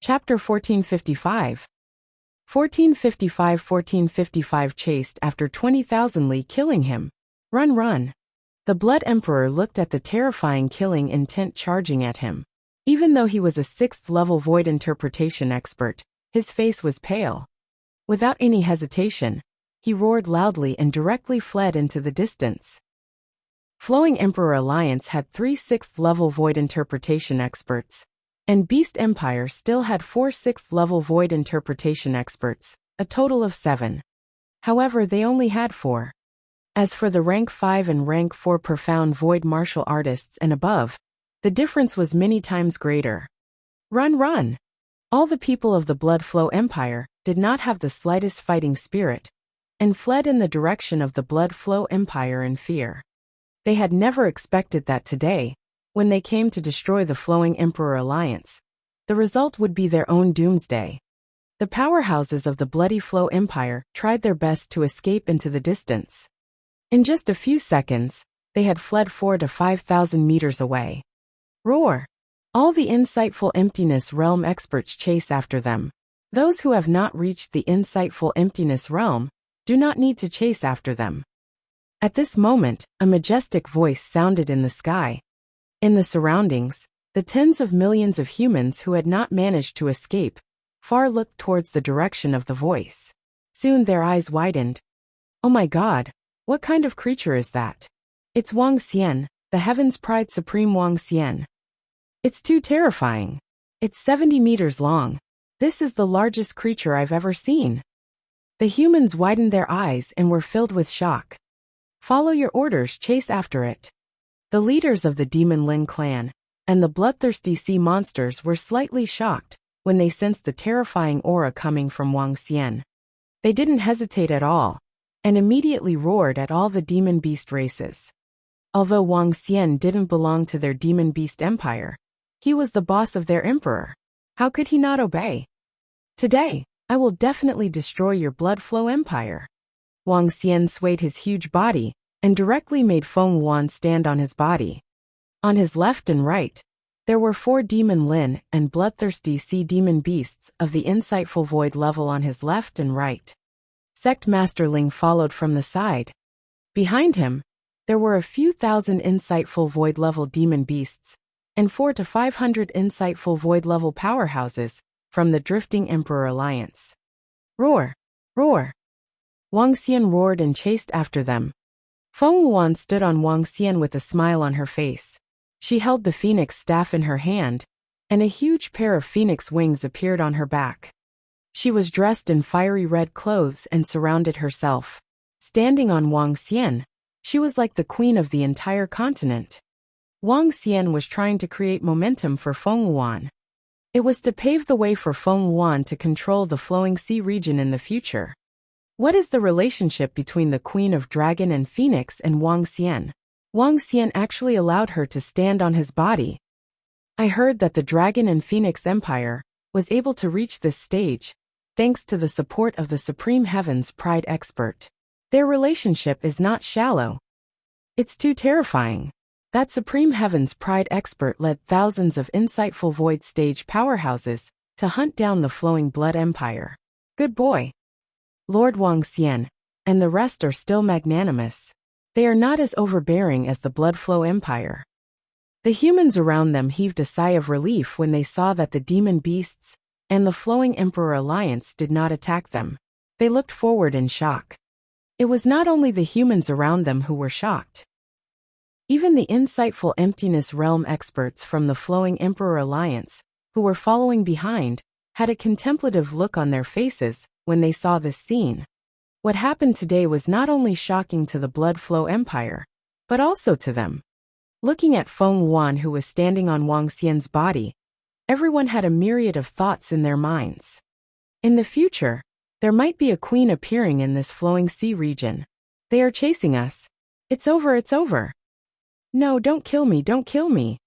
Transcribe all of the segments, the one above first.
Chapter 1455. 1455 chased after 20,000 Li, killing him. Run, run. The Blood Emperor looked at the terrifying killing intent charging at him. Even though he was a 6th level void interpretation expert, his face was pale. Without any hesitation, he roared loudly and directly fled into the distance. Flowing Emperor Alliance had 3 6th level void interpretation experts, and Beast Empire still had 4 6th level void interpretation experts, a total of 7. However, they only had 4. As for the rank 5 and rank 4 profound void martial artists and above, the difference was many times greater. Run, run! All the people of the Blood Flow Empire did not have the slightest fighting spirit, and fled in the direction of the Blood Flow Empire in fear. They had never expected that today, when they came to destroy the Flowing Emperor Alliance, the result would be their own doomsday. The powerhouses of the Bloody Flow Empire tried their best to escape into the distance. In just a few seconds, they had fled 4,000 to 5,000 meters away. Roar! All the insightful Emptiness Realm experts chase after them. Those who have not reached the insightful Emptiness Realm do not need to chase after them. At this moment, a majestic voice sounded in the sky. In the surroundings, the tens of millions of humans who had not managed to escape far looked towards the direction of the voice. Soon their eyes widened. Oh my God, what kind of creature is that? It's Wang Xian, the Heaven's Pride Supreme Wang Xian. It's too terrifying. It's 70 meters long. This is the largest creature I've ever seen. The humans widened their eyes and were filled with shock. Follow your orders, chase after it. The leaders of the Demon Lin clan and the bloodthirsty sea monsters were slightly shocked when they sensed the terrifying aura coming from Wang Xian. They didn't hesitate at all and immediately roared at all the demon beast races. Although Wang Xian didn't belong to their demon beast empire, he was the boss of their emperor. How could he not obey? Today, I will definitely destroy your blood flow empire. Wang Xian swayed his huge body and directly made Feng Wuan stand on his body. On his left and right, there were 4 Demon Lin and bloodthirsty sea demon beasts of the insightful void level on his left and right. Sect Master Ling followed from the side. Behind him, there were a few thousand insightful void level demon beasts and 400 to 500 insightful void level powerhouses from the Drifting Emperor Alliance. Roar! Roar! Wang Xian roared and chased after them. Feng Wuan stood on Wang Xian with a smile on her face. She held the phoenix staff in her hand, and a huge pair of phoenix wings appeared on her back. She was dressed in fiery red clothes and surrounded herself. Standing on Wang Xian, she was like the queen of the entire continent. Wang Xian was trying to create momentum for Feng Wuan. It was to pave the way for Feng Wuan to control the flowing sea region in the future. What is the relationship between the Queen of Dragon and Phoenix and Wang Xian? Wang Xian actually allowed her to stand on his body. I heard that the Dragon and Phoenix Empire was able to reach this stage, thanks to the support of the Supreme Heaven's Pride expert. Their relationship is not shallow. It's too terrifying. That Supreme Heaven's Pride expert led thousands of insightful void stage powerhouses to hunt down the Flowing Blood Empire. Good boy. Lord Wang Xian and the rest are still magnanimous. They are not as overbearing as the Blood Flow Empire. The humans around them heaved a sigh of relief when they saw that the demon beasts and the Flowing Emperor Alliance did not attack them. They looked forward in shock. It was not only the humans around them who were shocked. Even the insightful Emptiness Realm experts from the Flowing Emperor Alliance, who were following behind, had a contemplative look on their faces when they saw this scene. What happened today was not only shocking to the Blood Flow Empire, but also to them. Looking at Feng Wuan, who was standing on Wang Xian's body, everyone had a myriad of thoughts in their minds. In the future, there might be a queen appearing in this flowing sea region. They are chasing us. It's over, it's over. No, don't kill me, don't kill me.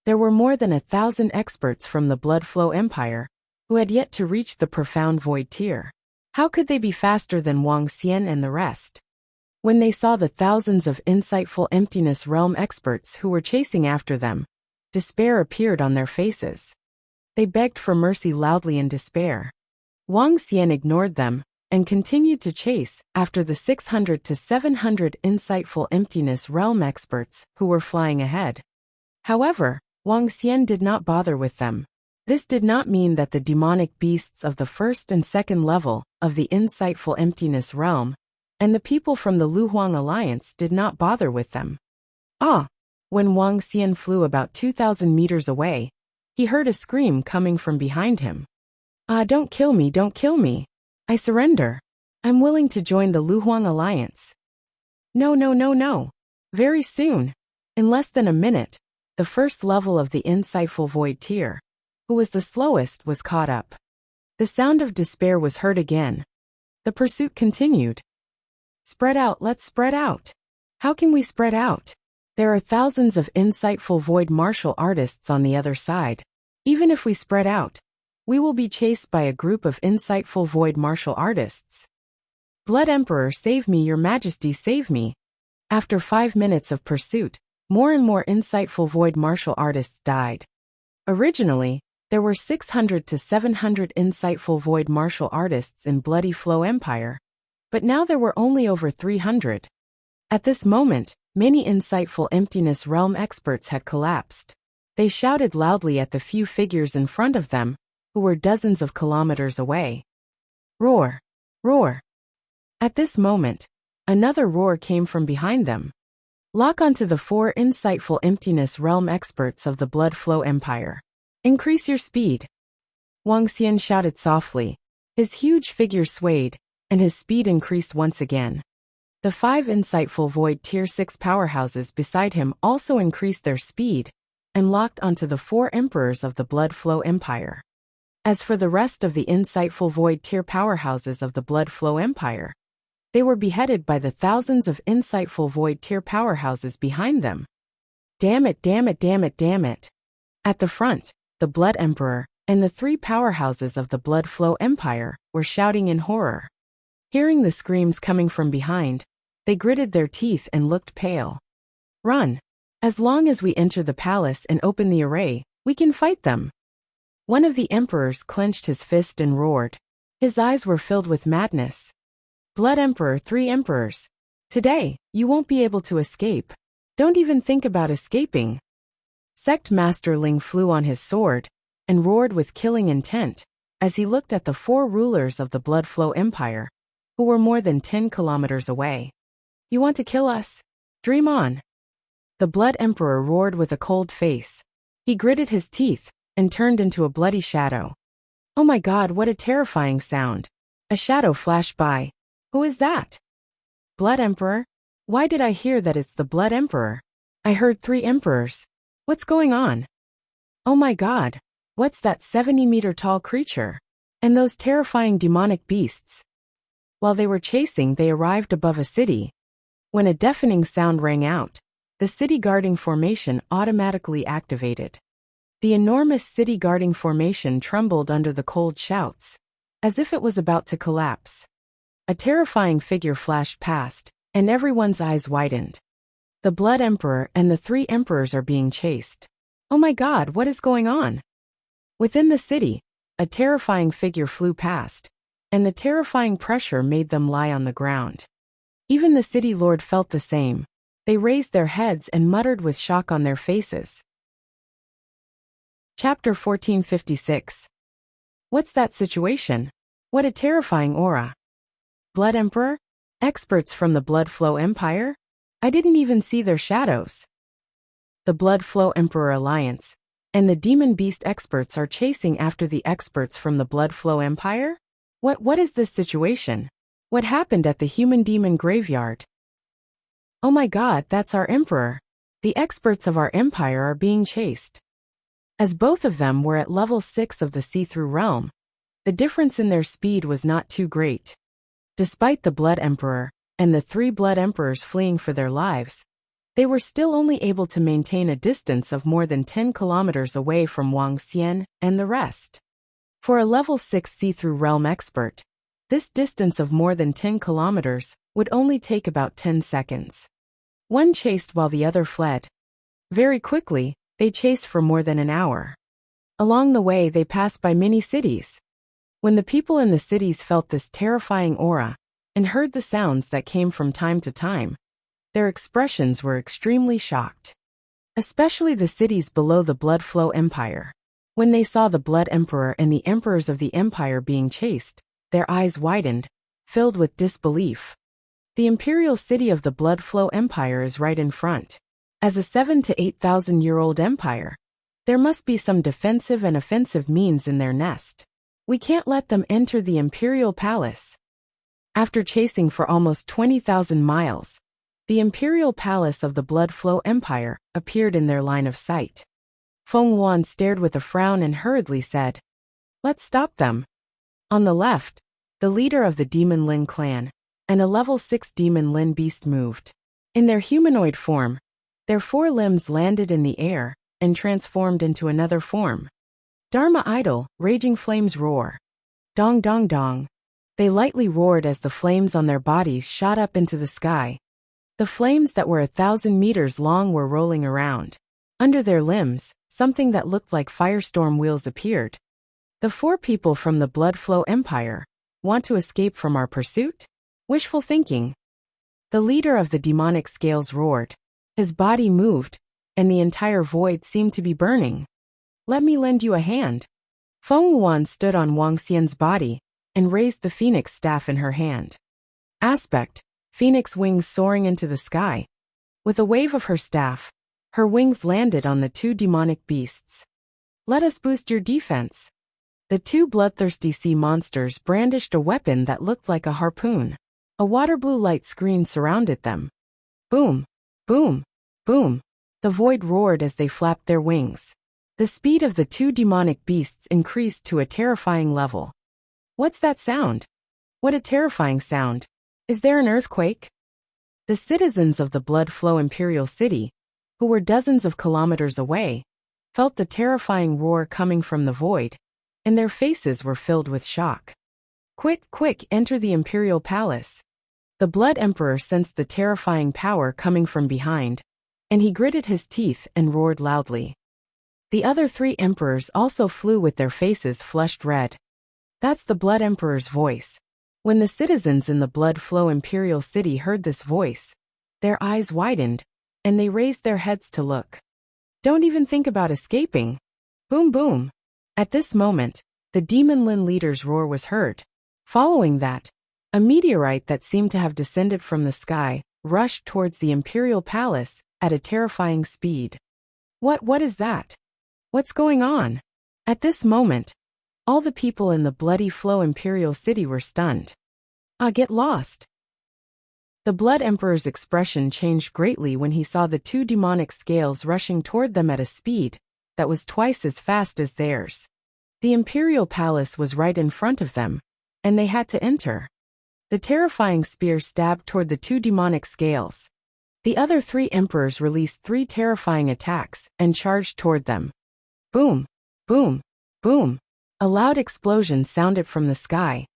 There were more than 1,000 experts from the Blood Flow Empire who had yet to reach the profound void tier. How could they be faster than Wang Xian and the rest? When they saw the thousands of insightful Emptiness Realm experts who were chasing after them, despair appeared on their faces. They begged for mercy loudly in despair. Wang Xian ignored them and continued to chase after the 600 to 700 insightful emptiness realm experts who were flying ahead. However, Wang Xian did not bother with them. This did not mean that the demonic beasts of the first and second level of the insightful emptiness realm and the people from the Luhuang Alliance did not bother with them. When Wang Xian flew about 2,000 meters away, he heard a scream coming from behind him. Don't kill me, don't kill me. I surrender. I'm willing to join the Luhuang Alliance. No, no, no, no. Very soon, in less than a minute, the first level of the insightful void tier, who was the slowest, was caught up. The sound of despair was heard again. The pursuit continued. Spread out, let's spread out. How can we spread out? There are thousands of insightful void martial artists on the other side. Even if we spread out, we will be chased by a group of insightful void martial artists. Blood Emperor, save me, Your Majesty, save me. After 5 minutes of pursuit, more and more insightful void martial artists died. Originally, there were 600 to 700 insightful void martial artists in Bloody Flow Empire, but now there were only over 300. At this moment, many insightful emptiness realm experts had collapsed. They shouted loudly at the few figures in front of them, who were dozens of kilometers away. Roar! Roar! At this moment, another roar came from behind them. Lock onto the 4 insightful emptiness realm experts of the Blood Flow Empire. Increase your speed. Wang Xian shouted softly. His huge figure swayed, and his speed increased once again. The 5 insightful void tier 6 powerhouses beside him also increased their speed and locked onto the 4 emperors of the Blood Flow Empire. As for the rest of the insightful void tier powerhouses of the Blood Flow Empire, they were beheaded by the thousands of insightful void tier powerhouses behind them. Damn it, damn it, damn it, damn it. At the front, the Blood Emperor and the 3 powerhouses of the Blood Flow Empire were shouting in horror. Hearing the screams coming from behind, they gritted their teeth and looked pale. Run! As long as we enter the palace and open the array, we can fight them. One of the emperors clenched his fist and roared. His eyes were filled with madness. Blood Emperor, 3 emperors. Today, you won't be able to escape. Don't even think about escaping. Sect Master Ling flew on his sword and roared with killing intent as he looked at the 4 rulers of the Blood Flow Empire, who were more than 10 kilometers away. You want to kill us? Dream on. The Blood Emperor roared with a cold face. He gritted his teeth and turned into a bloody shadow. Oh my God, what a terrifying sound. A shadow flashed by. Who is that? Blood Emperor? Why did I hear that it's the Blood Emperor? I heard 3 emperors. What's going on? Oh my God, what's that 70-meter-tall creature? And those terrifying demonic beasts? While they were chasing, they arrived above a city. When a deafening sound rang out, the city guarding formation automatically activated. The enormous city guarding formation trembled under the cold shouts, as if it was about to collapse. A terrifying figure flashed past, and everyone's eyes widened. The Blood Emperor and the 3 emperors are being chased. Oh my God, what is going on? Within the city, a terrifying figure flew past, and the terrifying pressure made them lie on the ground. Even the city lord felt the same. They raised their heads and muttered with shock on their faces. Chapter 1456. What's that situation? What a terrifying aura. Blood Emperor? Experts from the Blood Flow Empire? I didn't even see their shadows. The Blood Flow Emperor Alliance and the Demon Beast experts are chasing after the experts from the Blood Flow Empire? What is this situation? What happened at the Human Demon Graveyard? Oh my God, that's our Emperor. The experts of our empire are being chased. As both of them were at level 6 of the see-through realm, the difference in their speed was not too great. Despite the Blood Emperor and the 3 Blood Emperors fleeing for their lives, they were still only able to maintain a distance of more than 10 kilometers away from Wang Xian and the rest. For a level 6 see-through realm expert, this distance of more than 10 kilometers would only take about 10 seconds. One chased while the other fled. Very quickly, they chased for more than an hour. Along the way, they passed by many cities. When the people in the cities felt this terrifying aura and heard the sounds that came from time to time, their expressions were extremely shocked. Especially the cities below the Blood Flow Empire. When they saw the Blood Emperor and the emperors of the empire being chased, their eyes widened, filled with disbelief. The imperial city of the Blood Flow Empire is right in front. As a 7,000 to 8,000-year-old empire, there must be some defensive and offensive means in their nest. We can't let them enter the imperial palace. After chasing for almost 20,000 miles, the imperial palace of the Blood Flow Empire appeared in their line of sight. Feng Yuan stared with a frown and hurriedly said, "Let's stop them." On the left, the leader of the Demon Lin clan and a level 6 Demon Lin beast moved. In their humanoid form, their 4 limbs landed in the air and transformed into another form. Dharma idol, raging flames roar. Dong dong dong. They lightly roared as the flames on their bodies shot up into the sky. The flames that were 1,000 meters long were rolling around. Under their limbs, something that looked like firestorm wheels appeared. The 4 people from the Blood Flow Empire want to escape from our pursuit? Wishful thinking. The leader of the demonic scales roared. His body moved, and the entire void seemed to be burning. "Let me lend you a hand." Feng Yuan stood on Wang Xian's body and raised the phoenix staff in her hand. Aspect, phoenix wings soaring into the sky. With a wave of her staff, her wings landed on the 2 demonic beasts. "Let us boost your defense." The 2 bloodthirsty sea monsters brandished a weapon that looked like a harpoon. A water blue light screen surrounded them. Boom, boom, boom. The void roared as they flapped their wings. The speed of the 2 demonic beasts increased to a terrifying level. What's that sound? What a terrifying sound. Is there an earthquake? The citizens of the Blood Flow Imperial City, who were dozens of kilometers away, felt the terrifying roar coming from the void, and their faces were filled with shock. "Quick, quick, enter the Imperial Palace." The Blood Emperor sensed the terrifying power coming from behind, and he gritted his teeth and roared loudly. The other 3 emperors also flew with their faces flushed red. That's the Blood Emperor's voice. When the citizens in the Blood Flow Imperial City heard this voice, their eyes widened, and they raised their heads to look. "Don't even think about escaping." Boom boom. At this moment, the Demon Lin leader's roar was heard. Following that, a meteorite that seemed to have descended from the sky rushed towards the Imperial Palace at a terrifying speed. What is that? What's going on? At this moment, all the people in the Bloody Flow Imperial City were stunned. Get lost. The Blood Emperor's expression changed greatly when he saw the 2 demonic scales rushing toward them at a speed that was twice as fast as theirs. The Imperial Palace was right in front of them, and they had to enter. The terrifying spear stabbed toward the 2 demonic scales. The other 3 emperors released 3 terrifying attacks and charged toward them. Boom, boom, boom. A loud explosion sounded from the sky.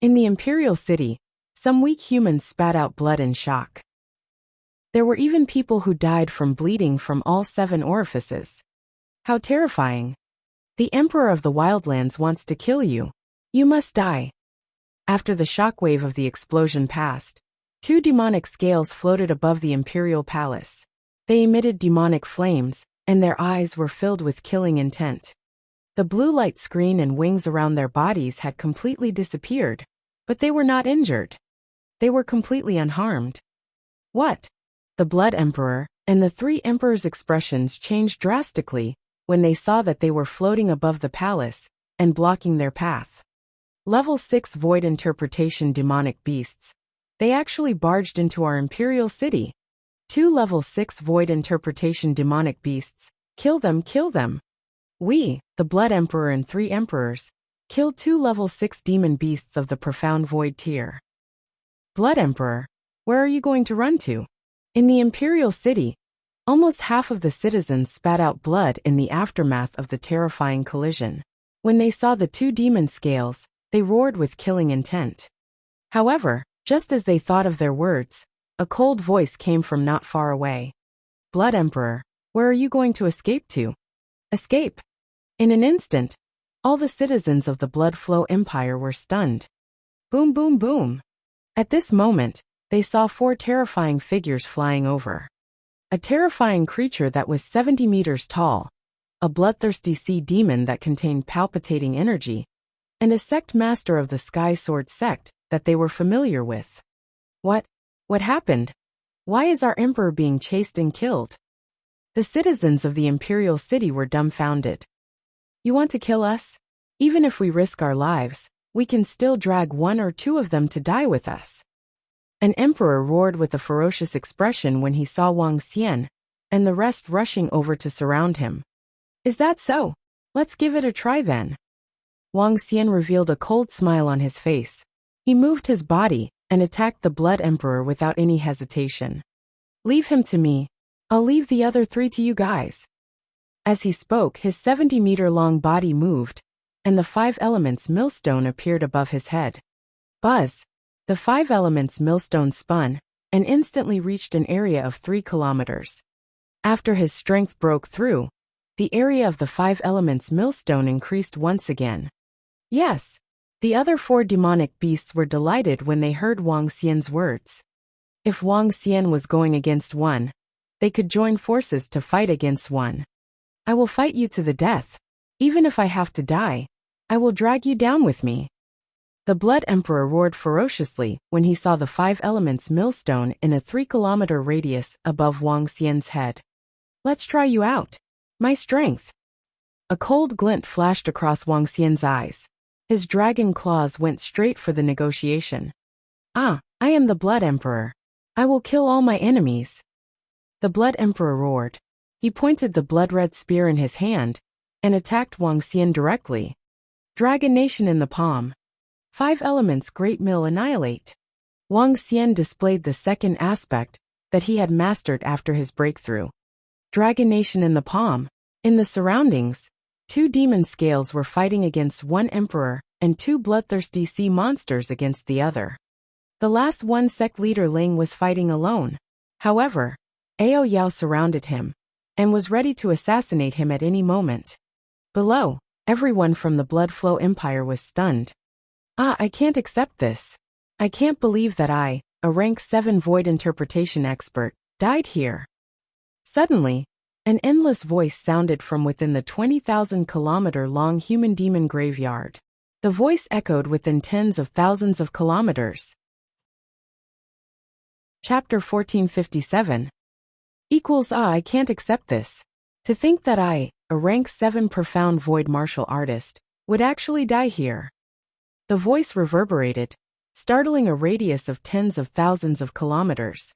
In the Imperial City, some weak humans spat out blood in shock. There were even people who died from bleeding from all 7 orifices. How terrifying. The Emperor of the Wildlands wants to kill you. You must die. After the shockwave of the explosion passed, 2 demonic scales floated above the Imperial Palace. They emitted demonic flames, and their eyes were filled with killing intent. The blue light screen and wings around their bodies had completely disappeared, but they were not injured. They were completely unharmed. What? The Blood Emperor and the 3 emperors' expressions changed drastically when they saw that they were floating above the palace and blocking their path. Level 6 Void Interpretation demonic beasts. They actually barged into our Imperial City. 2 Level 6 Void Interpretation demonic beasts. Kill them, kill them. We, the Blood Emperor and 3 emperors, killed 2 Level 6 demon beasts of the Profound Void tier. Blood Emperor, where are you going to run to? In the Imperial City, almost half of the citizens spat out blood in the aftermath of the terrifying collision. When they saw the 2 demon scales, they roared with killing intent. However, just as they thought of their words, a cold voice came from not far away. Blood Emperor, where are you going to escape to? Escape? In an instant, all the citizens of the Blood Flow Empire were stunned. Boom, boom, boom. At this moment, they saw 4 terrifying figures flying over. A terrifying creature that was 70 meters tall, a bloodthirsty sea demon that contained palpitating energy, and a sect master of the Sky Sword sect that they were familiar with. What happened? Why is our emperor being chased and killed? The citizens of the imperial city were dumbfounded. You want to kill us? Even if we risk our lives, we can still drag 1 or 2 of them to die with us. An emperor roared with a ferocious expression when he saw Wang Xian, and the rest rushing over to surround him. Is that so? Let's give it a try then. Wang Xian revealed a cold smile on his face. He moved his body and attacked the Blood Emperor without any hesitation. Leave him to me. I'll leave the other 3 to you guys. As he spoke, his 70-meter-long body moved, and the 5 elements millstone appeared above his head. Buzz! The 5 elements millstone spun, and instantly reached an area of 3 kilometers. After his strength broke through, the area of the 5 elements millstone increased once again. Yes! The other 4 demonic beasts were delighted when they heard Wang Xian's words. If Wang Xian was going against 1, they could join forces to fight against 1. I will fight you to the death. Even if I have to die, I will drag you down with me. The Blood Emperor roared ferociously when he saw the 5 elements millstone in a 3-kilometer radius above Wang Xian's head. Let's try you out. My strength. A cold glint flashed across Wang Xian's eyes. His dragon claws went straight for the negotiation. I am the Blood Emperor. I will kill all my enemies. The Blood Emperor roared. He pointed the blood-red spear in his hand and attacked Wang Xian directly. Dragon Nation in the palm. 5 elements Great Mill annihilate. Wang Xian displayed the second aspect that he had mastered after his breakthrough. Dragon Nation in the palm. In the surroundings, 2 demon scales were fighting against 1 emperor and 2 bloodthirsty sea monsters against the other. The last 1 sect leader Ling was fighting alone. However, Ao Yao surrounded him and was ready to assassinate him at any moment. Below, everyone from the Blood Flow Empire was stunned. I can't accept this. I can't believe that I, a rank 7 void interpretation expert, died here. Suddenly, an endless voice sounded from within the 20,000-kilometer-long human-demon graveyard. The voice echoed within tens of thousands of kilometers. Chapter 1457. I can't accept this. To think that I, a rank 7 profound void martial artist, would actually die here. The voice reverberated, startling a radius of tens of thousands of kilometers.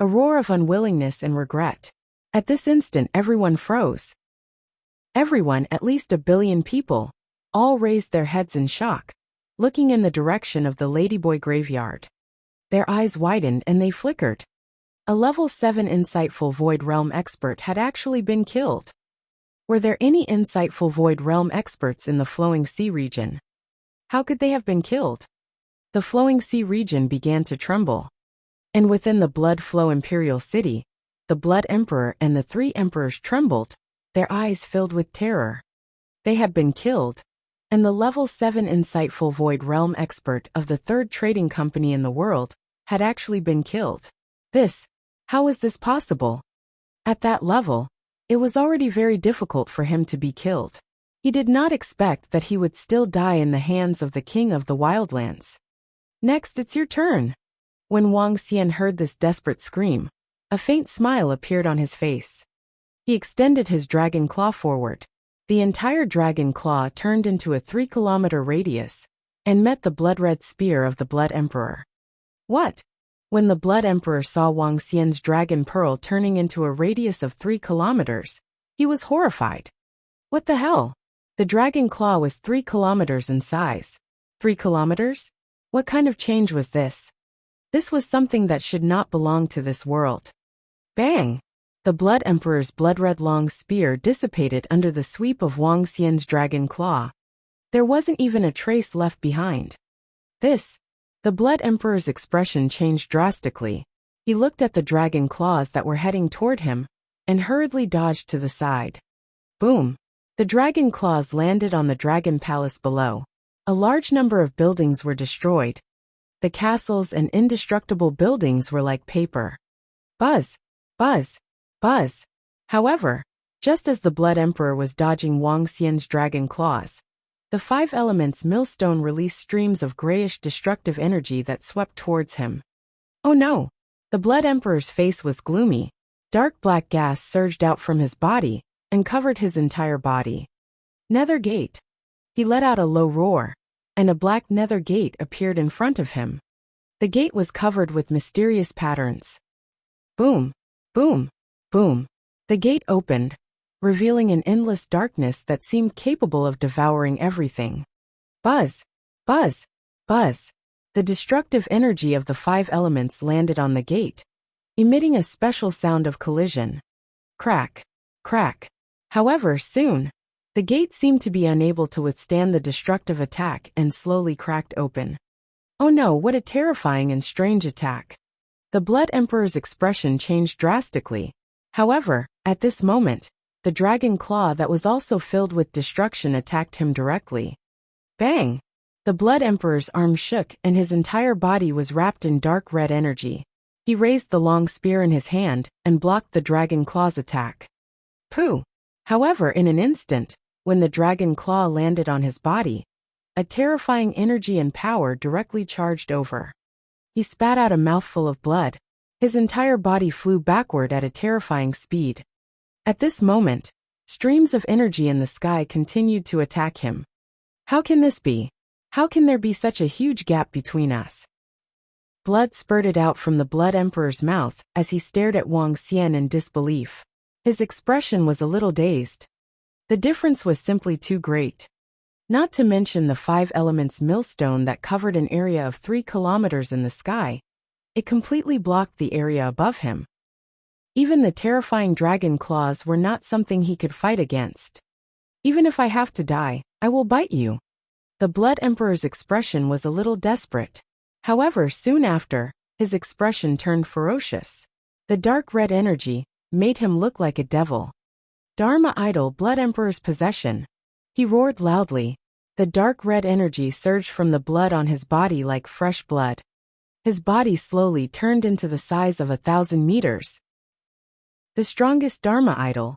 A roar of unwillingness and regret. At this instant everyone froze. Everyone, at least 1 billion people, all raised their heads in shock, looking in the direction of the Ladyboy graveyard. Their eyes widened and they flickered. A level 7 insightful Void Realm expert had actually been killed. Were there any insightful Void Realm experts in the Flowing Sea region? How could they have been killed? The Flowing Sea region began to tremble. And within the Blood Flow Imperial City, the Blood Emperor and the 3 emperors trembled, their eyes filled with terror. They had been killed, and the level 7 insightful Void Realm expert of the 3rd trading company in the world had actually been killed. How was this possible? At that level, it was already very difficult for him to be killed. He did not expect that he would still die in the hands of the King of the Wildlands. Next, it's your turn. When Wang Xian heard this desperate scream, a faint smile appeared on his face. He extended his dragon claw forward. The entire dragon claw turned into a 3-kilometer radius and met the blood-red spear of the Blood Emperor. What? When the Blood Emperor saw Wang Xian's dragon pearl turning into a radius of 3 kilometers, he was horrified. What the hell? The dragon claw was 3 kilometers in size. 3 kilometers? What kind of change was this? This was something that should not belong to this world. Bang! The Blood Emperor's blood-red long spear dissipated under the sweep of Wang Xian's dragon claw. There wasn't even a trace left behind. The Blood Emperor's expression changed drastically. He looked at the dragon claws that were heading toward him and hurriedly dodged to the side. Boom! The dragon claws landed on the dragon palace below. A large number of buildings were destroyed. The castles and indestructible buildings were like paper. Buzz, buzz, buzz. However, just as the Blood Emperor was dodging Wang Xian's dragon claws, the five elements millstone released streams of grayish destructive energy that swept towards him. Oh no! The Blood Emperor's face was gloomy. Dark black gas surged out from his body and covered his entire body. Nether Gate. He let out a low roar, and a black nether gate appeared in front of him. The gate was covered with mysterious patterns. Boom, boom, boom. The gate opened, revealing an endless darkness that seemed capable of devouring everything. Buzz, buzz, buzz. The destructive energy of the five elements landed on the gate, emitting a special sound of collision. Crack, crack. However, soon, the gate seemed to be unable to withstand the destructive attack and slowly cracked open. Oh no, what a terrifying and strange attack. The Blood Emperor's expression changed drastically. However, at this moment, the dragon claw that was also filled with destruction attacked him directly. Bang! The Blood Emperor's arm shook and his entire body was wrapped in dark red energy. He raised the long spear in his hand and blocked the dragon claw's attack. Pooh! However, in an instant, when the dragon claw landed on his body, a terrifying energy and power directly charged over. He spat out a mouthful of blood. His entire body flew backward at a terrifying speed. At this moment, streams of energy in the sky continued to attack him. How can this be? How can there be such a huge gap between us? Blood spurted out from the Blood Emperor's mouth as he stared at Wang Xian in disbelief. His expression was a little dazed. The difference was simply too great. Not to mention the five elements millstone that covered an area of 3 kilometers in the sky. It completely blocked the area above him. Even the terrifying dragon claws were not something he could fight against. Even if I have to die, I will bite you. The Blood Emperor's expression was a little desperate. However, soon after, his expression turned ferocious. The dark red energy made him look like a devil. Dharma Idol, Blood Emperor's possession. He roared loudly. The dark red energy surged from the blood on his body like fresh blood. His body slowly turned into the size of 1,000 meters. The strongest Dharma Idol.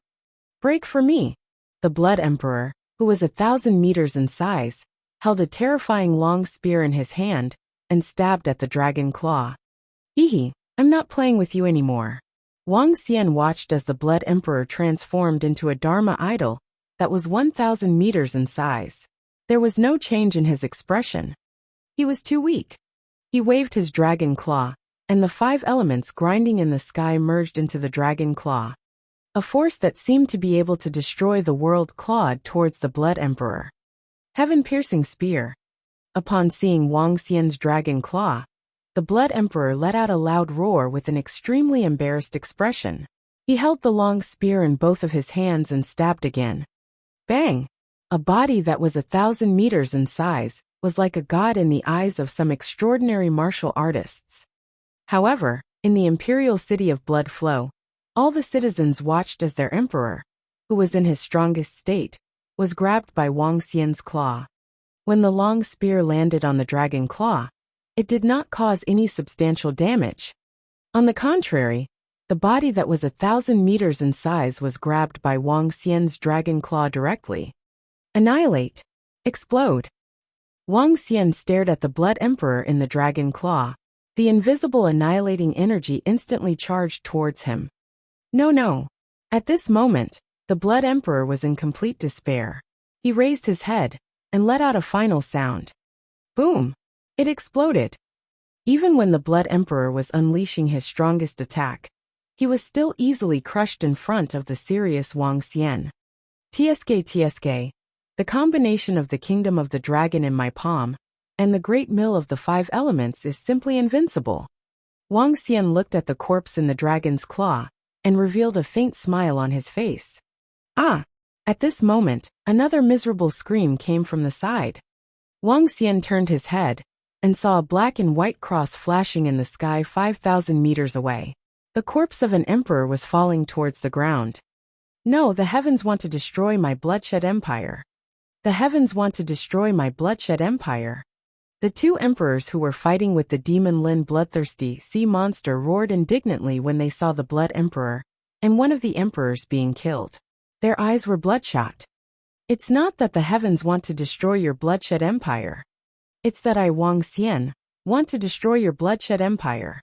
Break for me. The Blood Emperor, who was 1,000 meters in size, held a terrifying long spear in his hand and stabbed at the dragon claw. Hehe, I'm not playing with you anymore. Wang Xian watched as the Blood Emperor transformed into a Dharma Idol that was 1,000 meters in size. There was no change in his expression. He was too weak. He waved his dragon claw, and the 5 elements grinding in the sky merged into the dragon claw. A force that seemed to be able to destroy the world clawed towards the Blood Emperor. Heaven-piercing spear. Upon seeing Wang Xian's dragon claw, the Blood Emperor let out a loud roar with an extremely embarrassed expression. He held the long spear in both of his hands and stabbed again. Bang! A body that was 1,000 meters in size was like a god in the eyes of some extraordinary martial artists. However, in the imperial city of Blood Flow, all the citizens watched as their emperor, who was in his strongest state, was grabbed by Wang Xian's claw. When the long spear landed on the dragon claw, it did not cause any substantial damage. On the contrary, the body that was 1,000 meters in size was grabbed by Wang Xian's dragon claw directly. Annihilate. Explode. Wang Xian stared at the Blood Emperor in the dragon claw. The invisible annihilating energy instantly charged towards him. No. At this moment, the Blood Emperor was in complete despair. He raised his head and let out a final sound. Boom! It exploded. Even when the Blood Emperor was unleashing his strongest attack, he was still easily crushed in front of the serious Wang Xian. TSK. The combination of the kingdom of the dragon in my palm and the great mill of the 5 elements is simply invincible. Wang Xian looked at the corpse in the dragon's claw and revealed a faint smile on his face. Ah! At this moment, another miserable scream came from the side. Wang Xian turned his head and saw a black and white cross flashing in the sky 5,000 meters away. The corpse of an emperor was falling towards the ground. No, the heavens want to destroy my bloodshed empire. The heavens want to destroy my bloodshed empire. The two emperors who were fighting with the demon Lin bloodthirsty sea monster roared indignantly when they saw the Blood Emperor, and one of the emperors being killed. Their eyes were bloodshot. It's not that the heavens want to destroy your bloodshed empire. It's that I, Wang Xian, want to destroy your bloodshed empire.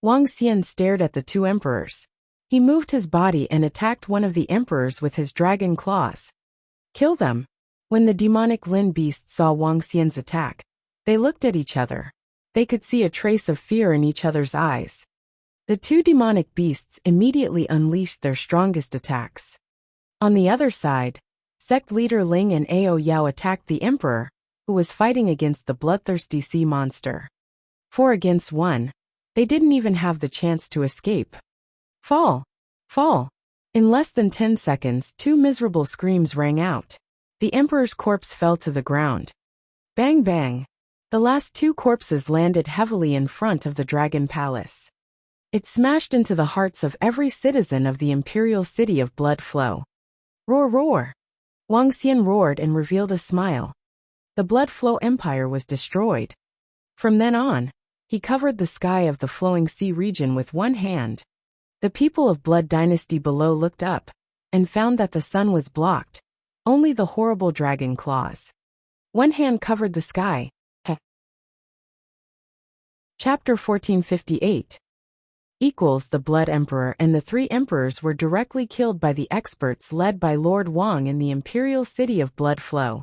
Wang Xian stared at the two emperors. He moved his body and attacked one of the emperors with his dragon claws. Kill them. When the demonic Lin beasts saw Wang Xian's attack, they looked at each other. They could see a trace of fear in each other's eyes. The two demonic beasts immediately unleashed their strongest attacks. On the other side, sect leader Ling and Ao Yao attacked the emperor, who was fighting against the bloodthirsty sea monster. 4 against 1, they didn't even have the chance to escape. Fall! Fall! In less than 10 seconds, 2 miserable screams rang out. The emperor's corpse fell to the ground. Bang bang! The last 2 corpses landed heavily in front of the dragon palace. It smashed into the hearts of every citizen of the imperial city of Blood Flow. Roar roar! Wang Xian roared and revealed a smile. The Blood Flow Empire was destroyed. From then on, he covered the sky of the flowing sea region with one hand. The people of Blood Dynasty below looked up, and found that the sun was blocked, only the horrible dragon claws. One hand covered the sky. Chapter 1458 equals the Blood Emperor and the 3 emperors were directly killed by the experts led by Lord Wang in the imperial city of Blood Flow.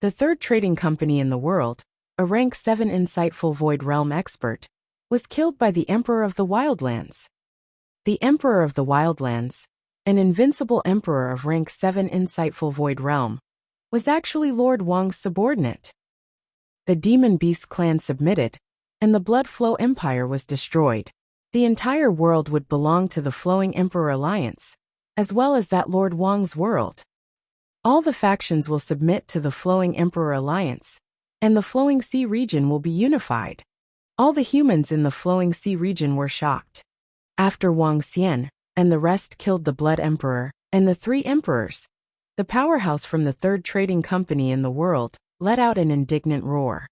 The third trading company in the world, a rank 7 insightful Void Realm expert, was killed by the Emperor of the Wildlands. The Emperor of the Wildlands, an invincible emperor of rank 7 insightful Void Realm, was actually Lord Wang's subordinate. The Demon Beast clan submitted, and the Blood Flow Empire was destroyed. The entire world would belong to the Flowing Emperor Alliance, as well as that Lord Wang's world. All the factions will submit to the Flowing Emperor Alliance, and the Flowing Sea region will be unified. All the humans in the Flowing Sea region were shocked. After Wang Xian and the rest killed the Blood Emperor and the 3 emperors, the powerhouse from the third trading company in the world let out an indignant roar.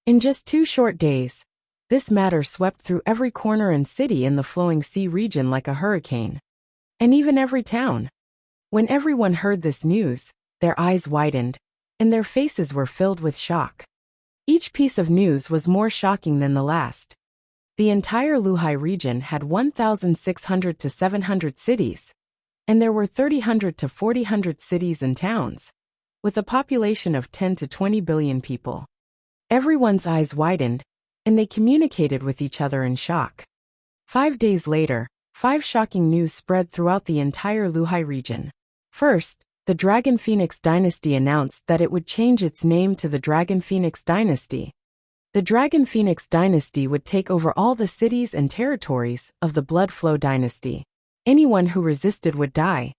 In just 2 short days, this matter swept through every corner and city in the Flowing Sea region like a hurricane. And even every town. When everyone heard this news, their eyes widened, and their faces were filled with shock. Each piece of news was more shocking than the last. The entire Luhai region had 1,600 to 700 cities, and there were 300 to 400 cities and towns, with a population of 10 to 20 billion people. Everyone's eyes widened, and they communicated with each other in shock. 5 days later, 5 shocking news spread throughout the entire Luhai region. First, the Dragon Phoenix Dynasty announced that it would change its name to the Dragon Phoenix Dynasty. The Dragon Phoenix Dynasty would take over all the cities and territories of the Blood Flow Dynasty. Anyone who resisted would die.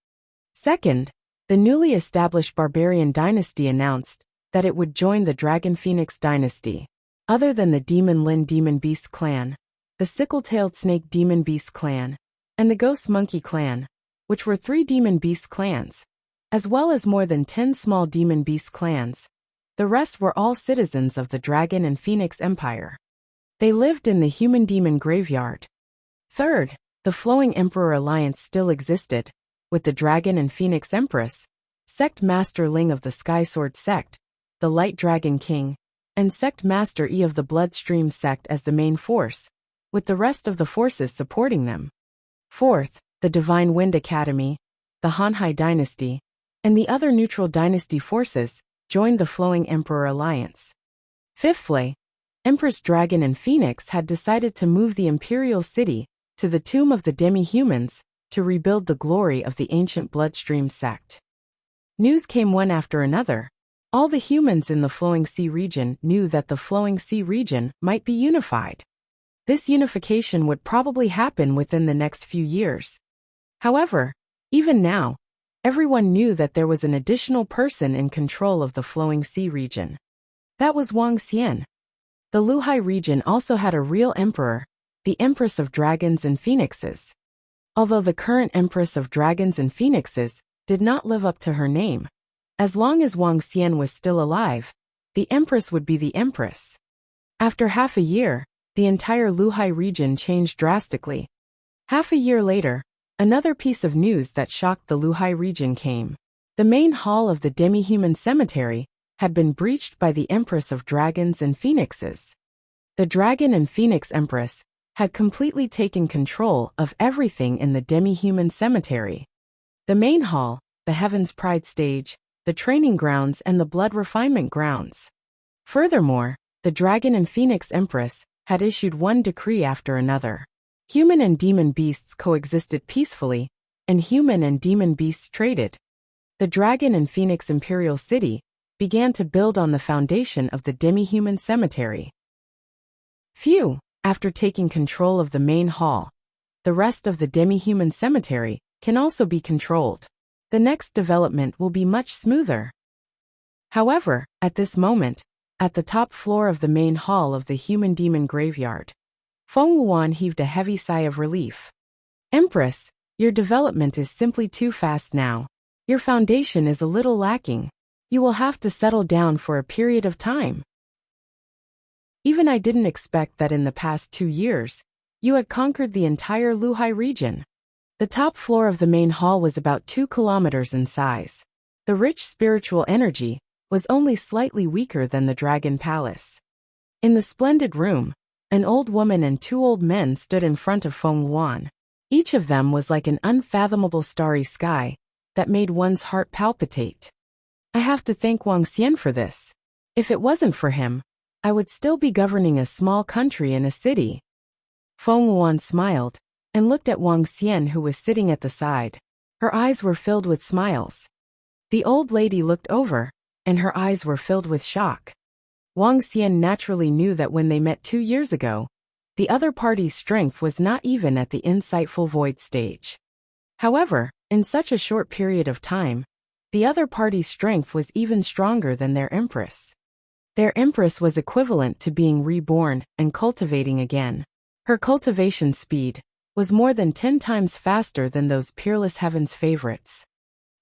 Second, the newly established Barbarian Dynasty announced that it would join the Dragon Phoenix Dynasty. Other than the Demon Lin Demon Beast clan, the Sickle-tailed Snake Demon Beast clan, and the Ghost Monkey clan, which were 3 Demon Beast clans, as well as more than 10 small Demon Beast clans, the rest were all citizens of the Dragon and Phoenix Empire. They lived in the Human-Demon Graveyard. Third, the Flowing Emperor Alliance still existed, with the Dragon and Phoenix Empress, Sect Master Ling of the Sky Sword Sect, the Light Dragon King, and Sect Master Yi of the Bloodstream Sect as the main force, with the rest of the forces supporting them. Fourth, the Divine Wind Academy, the Hanhai Dynasty, and the other neutral dynasty forces joined the Flowing Emperor Alliance. Fifthly, Empress Dragon and Phoenix had decided to move the Imperial City to the Tomb of the Demi-Humans to rebuild the glory of the ancient Bloodstream Sect. News came one after another. All the humans in the Flowing Sea region knew that the Flowing Sea region might be unified. This unification would probably happen within the next few years. However, even now, everyone knew that there was an additional person in control of the Flowing Sea region. That was Wang Xian. The Luhai region also had a real emperor, the Empress of Dragons and Phoenixes. Although the current Empress of Dragons and Phoenixes did not live up to her name. As long as Wang Xian was still alive, the empress would be the empress. After half a year, the entire Luhai region changed drastically. Half a year later, another piece of news that shocked the Luhai region came. The main hall of the demi-human cemetery had been breached by the Empress of Dragons and Phoenixes. The Dragon and Phoenix Empress had completely taken control of everything in the demi-human cemetery. The main hall, the Heaven's Pride stage, the training grounds and the blood refinement grounds. Furthermore, the Dragon and Phoenix Empress had issued one decree after another. Human and demon beasts coexisted peacefully, and human and demon beasts traded. The Dragon and Phoenix Imperial City began to build on the foundation of the demi-human cemetery. Phew! After taking control of the main hall, the rest of the demi-human cemetery can also be controlled. The next development will be much smoother. However, at this moment, at the top floor of the main hall of the human demon graveyard, Feng Wuan heaved a heavy sigh of relief. Empress, your development is simply too fast now. Your foundation is a little lacking. You will have to settle down for a period of time. Even I didn't expect that in the past 2 years, you had conquered the entire Luhai region. The top floor of the main hall was about 2 kilometers in size. The rich spiritual energy was only slightly weaker than the Dragon Palace. In the splendid room, an old woman and 2 old men stood in front of Feng Wuan. Each of them was like an unfathomable starry sky that made one's heart palpitate. I have to thank Wang Xian for this. If it wasn't for him, I would still be governing a small country in a city. Feng Wuan smiled and looked at Wang Xian, who was sitting at the side. Her eyes were filled with smiles. The old lady looked over, and her eyes were filled with shock. Wang Xian naturally knew that when they met 2 years ago, the other party's strength was not even at the insightful void stage. However, in such a short period of time, the other party's strength was even stronger than their empress. Their empress was equivalent to being reborn and cultivating again. Her cultivation speed was more than 10 times faster than those peerless heaven's favorites.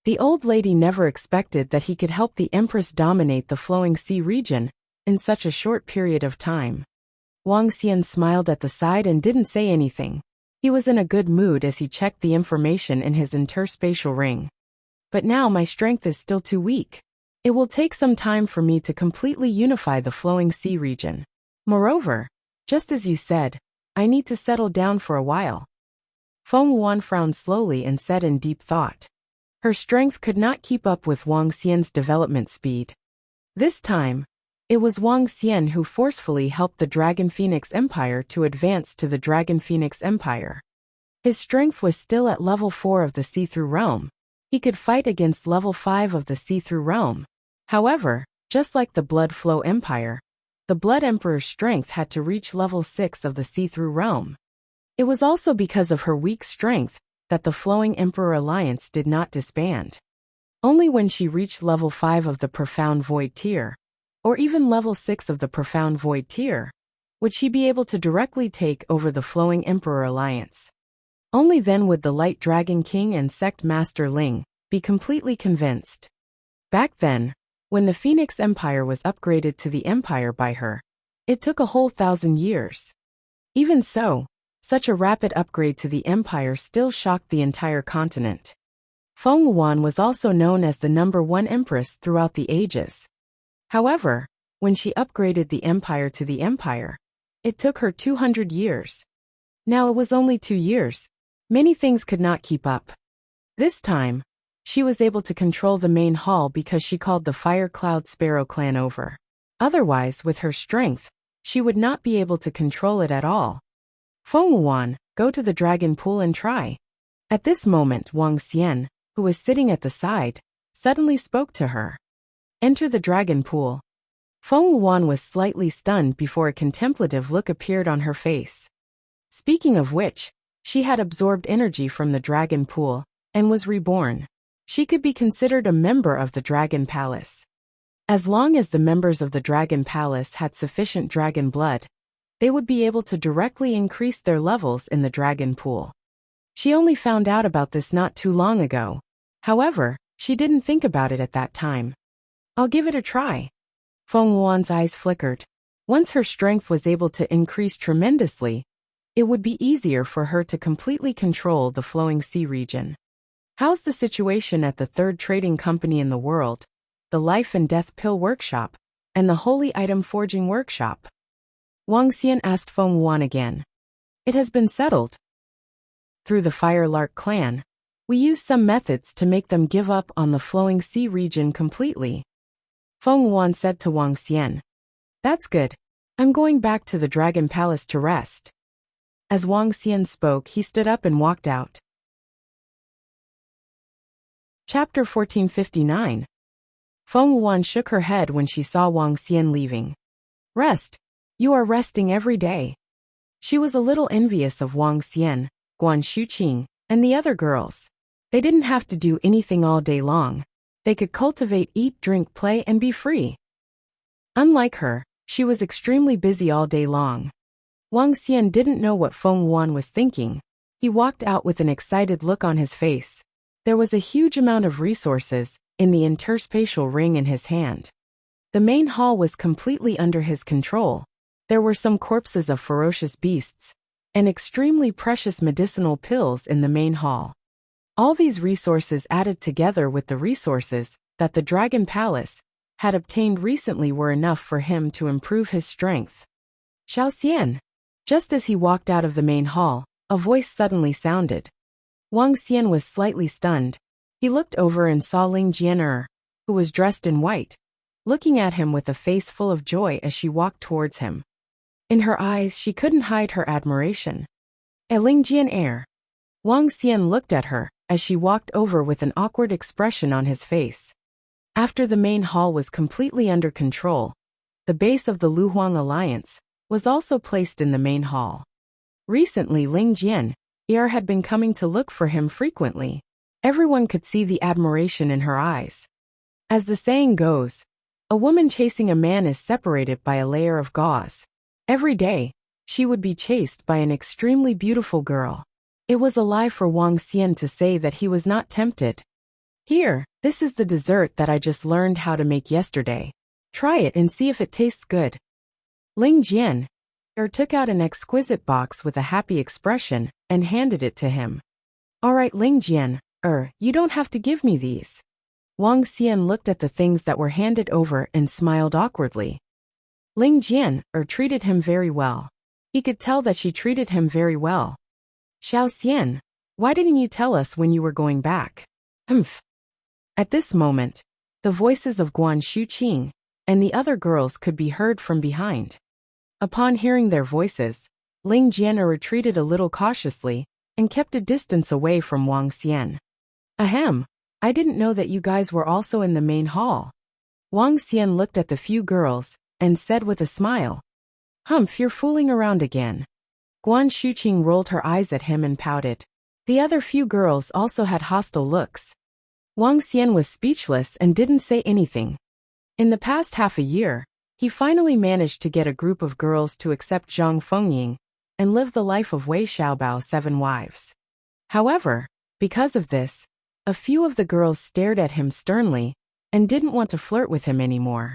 The old lady never expected that he could help the empress dominate the flowing sea region in such a short period of time. Wang Xian smiled at the side and didn't say anything. He was in a good mood as he checked the information in his interspatial ring. But now my strength is still too weak. It will take some time for me to completely unify the flowing sea region. Moreover, just as you said, I need to settle down for a while. Feng Wuan frowned slowly and said in deep thought. Her strength could not keep up with Wang Xian's development speed. This time, it was Wang Xian who forcefully helped the Dragon Phoenix Empire to advance to the Dragon Phoenix Empire. His strength was still at level 4 of the See-Through Realm. He could fight against level 5 of the See-Through Realm. However, just like the Blood Flow Empire, the Blood Emperor's strength had to reach level 6 of the See-Through Realm. It was also because of her weak strength that the Flowing Emperor Alliance did not disband. Only when she reached level 5 of the Profound Void tier, or even level 6 of the Profound Void tier, would she be able to directly take over the Flowing Emperor Alliance. Only then would the Light Dragon King and Sect Master Ling be completely convinced. Back then, when the Phoenix Empire was upgraded to the Empire by her, it took a whole 1,000 years. Even so, such a rapid upgrade to the Empire still shocked the entire continent. Feng Wuan was also known as the #1 empress throughout the ages. However, when she upgraded the Empire to the Empire, it took her 200 years. Now it was only 2 years. Many things could not keep up. This time, she was able to control the main hall because she called the Fire Cloud Sparrow clan over. Otherwise, with her strength, she would not be able to control it at all. Feng Wuan, go to the dragon pool and try. At this moment, Wang Xian, who was sitting at the side, suddenly spoke to her. Enter the dragon pool. Feng Wuan was slightly stunned before a contemplative look appeared on her face. Speaking of which, she had absorbed energy from the dragon pool and was reborn. She could be considered a member of the Dragon Palace. As long as the members of the Dragon Palace had sufficient dragon blood, they would be able to directly increase their levels in the dragon pool. She only found out about this not too long ago. However, she didn't think about it at that time. I'll give it a try. Feng Wuan's eyes flickered. Once her strength was able to increase tremendously, it would be easier for her to completely control the flowing sea region. How's the situation at the third trading company in the world, the Life and Death Pill Workshop, and the Holy Item Forging Workshop? Wang Xian asked Feng Wuan again. It has been settled. Through the Firelark clan, we used some methods to make them give up on the flowing sea region completely. Feng Wuan said to Wang Xian. That's good. I'm going back to the Dragon Palace to rest. As Wang Xian spoke, he stood up and walked out. Chapter 1459. Feng Wuan shook her head when she saw Wang Xian leaving. Rest. You are resting every day. She was a little envious of Wang Xian, Guan Shuqing, and the other girls. They didn't have to do anything all day long. They could cultivate, eat, drink, play, and be free. Unlike her, she was extremely busy all day long. Wang Xian didn't know what Feng Wuan was thinking. He walked out with an excited look on his face. There was a huge amount of resources in the interspatial ring in his hand. The main hall was completely under his control. There were some corpses of ferocious beasts and extremely precious medicinal pills in the main hall. All these resources added together with the resources that the Dragon Palace had obtained recently were enough for him to improve his strength. Xiao Xian. Just as he walked out of the main hall, a voice suddenly sounded. Wang Xian was slightly stunned. He looked over and saw Ling Jian'er, who was dressed in white, looking at him with a face full of joy as she walked towards him. In her eyes she couldn't hide her admiration. Ling Jian'er. Wang Xian looked at her as she walked over with an awkward expression on his face. After the main hall was completely under control, the base of the Luhuang Alliance was also placed in the main hall. Recently Ling Jian'er had been coming to look for him frequently. Everyone could see the admiration in her eyes. As the saying goes, a woman chasing a man is separated by a layer of gauze. Every day, she would be chased by an extremely beautiful girl. It was a lie for Wang Xian to say that he was not tempted. Here, this is the dessert that I just learned how to make yesterday. Try it and see if it tastes good. Ling Jian'er took out an exquisite box with a happy expression and handed it to him. All right, Ling Jian'er, you don't have to give me these. Wang Xian looked at the things that were handed over and smiled awkwardly. Ling Jian'er treated him very well. He could tell that she treated him very well. Xiao Xian, why didn't you tell us when you were going back? Humph. At this moment, the voices of Guan Shuqing and the other girls could be heard from behind. Upon hearing their voices, Ling Jian'er retreated a little cautiously and kept a distance away from Wang Xian. Ahem, I didn't know that you guys were also in the main hall. Wang Xian looked at the few girls and said with a smile. Humph, you're fooling around again. Guan Shuqing rolled her eyes at him and pouted. The other few girls also had hostile looks. Wang Xian was speechless and didn't say anything. In the past half a year, he finally managed to get a group of girls to accept Zhang Fengying and live the life of Wei Xiaobao 7 wives. However, because of this, a few of the girls stared at him sternly and didn't want to flirt with him anymore.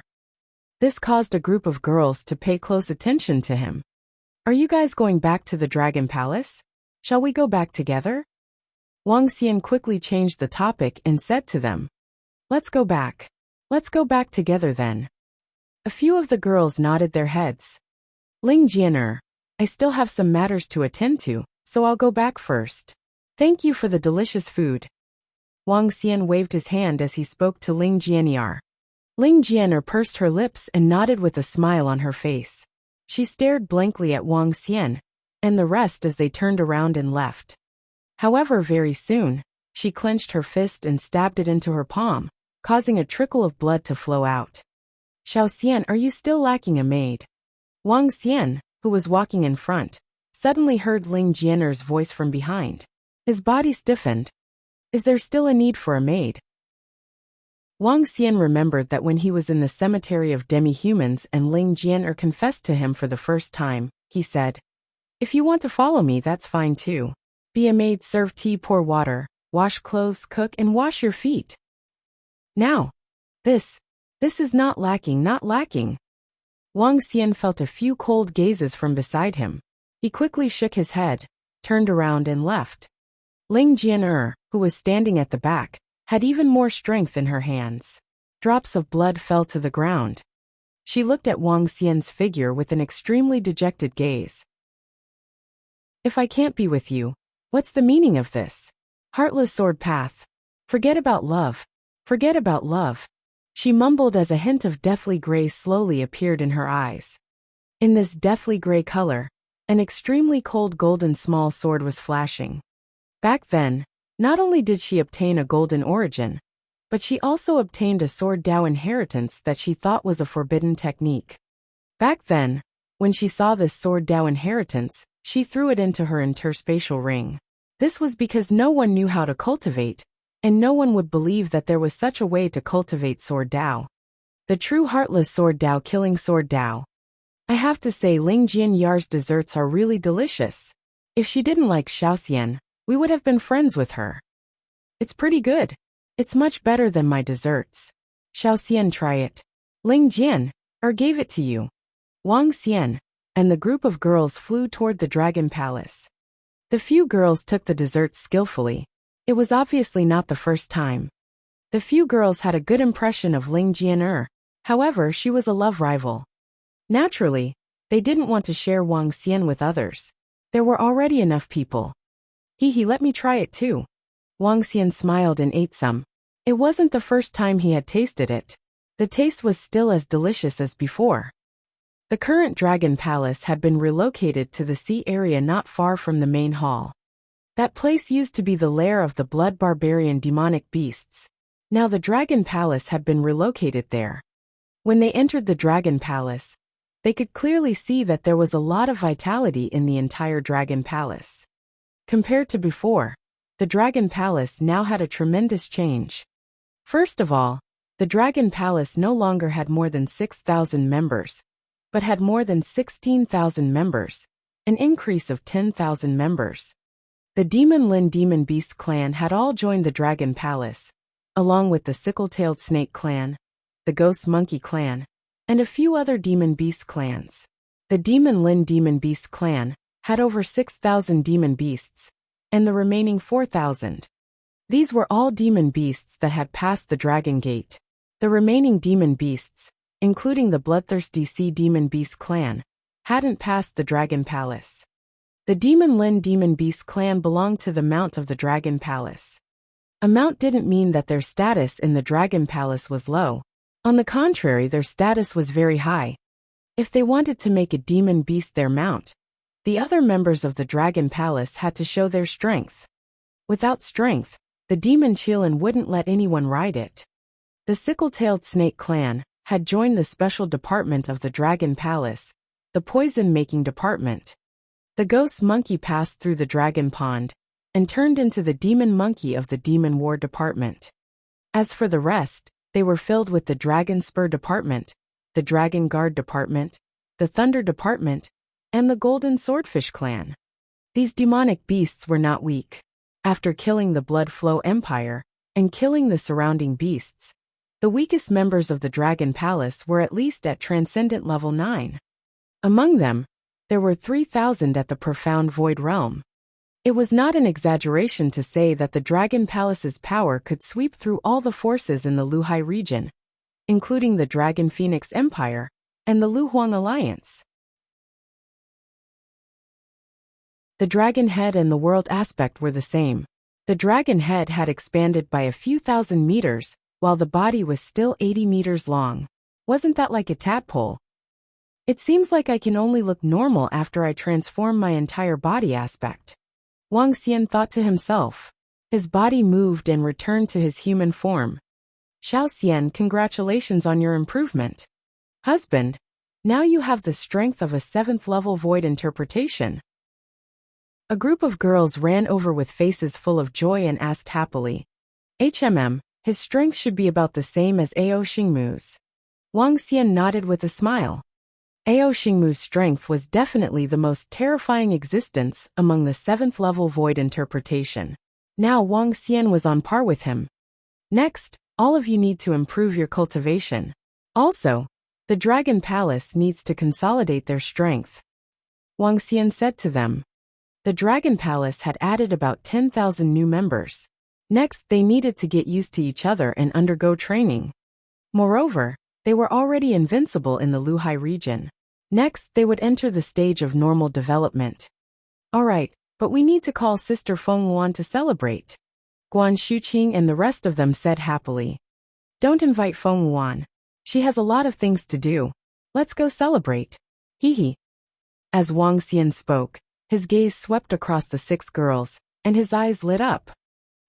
This caused a group of girls to pay close attention to him. Are you guys going back to the Dragon Palace? Shall we go back together? Wang Xian quickly changed the topic and said to them. Let's go back. Let's go back together then. A few of the girls nodded their heads. Ling Jian'er, I still have some matters to attend to, so I'll go back first. Thank you for the delicious food. Wang Xian waved his hand as he spoke to Ling Jian'er. Ling Jian'er pursed her lips and nodded with a smile on her face. She stared blankly at Wang Xian and the rest as they turned around and left. However, very soon, she clenched her fist and stabbed it into her palm, causing a trickle of blood to flow out. Xiao Xian, are you still lacking a maid? Wang Xian, who was walking in front, suddenly heard Ling Jian'er's voice from behind. His body stiffened. Is there still a need for a maid? Wang Xian remembered that when he was in the cemetery of demi-humans and Ling Jian'er confessed to him for the first time, he said, If you want to follow me, that's fine too. Be a maid, serve tea, pour water, wash clothes, cook, and wash your feet. Now. This is not lacking, not lacking. Wang Xian felt a few cold gazes from beside him. He quickly shook his head, turned around and left. Ling Jian'er, who was standing at the back, had even more strength in her hands. Drops of blood fell to the ground. She looked at Wang Xian's figure with an extremely dejected gaze. If I can't be with you, what's the meaning of this? Heartless sword path. Forget about love. Forget about love. She mumbled as a hint of deathly gray slowly appeared in her eyes. In this deathly gray color, an extremely cold golden small sword was flashing. Back then, not only did she obtain a golden origin, but she also obtained a sword Dao inheritance that she thought was a forbidden technique. Back then, when she saw this sword Dao inheritance, she threw it into her interspatial ring. This was because no one knew how to cultivate, and no one would believe that there was such a way to cultivate sword Dao. The true heartless sword Dao killing sword Dao. I have to say Ling Jianyar's desserts are really delicious. If she didn't like Xiaoxian, we would have been friends with her. It's pretty good. It's much better than my desserts. Xiaoxian, try it. Ling Jianyar gave it to you. Wang Xian and the group of girls flew toward the dragon palace. The few girls took the desserts skillfully. It was obviously not the first time. The few girls had a good impression of Ling Jian'er, however she was a love rival. Naturally, they didn't want to share Wang Xian with others. There were already enough people. Let me try it too. Wang Xian smiled and ate some. It wasn't the first time he had tasted it. The taste was still as delicious as before. The current dragon palace had been relocated to the sea area not far from the main hall. That place used to be the lair of the blood barbarian demonic beasts. Now the dragon palace had been relocated there. When they entered the dragon palace, they could clearly see that there was a lot of vitality in the entire dragon palace. Compared to before, the dragon palace now had a tremendous change. First of all, the dragon palace no longer had more than 6,000 members, but had more than 16,000 members, an increase of 10,000 members. The Demon Lin Demon Beast clan had all joined the Dragon Palace, along with the Sickle-tailed Snake clan, the Ghost Monkey clan, and a few other Demon Beast clans. The Demon Lin Demon Beast clan had over 6,000 demon beasts, and the remaining 4,000. These were all demon beasts that had passed the Dragon Gate. The remaining demon beasts, including the bloodthirsty Sea Demon Beast clan, hadn't passed the Dragon Palace. The Demon Lin Demon Beast clan belonged to the Mount of the Dragon Palace. A mount didn't mean that their status in the Dragon Palace was low. On the contrary, their status was very high. If they wanted to make a demon beast their mount, the other members of the Dragon Palace had to show their strength. Without strength, the Demon Qilin wouldn't let anyone ride it. The Sickle-tailed Snake clan had joined the special department of the Dragon Palace, the poison-making department. The Ghost Monkey passed through the Dragon Pond and turned into the Demon Monkey of the Demon War department. As for the rest, they were filled with the Dragon Spur department, the Dragon Guard department, the Thunder department, and the Golden Swordfish clan. These demonic beasts were not weak. After killing the Blood Flow Empire and killing the surrounding beasts, the weakest members of the Dragon Palace were at least at Transcendent Level 9. Among them, there were 3,000 at the Profound Void Realm. It was not an exaggeration to say that the Dragon Palace's power could sweep through all the forces in the Luhai region, including the Dragon Phoenix Empire and the Luhuang Alliance. The Dragon Head and the World Aspect were the same. The Dragon Head had expanded by a few thousand meters, while the body was still 80 meters long. Wasn't that like a tadpole? It seems like I can only look normal after I transform my entire body aspect. Wang Xian thought to himself. His body moved and returned to his human form. Xiaoxian, congratulations on your improvement. Husband, now you have the strength of a 7th level void interpretation. A group of girls ran over with faces full of joy and asked happily. His strength should be about the same as Ao Xingmu's. Wang Xian nodded with a smile. Ao Xingmu's strength was definitely the most terrifying existence among the 7th level void interpretation. Now Wang Xian was on par with him. Next, all of you need to improve your cultivation. Also, the Dragon Palace needs to consolidate their strength. Wang Xian said to them. The Dragon Palace had added about 10,000 new members. Next, they needed to get used to each other and undergo training. Moreover, they were already invincible in the Luhai region. Next, they would enter the stage of normal development. Alright, but we need to call Sister Feng Wuan to celebrate. Guan Shuqing and the rest of them said happily. Don't invite Feng Wuan. She has a lot of things to do. Let's go celebrate. Hee hee. As Wang Xian spoke, his gaze swept across the 6 girls, and his eyes lit up.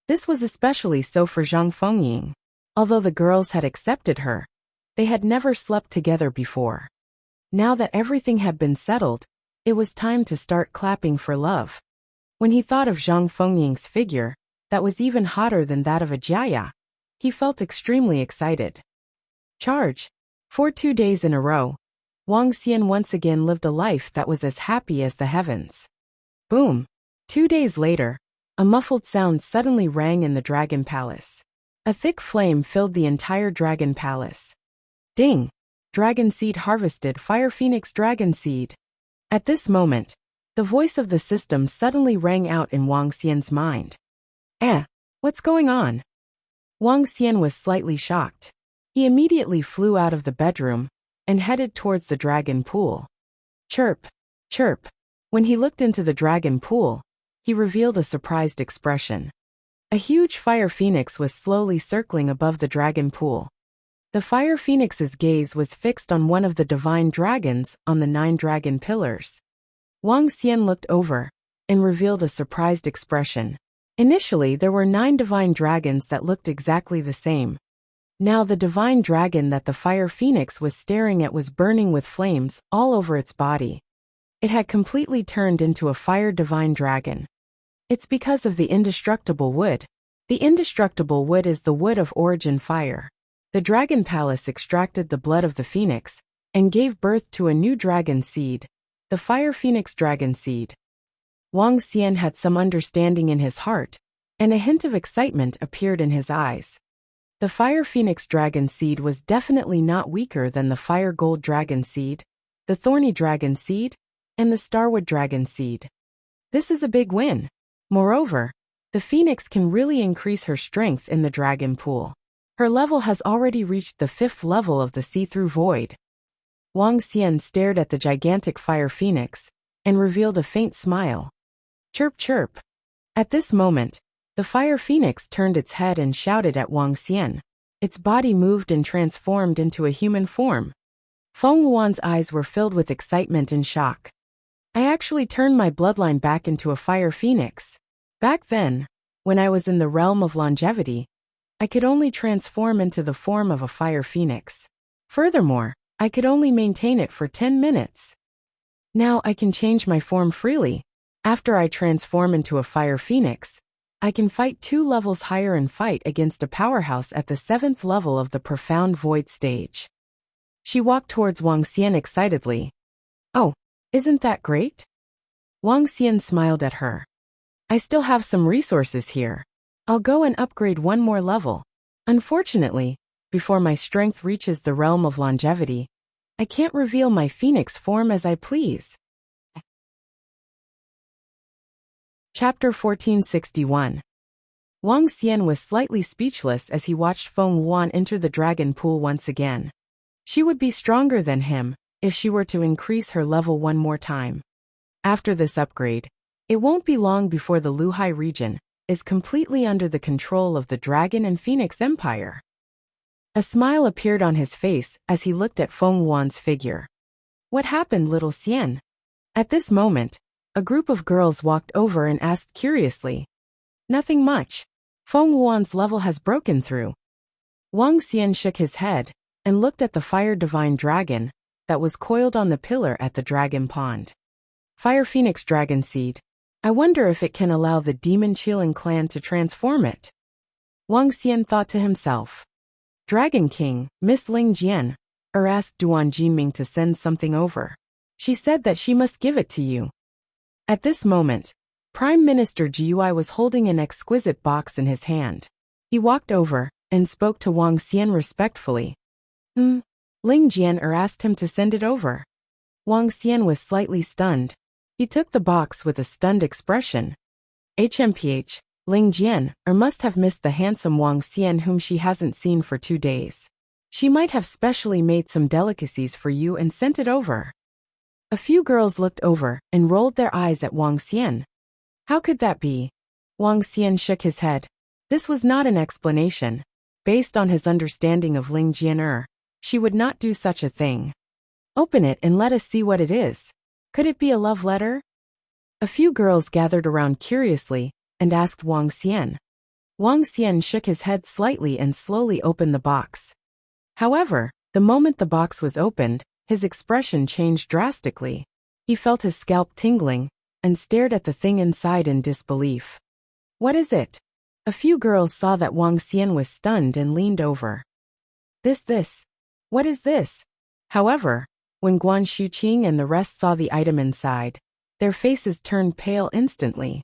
This was especially so for Zhang Fengying. Although the girls had accepted her, they had never slept together before. Now that everything had been settled, it was time to start clapping for love. When he thought of Zhang Fengying's figure, that was even hotter than that of a Jia, he felt extremely excited. Charge! For 2 days in a row, Wang Xian once again lived a life that was as happy as the heavens. Boom! 2 days later, a muffled sound suddenly rang in the Dragon Palace. A thick flame filled the entire Dragon Palace. Ding! Dragon seed harvested, Fire Phoenix Dragon seed. At this moment, the voice of the system suddenly rang out in Wang Xian's mind. What's going on? Wang Xian was slightly shocked. He immediately flew out of the bedroom and headed towards the dragon pool. Chirp, chirp. When he looked into the dragon pool, he revealed a surprised expression. A huge fire phoenix was slowly circling above the dragon pool. The fire phoenix's gaze was fixed on one of the divine dragons on the 9 dragon pillars. Wang Xian looked over and revealed a surprised expression. Initially, there were 9 divine dragons that looked exactly the same. Now the divine dragon that the fire phoenix was staring at was burning with flames all over its body. It had completely turned into a fire divine dragon. It's because of the indestructible wood. The indestructible wood is the wood of origin fire. The Dragon Palace extracted the blood of the phoenix and gave birth to a new dragon seed, the Fire Phoenix Dragon Seed. Wang Xian had some understanding in his heart, and a hint of excitement appeared in his eyes. The Fire Phoenix Dragon Seed was definitely not weaker than the Fire Gold Dragon Seed, the Thorny Dragon Seed, and the Starwood Dragon Seed. This is a big win. Moreover, the phoenix can really increase her strength in the dragon pool. Her level has already reached the 5th level of the see-through void. Wang Xian stared at the gigantic fire phoenix and revealed a faint smile. Chirp chirp. At this moment, the fire phoenix turned its head and shouted at Wang Xian. Its body moved and transformed into a human form. Feng Wuan's eyes were filled with excitement and shock. I actually turned my bloodline back into a fire phoenix. Back then, when I was in the realm of longevity, I could only transform into the form of a fire phoenix. Furthermore, I could only maintain it for 10 minutes. Now I can change my form freely. After I transform into a fire phoenix, I can fight 2 levels higher and fight against a powerhouse at the 7th level of the profound void stage. She walked towards Wang Xian excitedly. Oh, isn't that great? Wang Xian smiled at her. I still have some resources here. I'll go and upgrade 1 more level. Unfortunately, before my strength reaches the realm of longevity, I can't reveal my phoenix form as I please. Chapter 1461. Wang Xian was slightly speechless as he watched Feng Wuan enter the dragon pool once again. She would be stronger than him if she were to increase her level 1 more time. After this upgrade, it won't be long before the Luhai region is completely under the control of the Dragon and Phoenix Empire. A smile appeared on his face as he looked at Feng Wuan's figure. What happened, little Xian? At this moment, a group of girls walked over and asked curiously. Nothing much. Feng Wuan's level has broken through. Wang Xian shook his head and looked at the fire divine dragon that was coiled on the pillar at the dragon pond. Fire Phoenix Dragon Seed. I wonder if it can allow the Demon Qilin clan to transform it. Wang Xian thought to himself. Dragon King, Miss Ling Jian, asked Duan Jinming to send something over. She said that she must give it to you. At this moment, Prime Minister Gui was holding an exquisite box in his hand. He walked over and spoke to Wang Xian respectfully. Ling Jian asked him to send it over. Wang Xian was slightly stunned. He took the box with a stunned expression. HMPH, Ling Jian must have missed the handsome Wang Xian whom she hasn't seen for 2 days. She might have specially made some delicacies for you and sent it over. A few girls looked over and rolled their eyes at Wang Xian. How could that be? Wang Xian shook his head. This was not an explanation. Based on his understanding of Ling Jian, she would not do such a thing. Open it and let us see what it is. Could it be a love letter? A few girls gathered around curiously and asked Wang Xian. Wang Xian shook his head slightly and slowly opened the box. However, the moment the box was opened, his expression changed drastically. He felt his scalp tingling and stared at the thing inside in disbelief. What is it? A few girls saw that Wang Xian was stunned and leaned over. This. What is this? However, when Guan Shuqing and the rest saw the item inside, their faces turned pale instantly.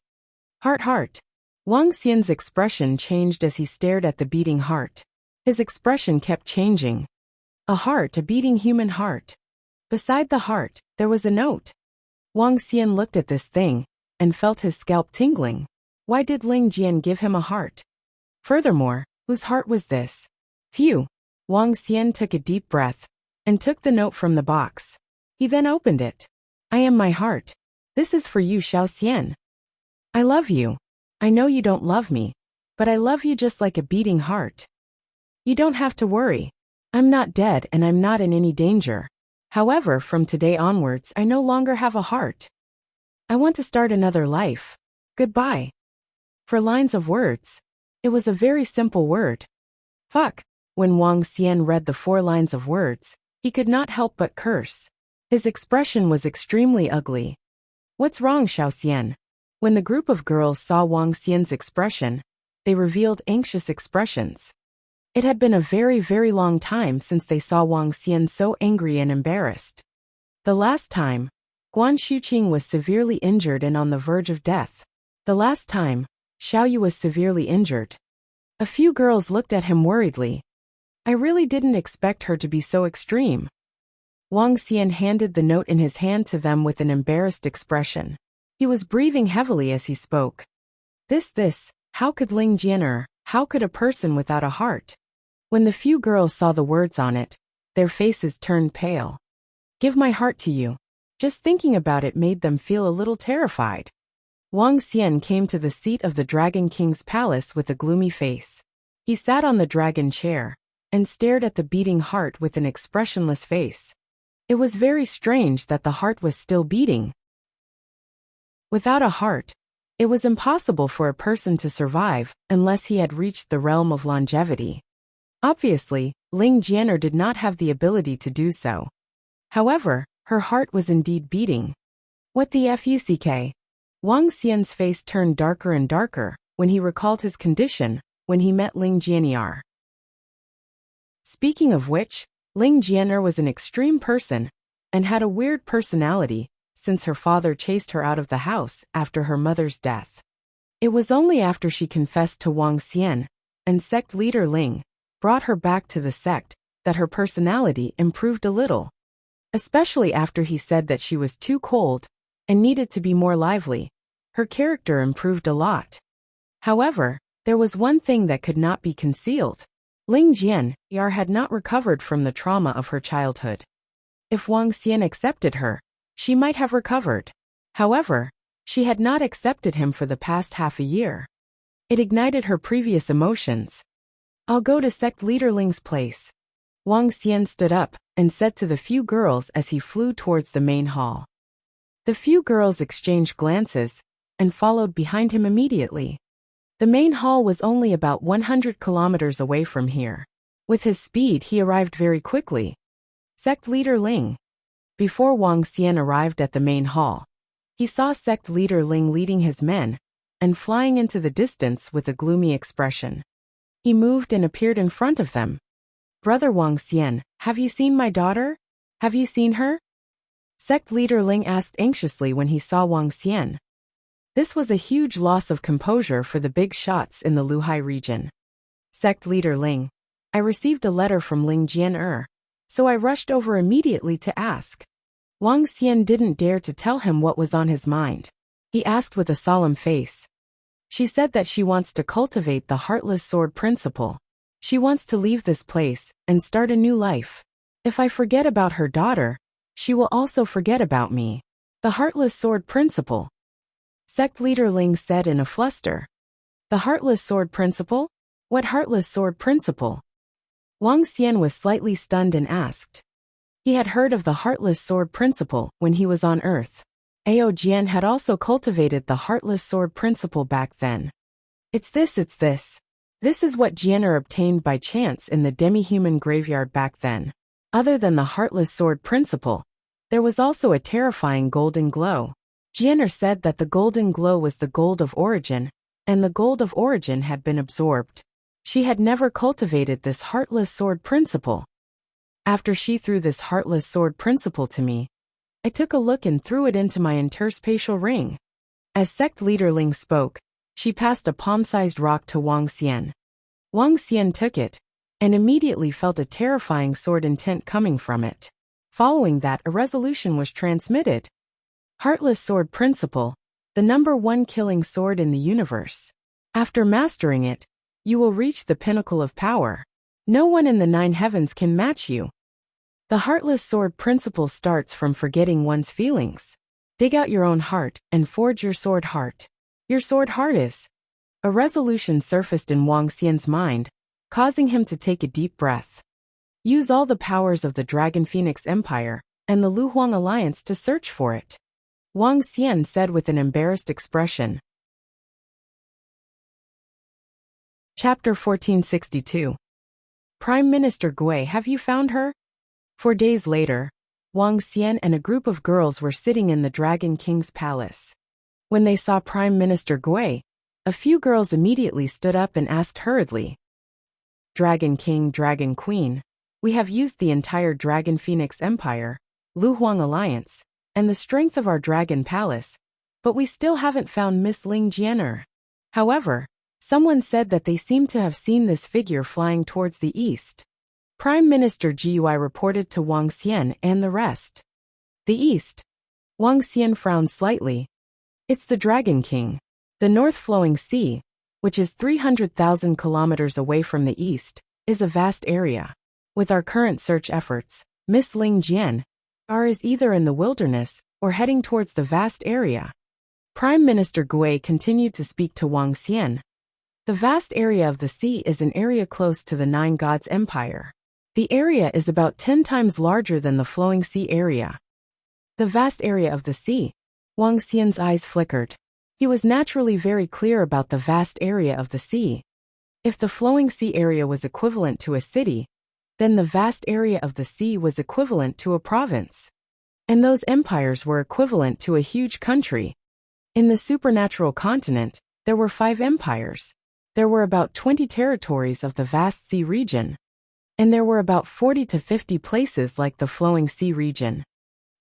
Heart. Wang Xian's expression changed as he stared at the beating heart. His expression kept changing. A heart, a beating human heart. Beside the heart, there was a note. Wang Xian looked at this thing and felt his scalp tingling. Why did Ling Jian give him a heart? Furthermore, whose heart was this? Phew! Wang Xian took a deep breath and took the note from the box. He then opened it. I am my heart. This is for you, Xiao Xian. I love you. I know you don't love me, but I love you just like a beating heart. You don't have to worry. I'm not dead and I'm not in any danger. However, from today onwards, I no longer have a heart. I want to start another life. Goodbye. For lines of words. It was a very simple word. Fuck. When Wang Xian read the 4 lines of words, he could not help but curse. His expression was extremely ugly. What's wrong, Xiao Xian? When the group of girls saw Wang Xian's expression, they revealed anxious expressions. It had been a very, very long time since they saw Wang Xian so angry and embarrassed. The last time, Guan Shuqing was severely injured and on the verge of death. The last time, Xiaoyu was severely injured. A few girls looked at him worriedly. I really didn't expect her to be so extreme. Wang Xian handed the note in his hand to them with an embarrassed expression. He was breathing heavily as he spoke. This, how could Ling Jian, how could a person without a heart? When the few girls saw the words on it, their faces turned pale. Give my heart to you. Just thinking about it made them feel a little terrified. Wang Xian came to the seat of the Dragon King's palace with a gloomy face. He sat on the dragon chair and stared at the beating heart with an expressionless face. It was very strange that the heart was still beating. Without a heart, it was impossible for a person to survive unless he had reached the realm of longevity. Obviously, Ling Jian did not have the ability to do so. However, her heart was indeed beating. What the fuck? Wang Xian's face turned darker and darker when he recalled his condition when he met Ling Jian. Speaking of which, Ling Jian was an extreme person and had a weird personality since her father chased her out of the house after her mother's death. It was only after she confessed to Wang Xian and sect leader Ling brought her back to the sect that her personality improved a little. Especially after he said that she was too cold and needed to be more lively, her character improved a lot. However, there was one thing that could not be concealed. Ling Jian had not recovered from the trauma of her childhood. If Wang Xian accepted her, she might have recovered. However, she had not accepted him for the past half a year. It ignited her previous emotions. I'll go to sect leader Ling's place. Wang Xian stood up and said to the few girls as he flew towards the main hall. The few girls exchanged glances and followed behind him immediately. The main hall was only about 100 kilometers away from here. With his speed, he arrived very quickly. Sect leader Ling. Before Wang Xian arrived at the main hall, he saw sect leader Ling leading his men and flying into the distance with a gloomy expression. He moved and appeared in front of them. Brother Wang Xian, have you seen my daughter? Have you seen her? Sect leader Ling asked anxiously when he saw Wang Xian. This was a huge loss of composure for the big shots in the Luhai region. Sect leader Ling. I received a letter from Ling Jian'er, so I rushed over immediately to ask. Wang Xian didn't dare to tell him what was on his mind. He asked with a solemn face. She said that she wants to cultivate the Heartless Sword principle. She wants to leave this place and start a new life. If I forget about her daughter, she will also forget about me. The Heartless Sword principle. Sect leader Ling said in a fluster. The Heartless Sword principle? What Heartless Sword principle? Wang Xian was slightly stunned and asked. He had heard of the Heartless Sword principle when he was on Earth. Ao Jian had also cultivated the Heartless Sword principle back then. It's this. This is what Jian'er obtained by chance in the demi-human graveyard back then. Other than the Heartless Sword principle, there was also a terrifying golden glow. Jian'er said that the golden glow was the gold of origin, and the gold of origin had been absorbed. She had never cultivated this Heartless Sword principle. After she threw this Heartless Sword principle to me, I took a look and threw it into my interspatial ring. As sect leader Ling spoke, she passed a palm-sized rock to Wang Xian. Wang Xian took it, and immediately felt a terrifying sword intent coming from it. Following that, a resolution was transmitted. Heartless Sword Principle, the #1 killing sword in the universe. After mastering it, you will reach the pinnacle of power. No one in the 9 heavens can match you. The Heartless Sword Principle starts from forgetting one's feelings. Dig out your own heart and forge your sword heart. Your sword heart is. A resolution surfaced in Wang Xian's mind, causing him to take a deep breath. Use all the powers of the Dragon Phoenix Empire and the Luhuang Alliance to search for it. Wang Xian said with an embarrassed expression. Chapter 1462. Prime Minister Gui, have you found her? 4 days later, Wang Xian and a group of girls were sitting in the Dragon King's palace. When they saw Prime Minister Gui, a few girls immediately stood up and asked hurriedly. Dragon King, Dragon Queen, we have used the entire Dragon Phoenix Empire, Luhuang Alliance, and the strength of our Dragon Palace, but we still haven't found Miss Ling Jian'er. However, someone said that they seem to have seen this figure flying towards the east. Prime Minister Gui reported to Wang Xian and the rest. The east? Wang Xian frowned slightly. It's the Dragon King. The North Flowing Sea, which is 300,000 kilometers away from the east, is a vast area. With our current search efforts, Miss Ling Jian'er is either in the wilderness or heading towards the vast area. Prime Minister Gui continued to speak to Wang Xian. The vast area of the sea is an area close to the 9 Gods Empire. The area is about 10 times larger than the Flowing Sea area. The vast area of the sea. Wang Xian's eyes flickered. He was naturally very clear about the vast area of the sea. If the Flowing Sea area was equivalent to a city, then the vast area of the sea was equivalent to a province. And those empires were equivalent to a huge country. In the supernatural continent, there were 5 empires. There were about 20 territories of the vast sea region. And there were about 40 to 50 places like the Flowing Sea region.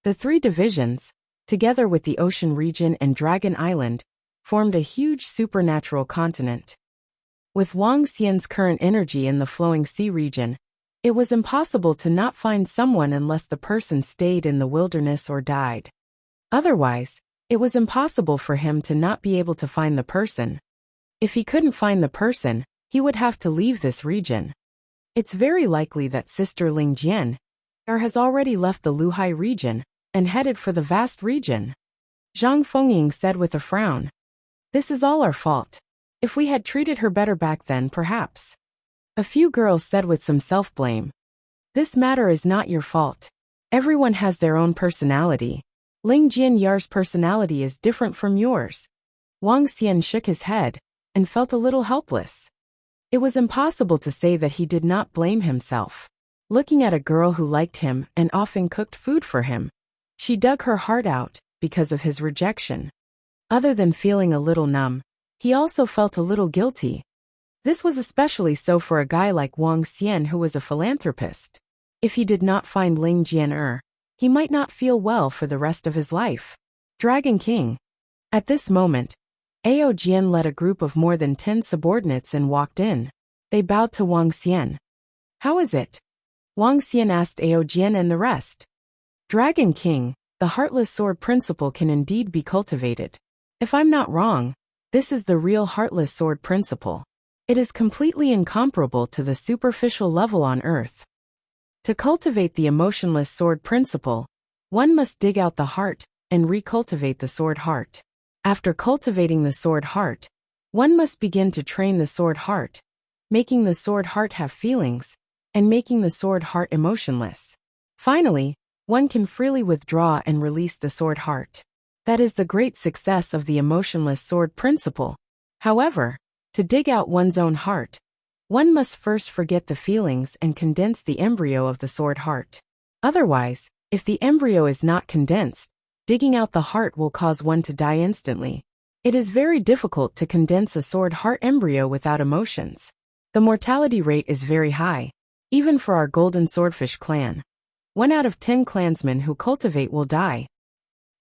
The 3 divisions, together with the ocean region and Dragon Island, formed a huge supernatural continent. With Wang Xian's current energy in the Flowing Sea region, it was impossible to not find someone unless the person stayed in the wilderness or died. Otherwise, it was impossible for him to not be able to find the person. If he couldn't find the person, he would have to leave this region. It's very likely that Sister Ling Jian'er has already left the Luhai region and headed for the vast region. Zhang Fengying said with a frown. This is all our fault. If we had treated her better back then, perhaps. A few girls said with some self-blame. This matter is not your fault. Everyone has their own personality. Ling Jian'er's personality is different from yours. Wang Xian shook his head and felt a little helpless. It was impossible to say that he did not blame himself. Looking at a girl who liked him and often cooked food for him, she dug her heart out because of his rejection. Other than feeling a little numb, he also felt a little guilty. This was especially so for a guy like Wang Xian who was a philanthropist. If he did not find Ling Jian'er, he might not feel well for the rest of his life. Dragon King. At this moment, Ao Jian led a group of more than 10 subordinates and walked in. They bowed to Wang Xian. How is it? Wang Xian asked Ao Jian and the rest. Dragon King, the heartless sword principle can indeed be cultivated. If I'm not wrong, this is the real heartless sword principle. It is completely incomparable to the superficial level on Earth. To cultivate the emotionless sword principle, one must dig out the heart and recultivate the sword heart. After cultivating the sword heart, one must begin to train the sword heart, making the sword heart have feelings, and making the sword heart emotionless. Finally, one can freely withdraw and release the sword heart. That is the great success of the emotionless sword principle. However, to dig out one's own heart, one must first forget the feelings and condense the embryo of the sword heart. Otherwise, if the embryo is not condensed, digging out the heart will cause one to die instantly. It is very difficult to condense a sword heart embryo without emotions. The mortality rate is very high, even for our golden swordfish clan. 1 out of 10 clansmen who cultivate will die.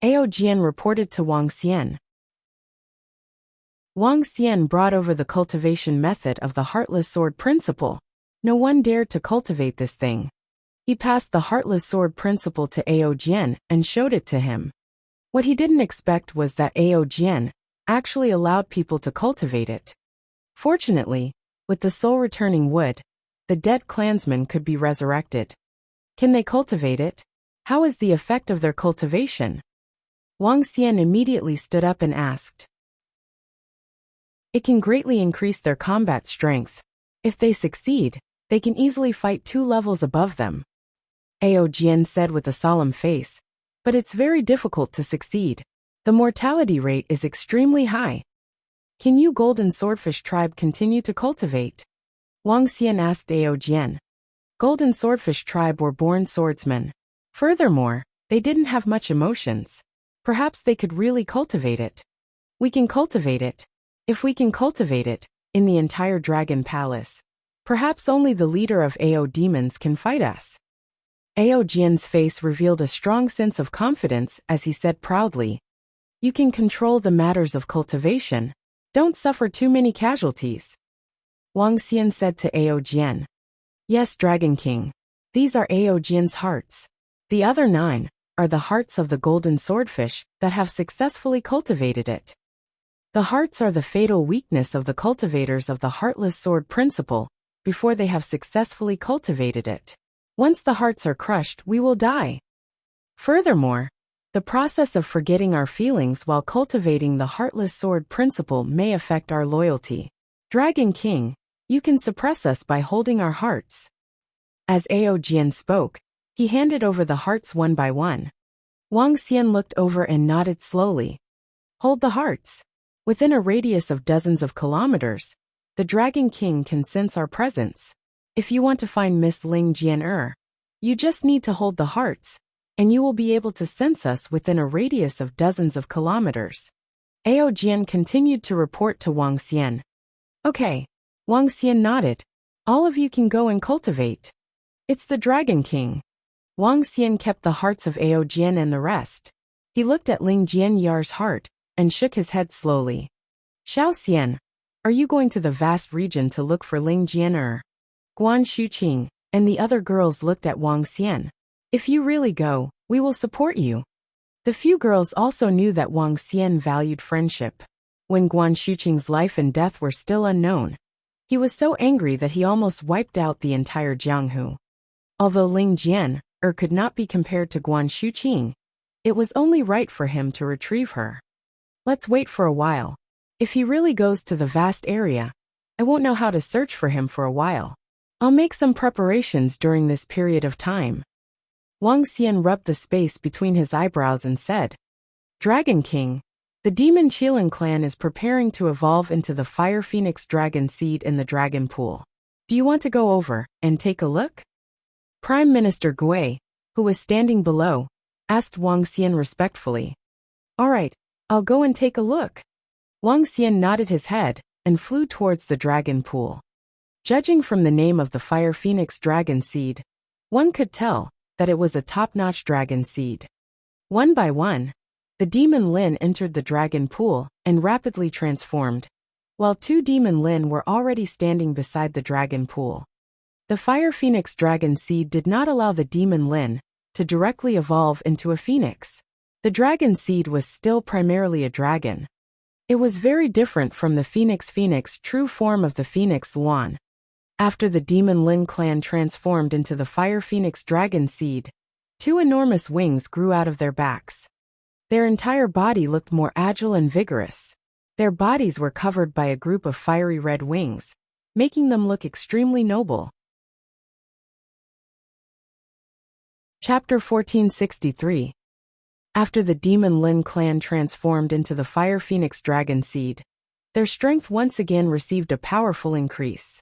Ao Jian reported to Wang Xian. Wang Xian brought over the cultivation method of the heartless sword principle. No one dared to cultivate this thing. He passed the heartless sword principle to Ao Jian and showed it to him. What he didn't expect was that Ao Jian actually allowed people to cultivate it. Fortunately, with the soul returning wood, the dead clansmen could be resurrected. Can they cultivate it? How is the effect of their cultivation? Wang Xian immediately stood up and asked. It can greatly increase their combat strength. If they succeed, they can easily fight 2 levels above them. Ao Jian said with a solemn face. But it's very difficult to succeed. The mortality rate is extremely high. Can you Golden Swordfish tribe continue to cultivate? Wang Xian asked Ao Jian. Golden Swordfish tribe were born swordsmen. Furthermore, they didn't have much emotions. Perhaps they could really cultivate it. We can cultivate it. If we can cultivate it, in the entire Dragon Palace, perhaps only the leader of Ao demons can fight us. Ao Jian's face revealed a strong sense of confidence as he said proudly. You can control the matters of cultivation. Don't suffer too many casualties. Wang Xian said to Ao Jian. Yes, Dragon King. These are Ao Jian's hearts. The other 9 are the hearts of the golden swordfish that have successfully cultivated it. The hearts are the fatal weakness of the cultivators of the heartless sword principle before they have successfully cultivated it. Once the hearts are crushed, we will die. Furthermore, the process of forgetting our feelings while cultivating the heartless sword principle may affect our loyalty. Dragon King, you can suppress us by holding our hearts. As Ao Jian spoke, he handed over the hearts one by one. Wang Xian looked over and nodded slowly. Hold the hearts. Within a radius of dozens of kilometers, the Dragon King can sense our presence. If you want to find Miss Ling Jian, you just need to hold the hearts, and you will be able to sense us within a radius of dozens of kilometers. Ao Jian continued to report to Wang Xian. Okay. Wang Xian nodded. All of you can go and cultivate. It's the Dragon King. Wang Xian kept the hearts of Ao Jian and the rest. He looked at Ling Jianyar's heart and shook his head slowly. Xiao Xian, are you going to the vast region to look for Ling Jian? Guan Shuqing and the other girls looked at Wang Xian. If you really go, we will support you. The few girls also knew that Wang Xian valued friendship. When Guan Shuqing's life and death were still unknown, he was so angry that he almost wiped out the entire Jianghu. Although Ling Jian could not be compared to Guan Shuqing, it was only right for him to retrieve her. Let's wait for a while. If he really goes to the vast area, I won't know how to search for him for a while. I'll make some preparations during this period of time. Wang Xian rubbed the space between his eyebrows and said, Dragon King, the Demon Qilin clan is preparing to evolve into the Fire Phoenix Dragon Seed in the Dragon Pool. Do you want to go over and take a look? Prime Minister Gui, who was standing below, asked Wang Xian respectfully. All right, I'll go and take a look. Wang Xian nodded his head and flew towards the Dragon Pool. Judging from the name of the Fire Phoenix Dragon Seed, one could tell that it was a top-notch dragon seed. One by one, the demon Lin entered the dragon pool and rapidly transformed, while 2 demon Lin were already standing beside the dragon pool. The Fire Phoenix Dragon Seed did not allow the demon Lin to directly evolve into a phoenix. The dragon seed was still primarily a dragon. It was very different from the phoenix true form of the Phoenix Luan. After the demon Lin clan transformed into the Fire Phoenix Dragon Seed, 2 enormous wings grew out of their backs. Their entire body looked more agile and vigorous. Their bodies were covered by a group of fiery red wings, making them look extremely noble. Chapter 1463. After the demon Lin clan transformed into the Fire Phoenix Dragon Seed, their strength once again received a powerful increase.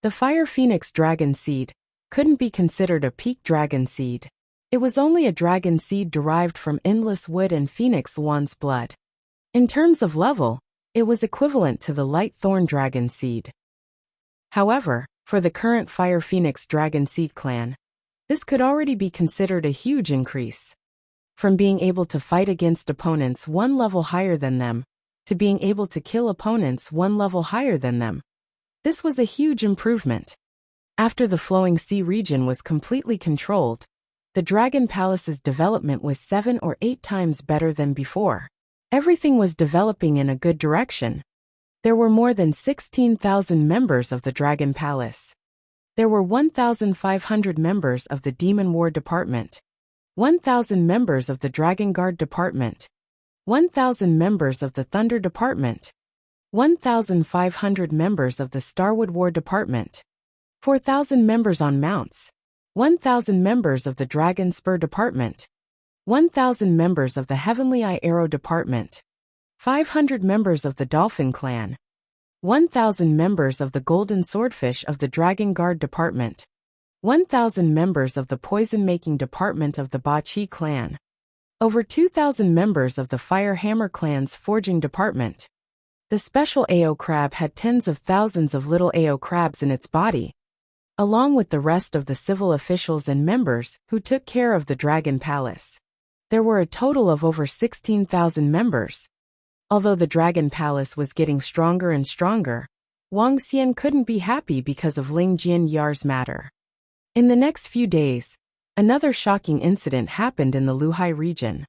The Fire Phoenix Dragon Seed couldn't be considered a peak dragon seed. It was only a dragon seed derived from endless wood and Phoenix Luan's blood. In terms of level, it was equivalent to the light thorn dragon seed. However, for the current Fire Phoenix Dragon Seed clan, this could already be considered a huge increase. From being able to fight against opponents 1 level higher than them, to being able to kill opponents 1 level higher than them. This was a huge improvement. After the Flowing Sea region was completely controlled, the Dragon Palace's development was 7 or 8 times better than before. Everything was developing in a good direction. There were more than 16,000 members of the Dragon Palace. There were 1,500 members of the Demon War Department, 1,000 members of the Dragon Guard Department, 1,000 members of the Thunder Department, 1,500 members of the Starwood War Department, 4,000 members on mounts, 1,000 members of the Dragon Spur Department, 1,000 members of the Heavenly Eye Arrow Department, 500 members of the Dolphin Clan, 1,000 members of the Golden Swordfish of the Dragon Guard Department, 1,000 members of the Poison-Making Department of the Ba Chi Clan, over 2,000 members of the Fire Hammer Clan's Forging Department. The special AO crab had tens of thousands of little AO crabs in its body, along with the rest of the civil officials and members who took care of the Dragon Palace. There were a total of over 16,000 members. Although the Dragon Palace was getting stronger and stronger, Wang Xian couldn't be happy because of Ling Jian Yar's matter. In the next few days, another shocking incident happened in the Luhai region.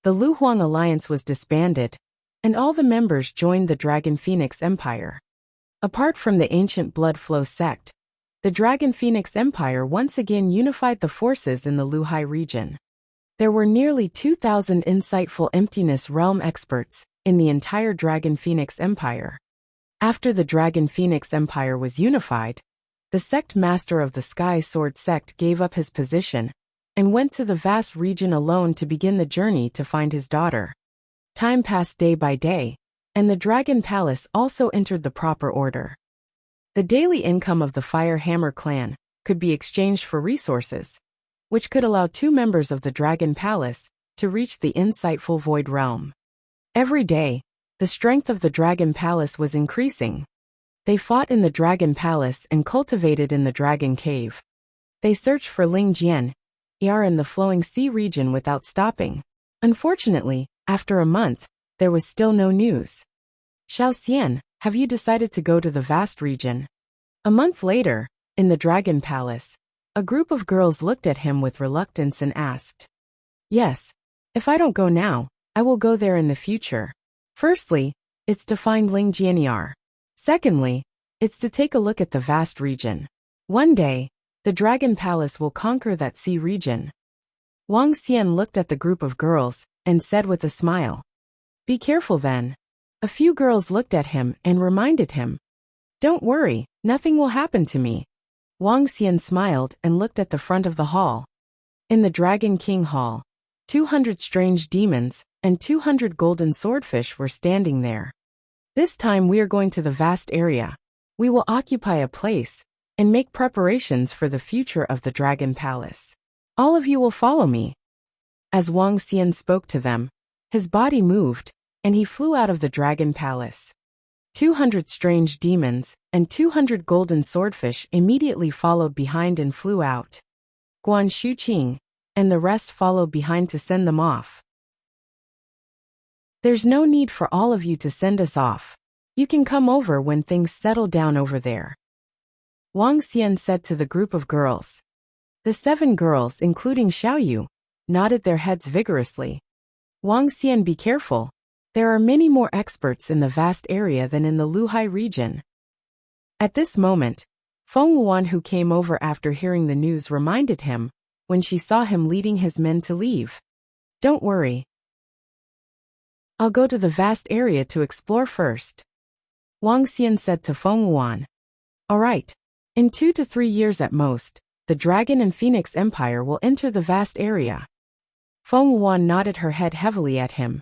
The Luhuang Alliance was disbanded, and all the members joined the Dragon Phoenix Empire. Apart from the ancient Blood Flow sect, the Dragon Phoenix Empire once again unified the forces in the Luhai region. There were nearly 2,000 insightful Emptiness Realm experts in the entire Dragon Phoenix Empire. After the Dragon Phoenix Empire was unified, the sect master of the Sky Sword sect gave up his position and went to the vast region alone to begin the journey to find his daughter. Time passed day by day, and the Dragon Palace also entered the proper order. The daily income of the Fire Hammer clan could be exchanged for resources, which could allow 2 members of the Dragon Palace to reach the insightful Void Realm. Every day, the strength of the Dragon Palace was increasing. They fought in the Dragon Palace and cultivated in the Dragon Cave. They searched for Ling Jian Yar in the Flowing Sea region without stopping. Unfortunately, after a month, there was still no news. Xiao Xian, have you decided to go to the vast region? A month later, in the Dragon Palace, a group of girls looked at him with reluctance and asked, "Yes, if I don't go now, I will go there in the future. Firstly, it's to find Ling Jianyar. Secondly, it's to take a look at the vast region. One day, the Dragon Palace will conquer that sea region." Wang Xian looked at the group of girls and said with a smile, "Be careful then." A few girls looked at him and reminded him, "Don't worry, nothing will happen to me." Wang Xian smiled and looked at the front of the hall. In the Dragon King Hall, 200 strange demons and 200 golden swordfish were standing there. "This time we are going to the vast area. We will occupy a place and make preparations for the future of the Dragon Palace. All of you will follow me." As Wang Xian spoke to them, his body moved, and he flew out of the Dragon Palace. 200 strange demons and 200 golden swordfish immediately followed behind and flew out. Guan Shuqing and the rest followed behind to send them off. There's no need for all of you to send us off. You can come over when things settle down over there. Wang Xian said to the group of girls. The 7 girls, including Xiaoyu, nodded their heads vigorously. Wang Xian, be careful. There are many more experts in the vast area than in the Luhai region. At this moment, Feng Wuan, who came over after hearing the news, reminded him when she saw him leading his men to leave. Don't worry. I'll go to the vast area to explore first. Wang Xian said to Feng Wuan. All right. In 2 to 3 years at most, the Dragon and Phoenix Empire will enter the vast area. Feng Wuan nodded her head heavily at him.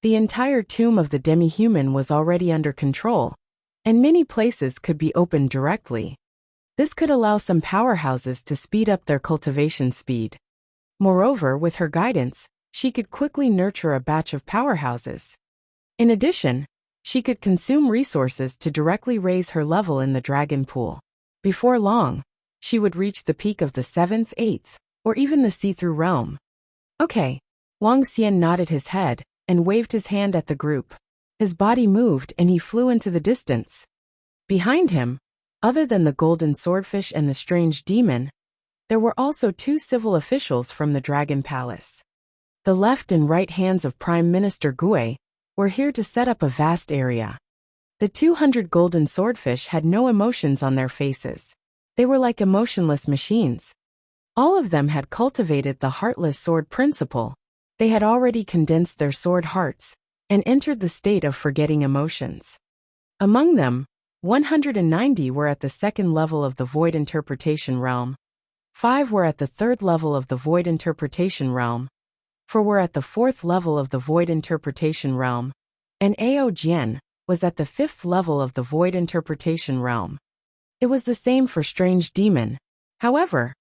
The entire tomb of the demi-human was already under control, and many places could be opened directly. This could allow some powerhouses to speed up their cultivation speed. Moreover, with her guidance, she could quickly nurture a batch of powerhouses. In addition, she could consume resources to directly raise her level in the dragon pool. Before long, she would reach the peak of the 7th, 8th, or even the see-through realm. Okay. Wang Xian nodded his head and waved his hand at the group. His body moved and he flew into the distance. Behind him, other than the golden swordfish and the strange demon, there were also 2 civil officials from the Dragon Palace. The left and right hands of Prime Minister Gui were here to set up a vast area. The 200 golden swordfish had no emotions on their faces. They were like emotionless machines. All of them had cultivated the heartless sword principle. They had already condensed their sword hearts and entered the state of forgetting emotions. Among them, 190 were at the 2nd level of the Void Interpretation Realm. 5 were at the 3rd level of the Void Interpretation Realm. 4 were at the 4th level of the Void Interpretation Realm. And Ao Jian was at the 5th level of the Void Interpretation Realm. It was the same for Strange Demon. However,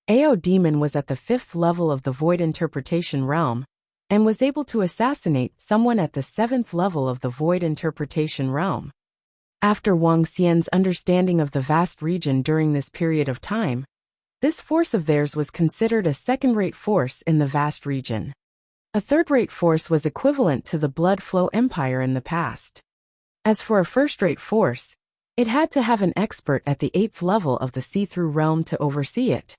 Ao Demon was at the 5th level of the Void Interpretation Realm, and was able to assassinate someone at the 7th level of the Void Interpretation Realm. After Wang Xian's understanding of the vast region during this period of time, this force of theirs was considered a second-rate force in the vast region. A third-rate force was equivalent to the Blood Flow Empire in the past. As for a first-rate force, it had to have an expert at the 8th level of the see-through realm to oversee it.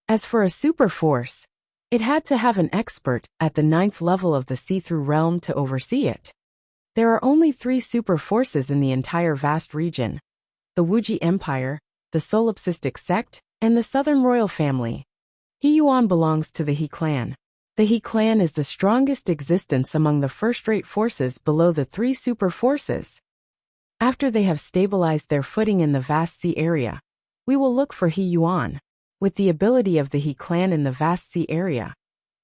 As for a super force, it had to have an expert at the 9th level of the see-through realm to oversee it. There are only 3 super forces in the entire vast region: the Wuxia Empire, the Solipsistic Sect, and the Southern Royal Family. He Yuan belongs to the He clan. The He clan is the strongest existence among the first-rate forces below the 3 super forces. After they have stabilized their footing in the vast sea area, we will look for He Yuan. With the ability of the He clan in the vast sea area,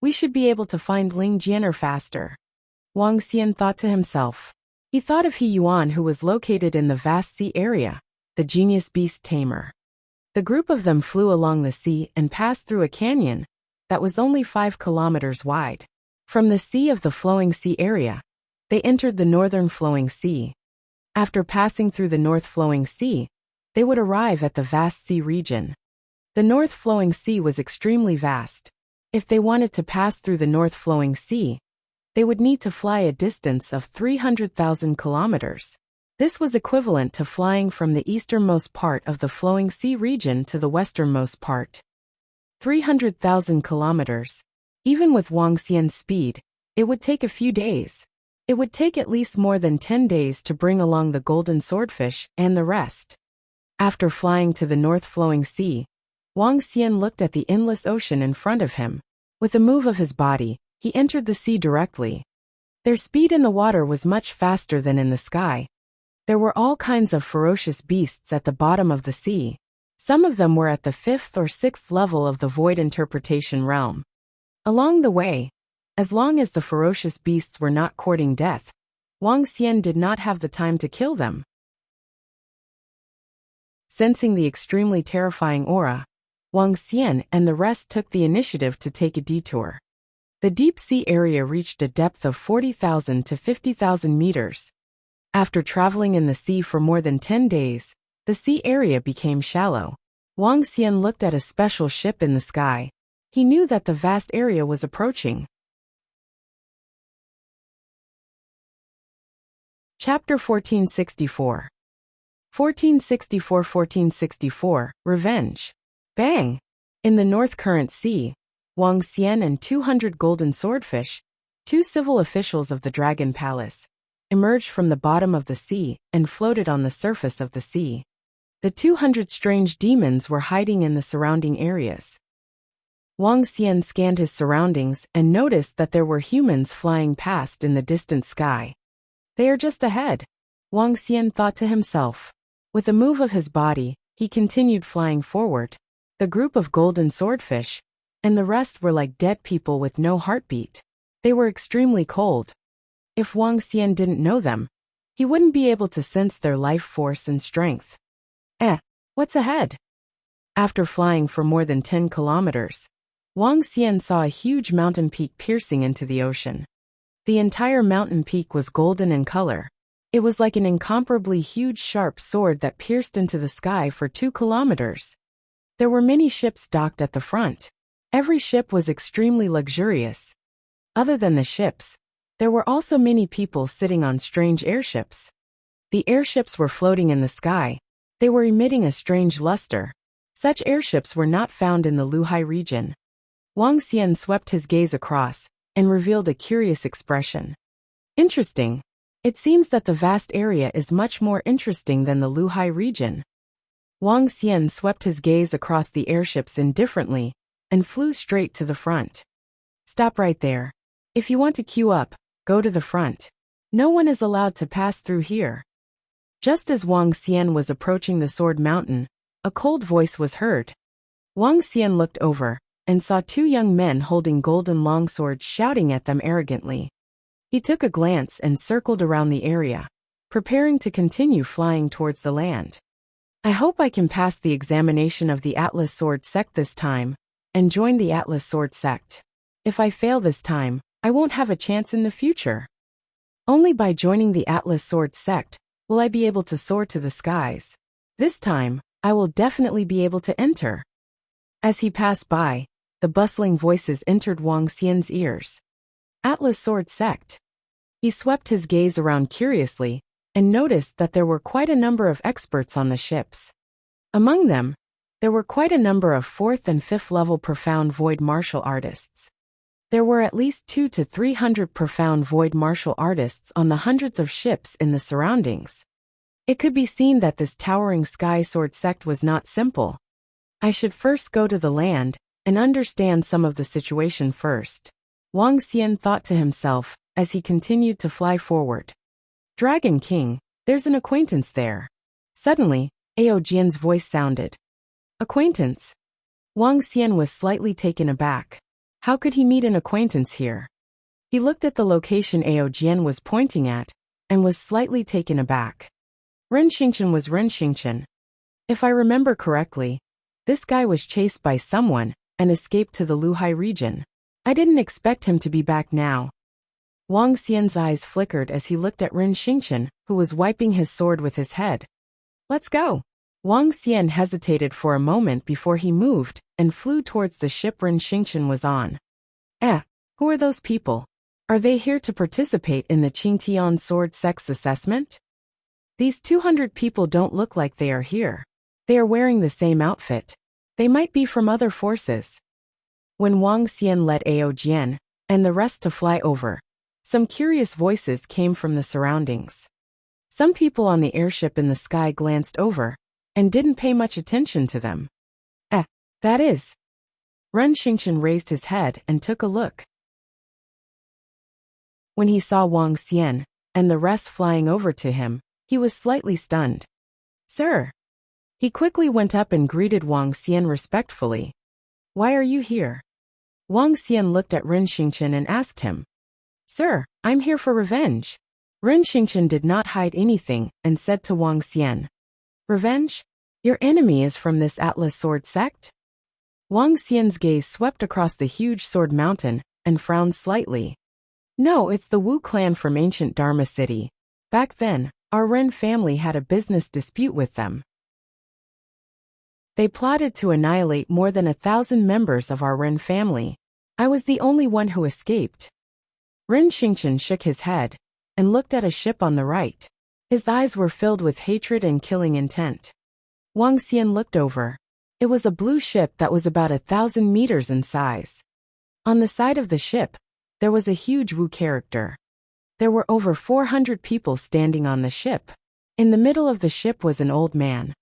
we should be able to find Ling Jianer faster. Wang Xian thought to himself. He thought of He Yuan, who was located in the vast sea area, the genius beast tamer. The group of them flew along the sea and passed through a canyon that was only 5 kilometers wide. From the Sea of the Flowing Sea area, they entered the Northern Flowing Sea. After passing through the North Flowing Sea, they would arrive at the vast sea region. The North Flowing Sea was extremely vast. If they wanted to pass through the North Flowing Sea, they would need to fly a distance of 300,000 kilometers. This was equivalent to flying from the easternmost part of the Flowing Sea region to the westernmost part. 300,000 kilometers. Even with Wang Xian's speed, it would take a few days. It would take at least more than 10 days to bring along the golden swordfish and the rest. After flying to the North Flowing Sea, Wang Xian looked at the endless ocean in front of him. With a move of his body, he entered the sea directly. Their speed in the water was much faster than in the sky. There were all kinds of ferocious beasts at the bottom of the sea. Some of them were at the 5th or 6th level of the Void Interpretation Realm. Along the way, as long as the ferocious beasts were not courting death, Wang Xian did not have the time to kill them. Sensing the extremely terrifying aura, Wang Xian and the rest took the initiative to take a detour. The deep sea area reached a depth of 40,000 to 50,000 meters. After traveling in the sea for more than 10 days, the sea area became shallow. Wang Xian looked at a special ship in the sky. He knew that the vast area was approaching. Chapter 1464. 1464 Revenge. Bang! In the North Current Sea, Wang Xian and 200 golden swordfish, two civil officials of the Dragon Palace, emerged from the bottom of the sea and floated on the surface of the sea. The 200 strange demons were hiding in the surrounding areas. Wang Xian scanned his surroundings and noticed that there were humans flying past in the distant sky. They are just ahead, Wang Xian thought to himself. With a move of his body, he continued flying forward. The group of golden swordfish, and the rest were like dead people with no heartbeat. They were extremely cold. If Wang Xian didn't know them, he wouldn't be able to sense their life force and strength. What's ahead? After flying for more than 10 kilometers, Wang Xian saw a huge mountain peak piercing into the ocean. The entire mountain peak was golden in color. It was like an incomparably huge sharp sword that pierced into the sky for 2 kilometers. There were many ships docked at the front. Every ship was extremely luxurious. Other than the ships, there were also many people sitting on strange airships. The airships were floating in the sky. They were emitting a strange luster. Such airships were not found in the Luhai region. Wang Xian swept his gaze across and revealed a curious expression. Interesting. It seems that the vast area is much more interesting than the Luhai region. Wang Xian swept his gaze across the airships indifferently and flew straight to the front. Stop right there. If you want to queue up, go to the front. No one is allowed to pass through here. Just as Wang Xian was approaching the Sword Mountain, a cold voice was heard. Wang Xian looked over and saw two young men holding golden longswords shouting at them arrogantly. He took a glance and circled around the area, preparing to continue flying towards the land. I hope I can pass the examination of the Atlas Sword Sect this time and join the Atlas Sword Sect. If I fail this time, I won't have a chance in the future. Only by joining the Atlas Sword Sect will I be able to soar to the skies. This time, I will definitely be able to enter. As he passed by, the bustling voices entered Wang Xian's ears. Atlas Sword Sect. He swept his gaze around curiously and noticed that there were quite a number of experts on the ships. Among them, there were quite a number of 4th and 5th level Profound Void martial artists. There were at least 200 to 300 Profound Void martial artists on the hundreds of ships in the surroundings. It could be seen that this towering Sky Sword Sect was not simple. I should first go to the land and understand some of the situation first, Wang Xian thought to himself as he continued to fly forward. Dragon King, there's an acquaintance there. Suddenly, Ao Jian's voice sounded. Acquaintance? Wang Xian was slightly taken aback. How could he meet an acquaintance here? He looked at the location Ao Jian was pointing at and was slightly taken aback. Ren Xingchen was Ren Xingchen. If I remember correctly, this guy was chased by someone and escaped to the Luhai region. I didn't expect him to be back now. Wang Xian's eyes flickered as he looked at Ren Xingchen, who was wiping his sword with his head. Let's go. Wang Xian hesitated for a moment before he moved and flew towards the ship Ren Xingchen was on. Who are those people? Are they here to participate in the Qingtian Sword Sect's assessment? These 200 people don't look like they are here. They are wearing the same outfit. They might be from other forces. When Wang Xian led Ao Jian and the rest to fly over, some curious voices came from the surroundings. Some people on the airship in the sky glanced over and didn't pay much attention to them. That is. Ren Xingchen raised his head and took a look. When he saw Wang Xian and the rest flying over to him, he was slightly stunned. Sir. He quickly went up and greeted Wang Xian respectfully. Why are you here? Wang Xian looked at Ren Xingchen and asked him. Sir, I'm here for revenge. Ren Xingchen did not hide anything and said to Wang Xian. Revenge? Your enemy is from this Atlas Sword Sect? Wang Xian's gaze swept across the huge sword mountain and frowned slightly. No, it's the Wu clan from ancient Dharma City. Back then, our Ren family had a business dispute with them. They plotted to annihilate more than 1,000 members of our Ren family. I was the only one who escaped. Ren Xingchen shook his head and looked at a ship on the right. His eyes were filled with hatred and killing intent. Wang Xian looked over. It was a blue ship that was about 1,000 meters in size. On the side of the ship, there was a huge Wu character. There were over 400 people standing on the ship. In the middle of the ship was an old man.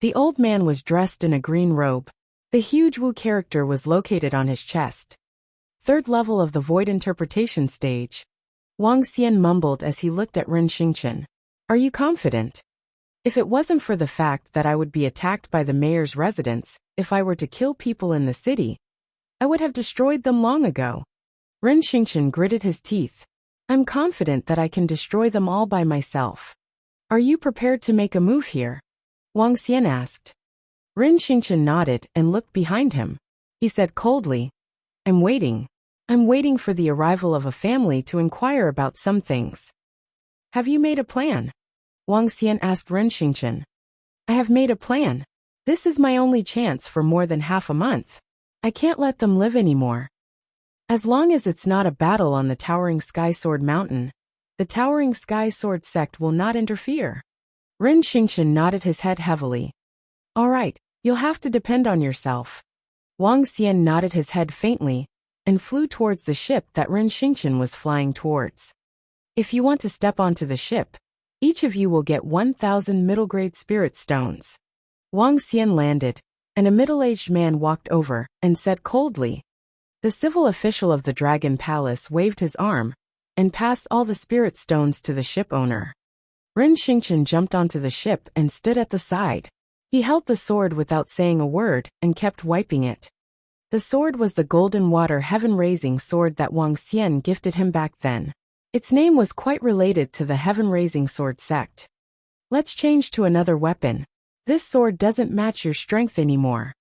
The old man was dressed in a green robe. The huge Wu character was located on his chest. Third level of the void interpretation stage. Wang Xian mumbled as he looked at Ren Xingchen. Are you confident? If it wasn't for the fact that I would be attacked by the mayor's residence, if I were to kill people in the city, I would have destroyed them long ago. Ren Xingchen gritted his teeth. I'm confident that I can destroy them all by myself. Are you prepared to make a move here? Wang Xian asked. Ren Xingchen nodded and looked behind him. He said coldly, I'm waiting. I'm waiting for the arrival of a family to inquire about some things. Have you made a plan? Wang Xian asked Ren Xingchen. I have made a plan. This is my only chance for more than half a month. I can't let them live anymore. As long as it's not a battle on the Towering Sky Sword Mountain, the Towering Sky Sword sect will not interfere. Ren Xingchen nodded his head heavily. All right, you'll have to depend on yourself. Wang Xian nodded his head faintly and flew towards the ship that Ren Xingchen was flying towards. If you want to step onto the ship, each of you will get 1,000 middle-grade spirit stones. Wang Xian landed, and a middle-aged man walked over and said coldly. The civil official of the Dragon Palace waved his arm and passed all the spirit stones to the ship owner. Ren Xingchen jumped onto the ship and stood at the side. He held the sword without saying a word and kept wiping it. The sword was the golden water heaven-raising sword that Wang Xian gifted him back then. Its name was quite related to the heaven-raising sword sect. Let's change to another weapon. This sword doesn't match your strength anymore.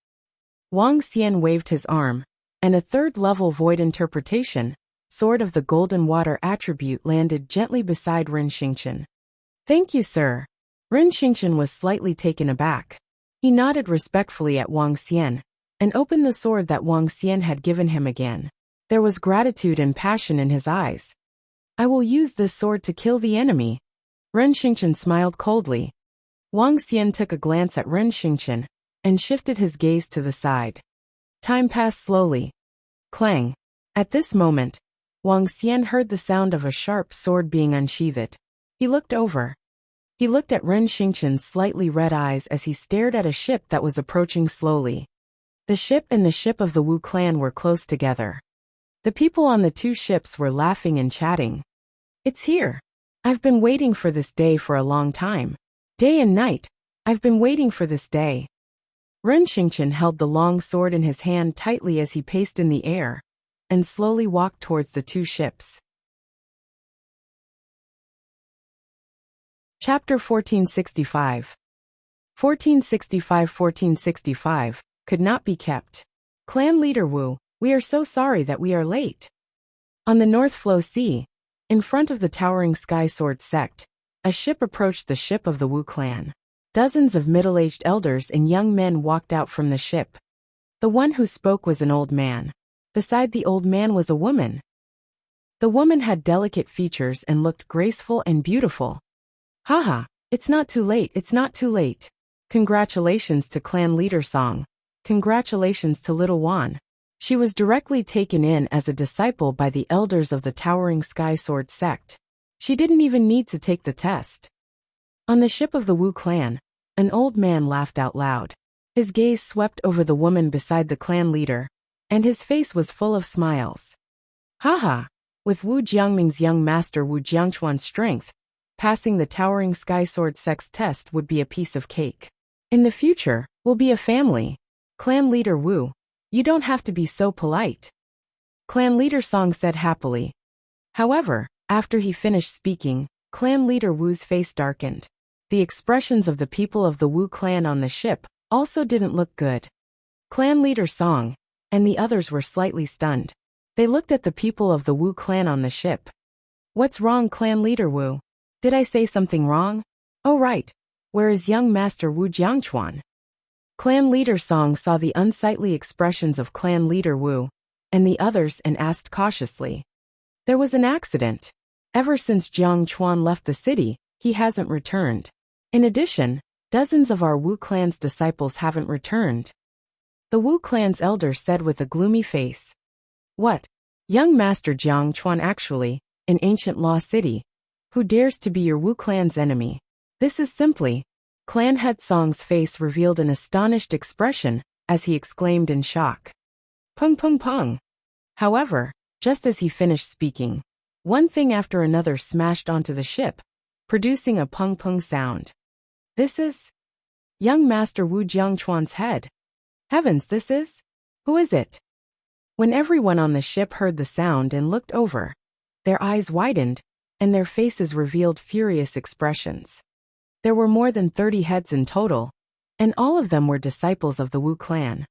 Wang Xian waved his arm, and a third-level void interpretation, sword of the golden water attribute landed gently beside Ren Xingchen. Thank you, sir. Ren Xingchen was slightly taken aback. He nodded respectfully at Wang Xian, and opened the sword that Wang Xian had given him again. There was gratitude and passion in his eyes. I will use this sword to kill the enemy. Ren Xingchen smiled coldly. Wang Xian took a glance at Ren Xingchen and shifted his gaze to the side. Time passed slowly. Clang. At this moment, Wang Xian heard the sound of a sharp sword being unsheathed. He looked over. He looked at Ren Xingchen's slightly red eyes as he stared at a ship that was approaching slowly. The ship and the ship of the Wu clan were close together. The people on the two ships were laughing and chatting. It's here. I've been waiting for this day for a long time. Day and night, I've been waiting for this day. Ren Xingchen held the long sword in his hand tightly as he paced in the air, and slowly walked towards the two ships. Chapter 1465. 1465 could not be kept. Clan leader Wu, we are so sorry that we are late. On the North Flow Sea, in front of the Towering Sky Sword sect, a ship approached the ship of the Wu clan. Dozens of middle-aged elders and young men walked out from the ship. The one who spoke was an old man. Beside the old man was a woman. The woman had delicate features and looked graceful and beautiful. Haha, it's not too late, it's not too late. Congratulations to clan leader Song. Congratulations to little Wan. She was directly taken in as a disciple by the elders of the Towering Sky Sword sect. She didn't even need to take the test. On the ship of the Wu clan, an old man laughed out loud. His gaze swept over the woman beside the clan leader, and his face was full of smiles. Haha, with Wu Jiangming's young master Wu Jiangchuan's strength, passing the Towering Sky Sword sect's test would be a piece of cake. In the future, we'll be a family. Clan leader Wu, you don't have to be so polite. Clan leader Song said happily. However, after he finished speaking, clan leader Wu's face darkened. The expressions of the people of the Wu clan on the ship also didn't look good. Clan leader Song and the others were slightly stunned. They looked at the people of the Wu clan on the ship. What's wrong, clan leader Wu? Did I say something wrong? Oh right, where is young master Wu Jiangchuan? Clan leader Song saw the unsightly expressions of clan leader Wu and the others and asked cautiously. There was an accident. Ever since Jiang Chuan left the city, he hasn't returned. In addition, dozens of our Wu clan's disciples haven't returned. The Wu clan's elder said with a gloomy face. What? Young Master Jiang Chuan actually, in ancient Law City. Who dares to be your Wu clan's enemy? This is simply. Clan Head Song's face revealed an astonished expression as he exclaimed in shock. Pung pung pung. However, just as he finished speaking, one thing after another smashed onto the ship, producing a pung pung sound. This is young Master Wu Jiangchuan's head. Heavens, this is? Who is it? When everyone on the ship heard the sound and looked over, their eyes widened, and their faces revealed furious expressions. There were more than 30 heads in total, and all of them were disciples of the Wu clan.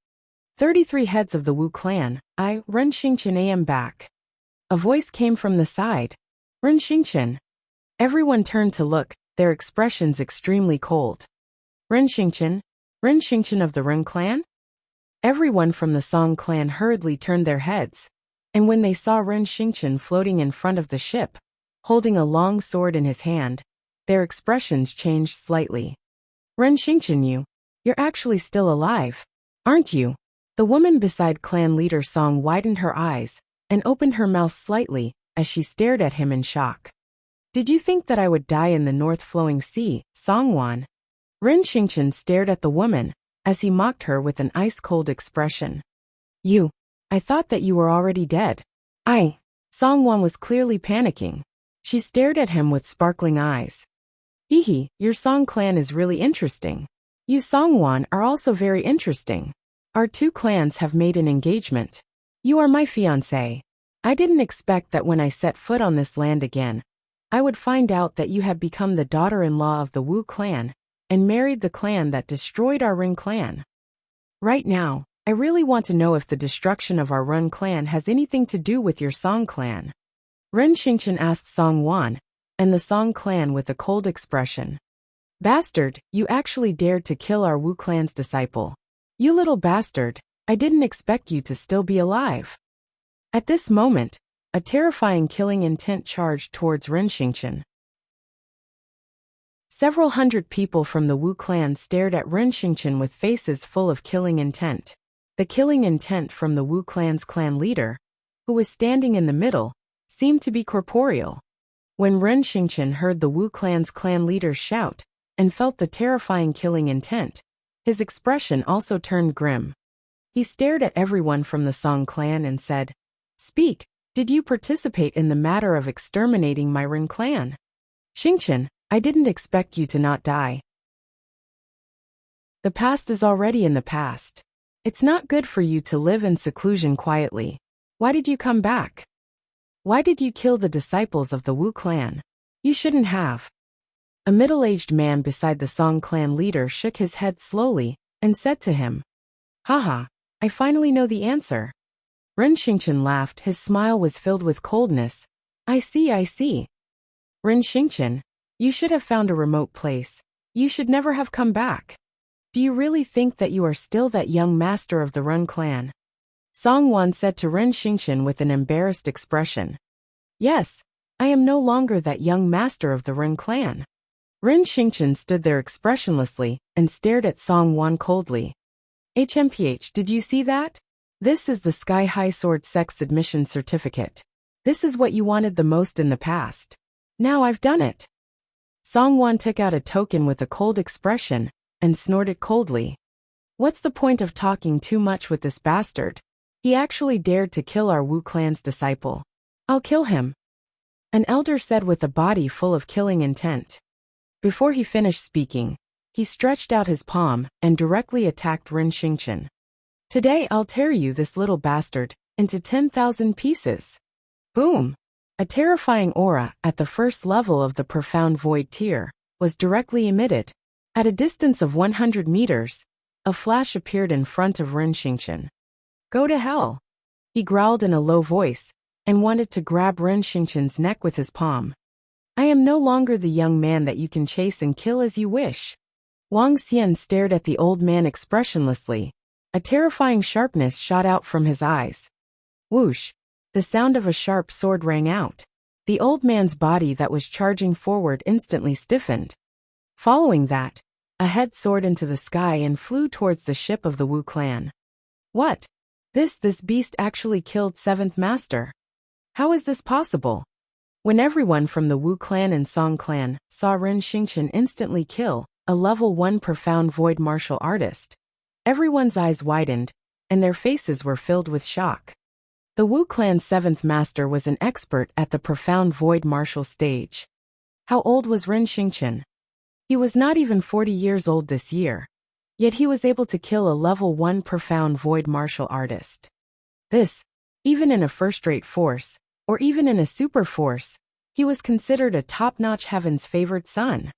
33 heads of the Wu clan. Ren Xingqian am back. A voice came from the side. Ren Xingqian. Everyone turned to look, their expressions extremely cold. Ren Xingqian? Ren Xingqian of the Ren clan? Everyone from the Song clan hurriedly turned their heads, and when they saw Ren Xingqian floating in front of the ship, holding a long sword in his hand, their expressions changed slightly. Ren Xingqian, you're actually still alive, aren't you? The woman beside clan leader Song widened her eyes and opened her mouth slightly as she stared at him in shock. Did you think that I would die in the North Flowing Sea, Songwan? Ren Xingqian stared at the woman as he mocked her with an ice-cold expression. I thought that you were already dead. Songwan was clearly panicking. She stared at him with sparkling eyes. Hehe, your Song clan is really interesting. You Songwan are also very interesting. Our two clans have made an engagement. You are my fiancé. I didn't expect that when I set foot on this land again, I would find out that you had become the daughter-in-law of the Wu clan and married the clan that destroyed our Ren clan. Right now, I really want to know if the destruction of our Ren clan has anything to do with your Song clan. Ren Xingqian asked Song Wan, and the Song clan with a cold expression. Bastard, you actually dared to kill our Wu clan's disciple. You little bastard, I didn't expect you to still be alive. At this moment, a terrifying killing intent charged towards Ren Xingqian. Several hundred people from the Wu clan stared at Ren Xingqian with faces full of killing intent. The killing intent from the Wu clan's clan leader, who was standing in the middle, seemed to be corporeal. When Ren Xingqian heard the Wu clan's clan leader shout and felt the terrifying killing intent, his expression also turned grim. He stared at everyone from the Song clan and said, Speak, did you participate in the matter of exterminating my Ren clan? Xingqian, I didn't expect you to not die. The past is already in the past. It's not good for you to live in seclusion quietly. Why did you come back? Why did you kill the disciples of the Wu clan? You shouldn't have. A middle-aged man beside the Song clan leader shook his head slowly and said to him, Haha, I finally know the answer. Ren Xingqian laughed. His smile was filled with coldness. I see. Ren Xingqian, you should have found a remote place. You should never have come back. Do you really think that you are still that young master of the Ren clan? Song Wan said to Ren Xingqian with an embarrassed expression. Yes, I am no longer that young master of the Ren clan. Ren Xingqian stood there expressionlessly and stared at Song Wan coldly. HMPH, did you see that? This is the Sky High Sword Sex Admission Certificate. This is what you wanted the most in the past. Now I've done it. Song Wan took out a token with a cold expression and snorted coldly. What's the point of talking too much with this bastard? He actually dared to kill our Wu clan's disciple. I'll kill him. An elder said with a body full of killing intent. Before he finished speaking, he stretched out his palm and directly attacked Ren Xingqian. Today I'll tear you, this little bastard, into 10,000 pieces. Boom! A terrifying aura at the first level of the profound void tier was directly emitted. At a distance of 100 meters, a flash appeared in front of Ren Xingqian. Go to hell! He growled in a low voice and wanted to grab Ren Xingqian's neck with his palm. I am no longer the young man that you can chase and kill as you wish. Wang Xian stared at the old man expressionlessly. A terrifying sharpness shot out from his eyes. Whoosh! The sound of a sharp sword rang out. The old man's body that was charging forward instantly stiffened. Following that, a head soared into the sky and flew towards the ship of the Wu clan. What? This beast actually killed 7th Master. How is this possible? When everyone from the Wu clan and Song clan saw Ren Xingqian instantly kill a level 1 profound void martial artist, everyone's eyes widened, and their faces were filled with shock. The Wu clan's 7th Master was an expert at the profound void martial stage. How old was Ren Xingqian? He was not even 40 years old this year. Yet he was able to kill a level 1 profound void martial artist. This, even in a first-rate force, or even in a super force, he was considered a top-notch heaven's favored son.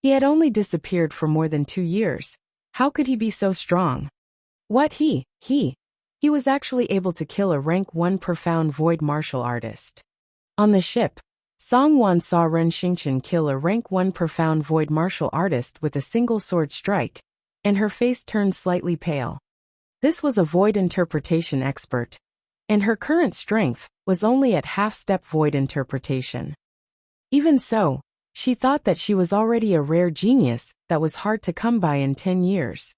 He had only disappeared for more than 2 years. How could he be so strong? What he was actually able to kill a rank 1 profound void martial artist. On the ship, Song Wan saw Ren Xingqian kill a rank 1 profound void martial artist with a single sword strike, and her face turned slightly pale. This was a void interpretation expert, and her current strength was only at half-step void interpretation. Even so, she thought that she was already a rare genius that was hard to come by in 10 years.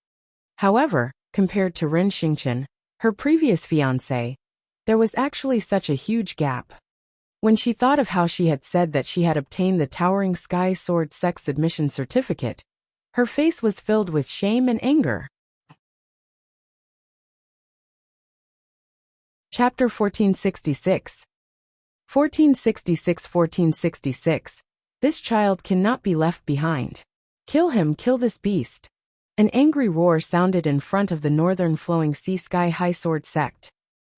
However, compared to Ren Xingqian, her previous fiancé, there was actually such a huge gap. When she thought of how she had said that she had obtained the Towering Sky Sword sex admission certificate, her face was filled with shame and anger. Chapter 1466. 1466. This child cannot be left behind. Kill him, kill this beast. An angry roar sounded in front of the northern flowing sea sky high sword sect.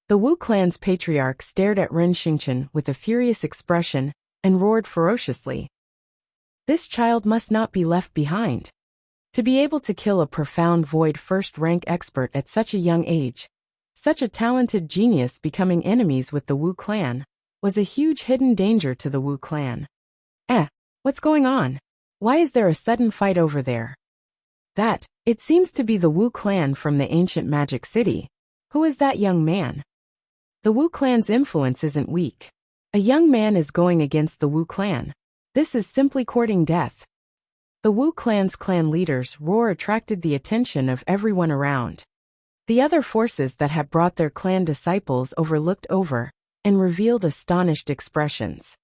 The Wu clan's patriarch stared at Ren Xingqian with a furious expression and roared ferociously. This child must not be left behind. To be able to kill a profound void first-rank expert at such a young age, such a talented genius becoming enemies with the Wu clan, was a huge hidden danger to the Wu clan. What's going on? Why is there a sudden fight over there? It seems to be the Wu clan from the ancient magic city. Who is that young man? The Wu clan's influence isn't weak. A young man is going against the Wu clan. This is simply courting death. The Wu clan's clan leader's roar attracted the attention of everyone around. The other forces that had brought their clan disciples over looked over and revealed astonished expressions.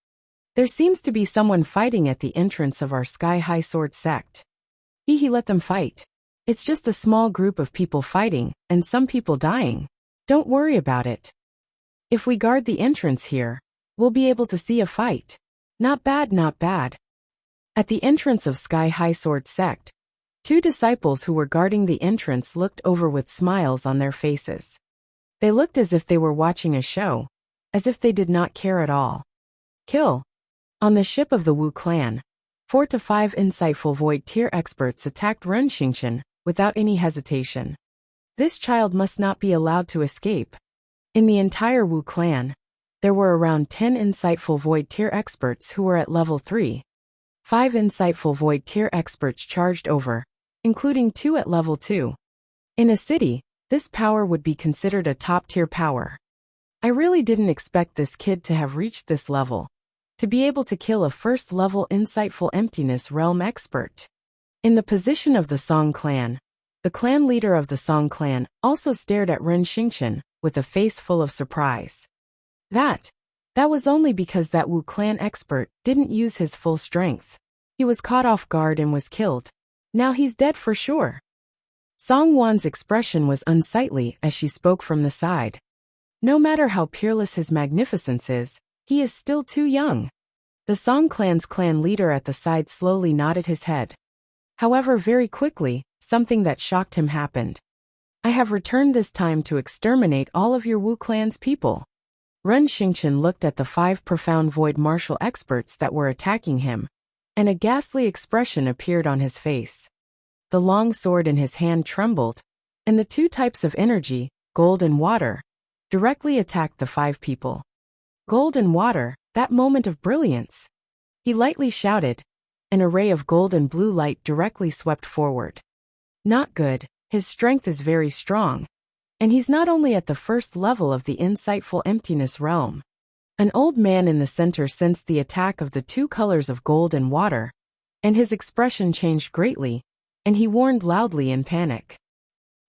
There seems to be someone fighting at the entrance of our sky-high sword sect. Let them fight. It's just a small group of people fighting, and some people dying. Don't worry about it. If we guard the entrance here, we'll be able to see a fight. Not bad, not bad. At the entrance of Sky High Sword Sect, 2 disciples who were guarding the entrance looked over with smiles on their faces. They looked as if they were watching a show, as if they did not care at all. Kill. On the ship of the Wu clan, 4 to 5 insightful void tier experts attacked Ren Xingqian without any hesitation. This child must not be allowed to escape. In the entire Wu clan, there were around 10 insightful void tier experts who were at level 3. 5 insightful void tier experts charged over, including 2 at level 2. In a city, this power would be considered a top-tier power. I really didn't expect this kid to have reached this level. To be able to kill a first-level insightful emptiness realm expert. In the position of the Song clan, the clan leader of the Song clan also stared at Ren Xingqian with a face full of surprise. That was only because that Wu clan expert didn't use his full strength. He was caught off guard and was killed. Now he's dead for sure. Song Wan's expression was unsightly as she spoke from the side. No matter how peerless his magnificence is, he is still too young. The Song clan's clan leader at the side slowly nodded his head. However, very quickly, something that shocked him happened. I have returned this time to exterminate all of your Wu clan's people. Ren Xingqian looked at the 5 profound void martial experts that were attacking him, and a ghastly expression appeared on his face. The long sword in his hand trembled, and the 2 types of energy, gold and water, directly attacked the 5 people. Gold and water, that moment of brilliance. He lightly shouted. An array of gold and blue light directly swept forward. Not good, his strength is very strong. And he's not only at the first level of the insightful emptiness realm. An old man in the center sensed the attack of the two colors of gold and water, and his expression changed greatly, and he warned loudly in panic.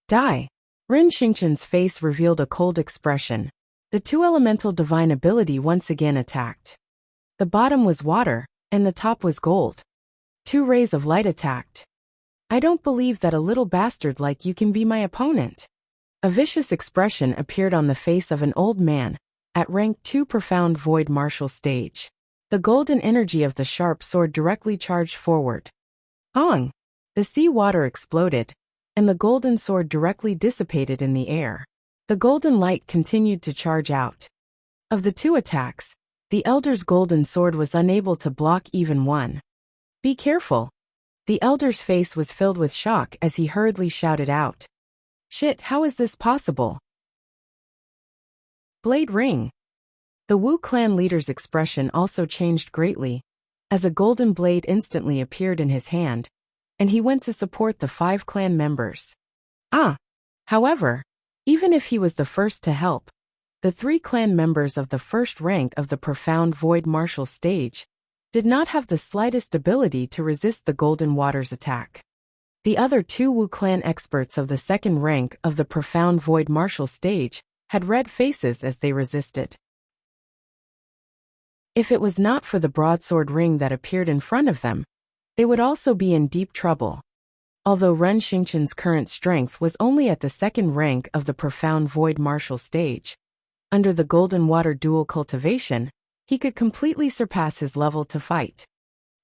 Die! Ren Xingqian's face revealed a cold expression. The two elemental divine ability once again attacked. The bottom was water, and the top was gold. Two rays of light attacked. I don't believe that a little bastard like you can be my opponent. A vicious expression appeared on the face of an old man, at rank 2 profound void martial stage. The golden energy of the sharp sword directly charged forward. Ong! The sea water exploded, and the golden sword directly dissipated in the air. The golden light continued to charge out. Of the two attacks, the elder's golden sword was unable to block even one. Be careful! The elder's face was filled with shock as he hurriedly shouted out. Shit, how is this possible? Blade ring! The Wu clan leader's expression also changed greatly, as a golden blade instantly appeared in his hand, and he went to support the 5 clan members. However, even if he was the first to help, the 3 clan members of the first rank of the profound void martial stage did not have the slightest ability to resist the golden water's attack. The other 2 Wu clan experts of the second rank of the profound void martial stage had red faces as they resisted. If it was not for the broadsword ring that appeared in front of them, they would also be in deep trouble. Although Ren Xingqian's current strength was only at the second rank of the profound void martial stage, under the golden water dual cultivation, he could completely surpass his level to fight.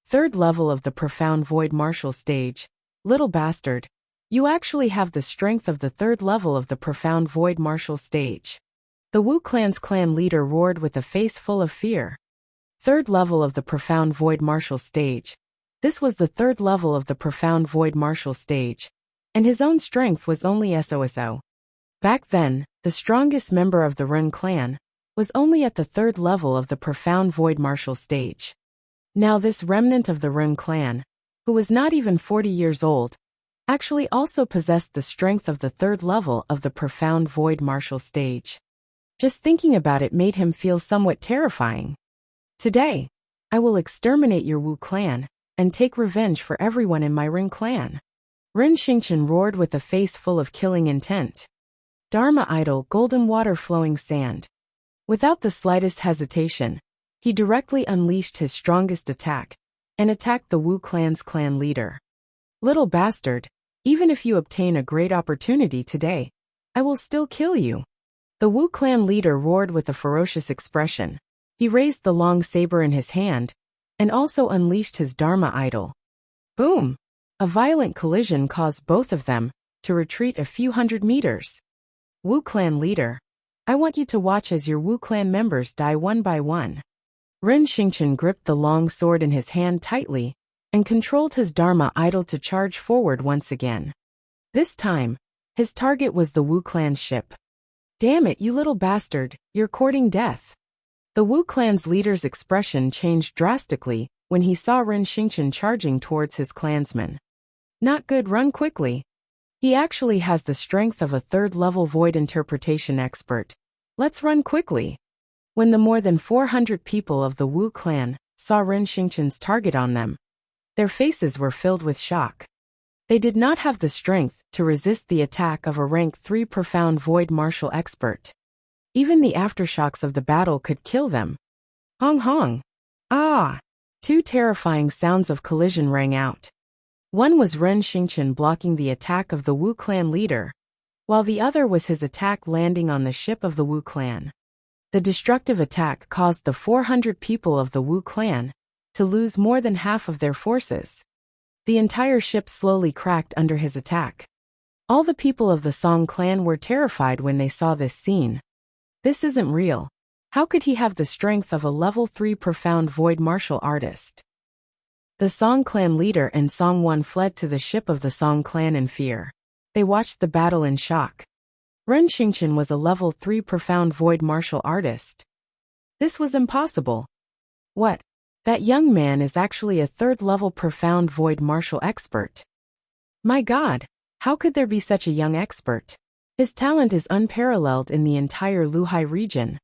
Third level of the profound void martial stage. Little bastard, you actually have the strength of the third level of the profound void martial stage. The Wu clan's clan leader roared with a face full of fear. Third level of the profound void martial stage. This was the third level of the profound void martial stage, and his own strength was only SOSO. Back then, the strongest member of the Ren clan was only at the third level of the profound void martial stage. Now this remnant of the Ren clan, who was not even 40 years old, actually also possessed the strength of the third level of the profound void martial stage. Just thinking about it made him feel somewhat terrifying. Today, I will exterminate your Wu clan, and take revenge for everyone in my Ren clan. Ren Xingqian roared with a face full of killing intent. Dharma idol, golden water flowing sand. Without the slightest hesitation, he directly unleashed his strongest attack, and attacked the Wu clan's clan leader. Little bastard, even if you obtain a great opportunity today, I will still kill you. The Wu clan leader roared with a ferocious expression. He raised the long saber in his hand, and also unleashed his Dharma idol. Boom! A violent collision caused both of them to retreat a few hundred meters. Wu clan leader, I want you to watch as your Wu clan members die one by one. Ren Xingqian gripped the long sword in his hand tightly, and controlled his Dharma idol to charge forward once again. This time, his target was the Wu clan's ship. Damn it, you little bastard, you're courting death. The Wu clan's leader's expression changed drastically when he saw Ren Xingqian charging towards his clansmen. Not good, run quickly. He actually has the strength of a third-level void interpretation expert. Let's run quickly. When the more than 400 people of the Wu clan saw Ren Xingqian's target on them, their faces were filled with shock. They did not have the strength to resist the attack of a rank 3 profound void martial expert. Even the aftershocks of the battle could kill them. Hong hong! Ah! 2 terrifying sounds of collision rang out. One was Ren Xingqian blocking the attack of the Wu clan leader, while the other was his attack landing on the ship of the Wu clan. The destructive attack caused the 400 people of the Wu clan to lose more than half of their forces. The entire ship slowly cracked under his attack. All the people of the Song clan were terrified when they saw this scene. This isn't real. How could he have the strength of a level 3 profound void martial artist? The Song clan leader and Song 1 fled to the ship of the Song clan in fear. They watched the battle in shock. Ren Xingqian was a level 3 profound void martial artist. This was impossible. What? That young man is actually a third-level profound void martial expert. My God, how could there be such a young expert? His talent is unparalleled in the entire Luhai region.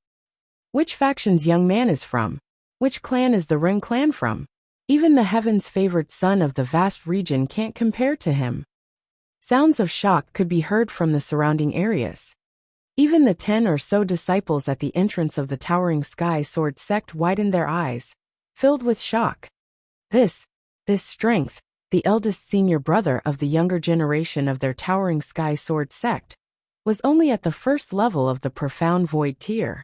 Which faction's young man is from? Which clan is the Ren clan from? Even the heaven's favored son of the vast region can't compare to him. Sounds of shock could be heard from the surrounding areas. Even the 10 or so disciples at the entrance of the Towering Sky Sword sect widened their eyes, filled with shock. This strength, the eldest senior brother of the younger generation of their Towering Sky Sword sect, was only at the first level of the Profound Void tier.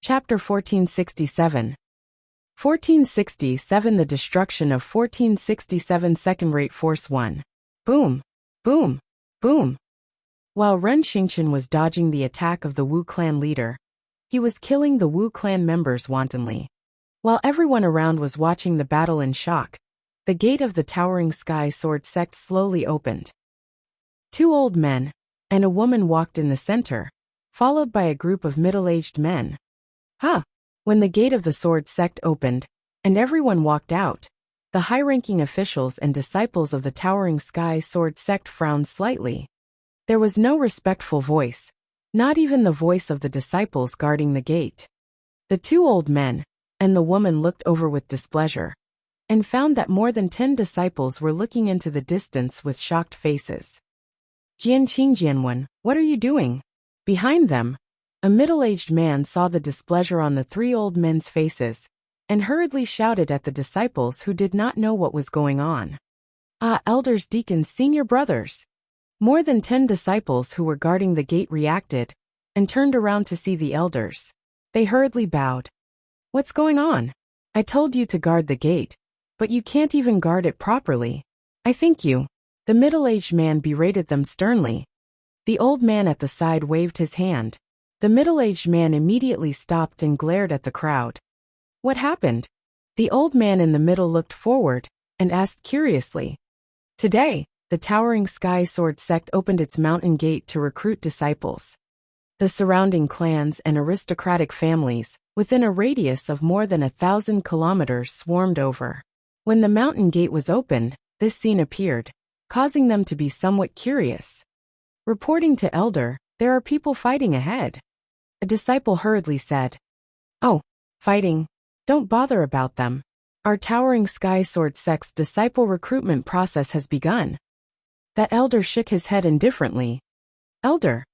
Chapter 1467. 1467 The Destruction of 1467 Second-Rate Force 1. Boom, boom, boom. While Ren Xingqian was dodging the attack of the Wu clan leader, he was killing the Wu clan members wantonly. While everyone around was watching the battle in shock, the gate of the Towering Sky Sword sect slowly opened. 2 old men and a woman walked in the center, followed by a group of middle-aged men. When the gate of the sword sect opened, and everyone walked out, the high-ranking officials and disciples of the Towering Sky Sword sect frowned slightly. There was no respectful voice, not even the voice of the disciples guarding the gate. The 2 old men and the woman looked over with displeasure, and found that more than 10 disciples were looking into the distance with shocked faces. Jianqing, what are you doing? Behind them, a middle-aged man saw the displeasure on the 3 old men's faces, and hurriedly shouted at the disciples who did not know what was going on. Elders, deacons, senior brothers. More than 10 disciples who were guarding the gate reacted, and turned around to see the elders. They hurriedly bowed. What's going on? I told you to guard the gate, but you can't even guard it properly. I think you. The middle-aged man berated them sternly. The old man at the side waved his hand. The middle-aged man immediately stopped and glared at the crowd. What happened? The old man in the middle looked forward and asked curiously. Today, the Towering Sky Sword sect opened its mountain gate to recruit disciples. The surrounding clans and aristocratic families, within a radius of more than 1,000 kilometers, swarmed over. When the mountain gate was opened, this scene appeared, causing them to be somewhat curious. Reporting to Elder, there are people fighting ahead. A disciple hurriedly said, Oh, fighting. Don't bother about them. Our Towering Sky Sword sect's disciple recruitment process has begun. That elder shook his head indifferently. Elder.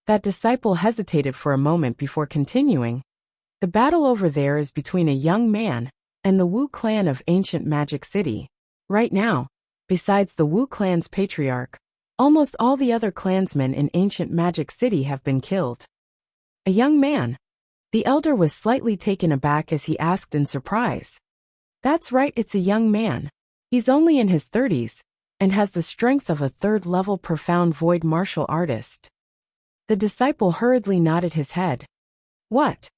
That disciple hesitated for a moment before continuing. The battle over there is between a young man and the Wu clan of Ancient Magic City. Right now, besides the Wu clan's patriarch, almost all the other clansmen in Ancient Magic City have been killed. A young man. The elder was slightly taken aback as he asked in surprise. That's right, it's a young man. He's only in his 30s, and has the strength of a 3rd-level Profound Void martial artist. The disciple hurriedly nodded his head. What?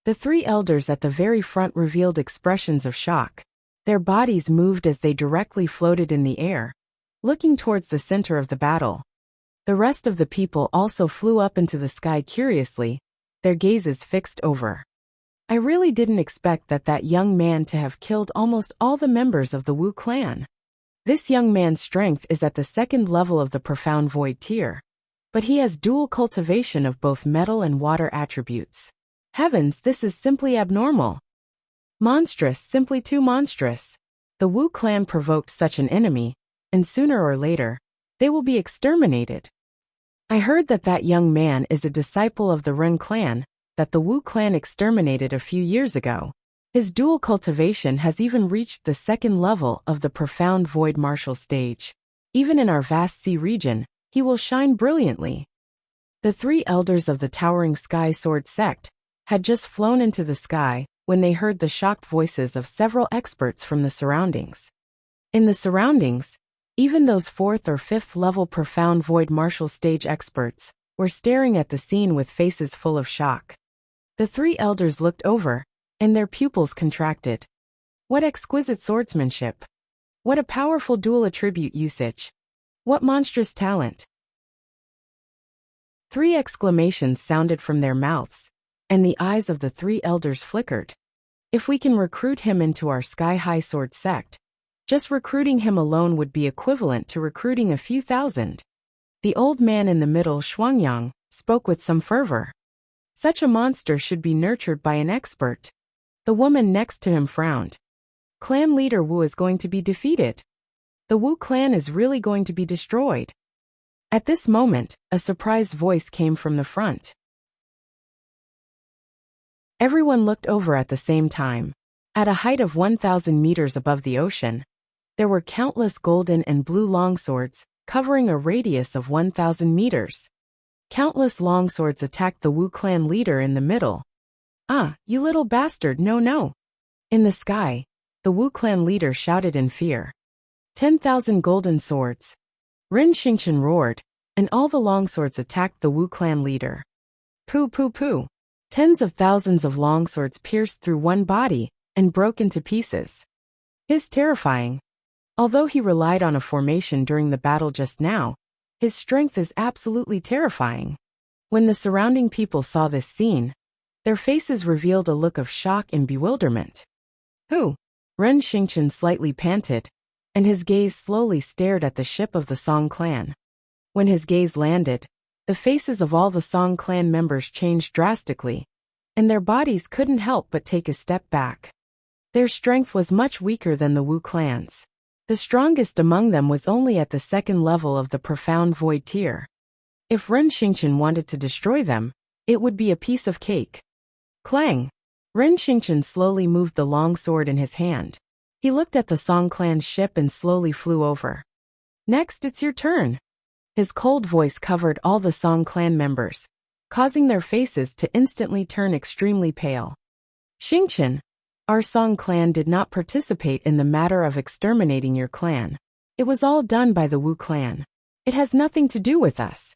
The 3 elders at the very front revealed expressions of shock. Their bodies moved as they directly floated in the air, looking towards the center of the battle. The rest of the people also flew up into the sky curiously, their gazes fixed over. I really didn't expect that young man to have killed almost all the members of the Wu clan. This young man's strength is at the 2nd level of the Profound Void tier, but he has dual cultivation of both metal and water attributes. Heavens, this is simply abnormal. Monstrous, simply too monstrous. The Wu clan provoked such an enemy, and sooner or later, they will be exterminated. I heard that young man is a disciple of the Ren clan, that the Wu clan exterminated a few years ago. His dual cultivation has even reached the 2nd level of the Profound Void martial stage. Even in our vast sea region, he will shine brilliantly. The 3 elders of the Towering Sky Sword sect had just flown into the sky when they heard the shocked voices of several experts from the surroundings. In the surroundings, even those 4th or 5th level Profound Void martial stage experts were staring at the scene with faces full of shock. The 3 elders looked over, and their pupils contracted. What exquisite swordsmanship! What a powerful dual attribute usage! What monstrous talent! 3 exclamations sounded from their mouths, and the eyes of the 3 elders flickered. If we can recruit him into our sky-high sword sect, just recruiting him alone would be equivalent to recruiting a few thousand. The old man in the middle, Shuangyang, spoke with some fervor. Such a monster should be nurtured by an expert. The woman next to him frowned. Clan leader Wu is going to be defeated. The Wu clan is really going to be destroyed. At this moment, a surprised voice came from the front. Everyone looked over at the same time. At a height of 1,000 meters above the ocean, there were countless golden and blue longswords, covering a radius of 1,000 meters. Countless longswords attacked the Wu clan leader in the middle. "Ah, you little bastard, no no!" In the sky, the Wu clan leader shouted in fear. 10,000 golden swords. Ren Xingchen roared, and all the longswords attacked the Wu clan leader. Pooh pooh pooh. Tens of thousands of longswords pierced through one body and broke into pieces. It's terrifying. Although he relied on a formation during the battle just now, his strength is absolutely terrifying. When the surrounding people saw this scene, their faces revealed a look of shock and bewilderment. Who? Ren Xingchen slightly panted, and his gaze slowly stared at the ship of the Song clan. When his gaze landed, the faces of all the Song clan members changed drastically, and their bodies couldn't help but take a step back. Their strength was much weaker than the Wu clans. The strongest among them was only at the second level of the profound void tier. If Ren Xingchen wanted to destroy them, it would be a piece of cake. Clang! Ren Xingchen slowly moved the long sword in his hand. He looked at the Song clan's ship and slowly flew over. Next, it's your turn. His cold voice covered all the Song clan members, causing their faces to instantly turn extremely pale. Xingchen, our Song clan did not participate in the matter of exterminating your clan. It was all done by the Wu clan. It has nothing to do with us.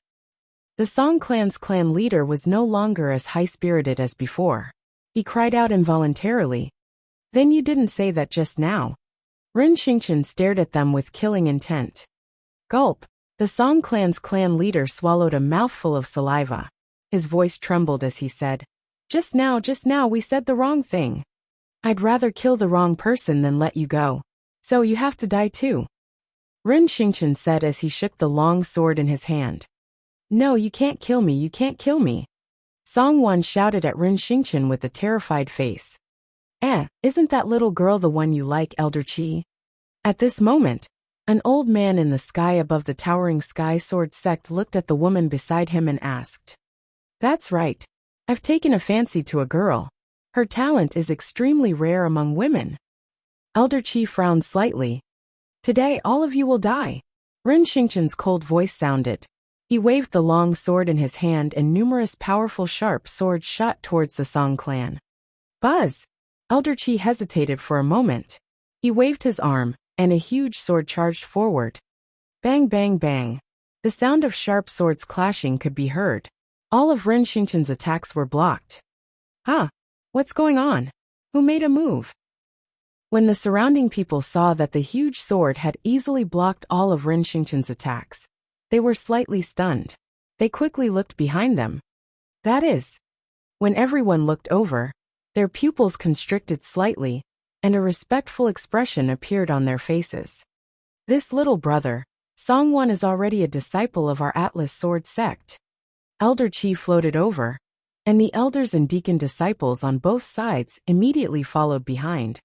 The Song clan's clan leader was no longer as high-spirited as before. He cried out involuntarily. Then you didn't say that just now. Ren Xingchen stared at them with killing intent. Gulp. The Song clan's clan leader swallowed a mouthful of saliva. His voice trembled as he said, Just now we said the wrong thing. I'd rather kill the wrong person than let you go. So you have to die too. Ren Xingchen said as he shook the long sword in his hand. No, you can't kill me, you can't kill me. Song Wan shouted at Ren Xingchen with a terrified face. Isn't that little girl the one you like, Elder Qi? At this moment, an old man in the sky above the towering sky sword sect looked at the woman beside him and asked. That's right. I've taken a fancy to a girl. Her talent is extremely rare among women. Elder Qi frowned slightly. Today all of you will die. Ren Xingchen's cold voice sounded. He waved the long sword in his hand and numerous powerful sharp swords shot towards the Song clan. Buzz! Elder Qi hesitated for a moment. He waved his arm, and a huge sword charged forward. Bang bang bang. The sound of sharp swords clashing could be heard. All of Ren Xingchen's attacks were blocked. What's going on? Who made a move? When the surrounding people saw that the huge sword had easily blocked all of Ren Xingchen's attacks, they were slightly stunned. They quickly looked behind them. That is, when everyone looked over, their pupils constricted slightly, and a respectful expression appeared on their faces. This little brother, Songwon, is already a disciple of our Atlas Sword sect. Elder Qi floated over, and the elders and deacon disciples on both sides immediately followed behind.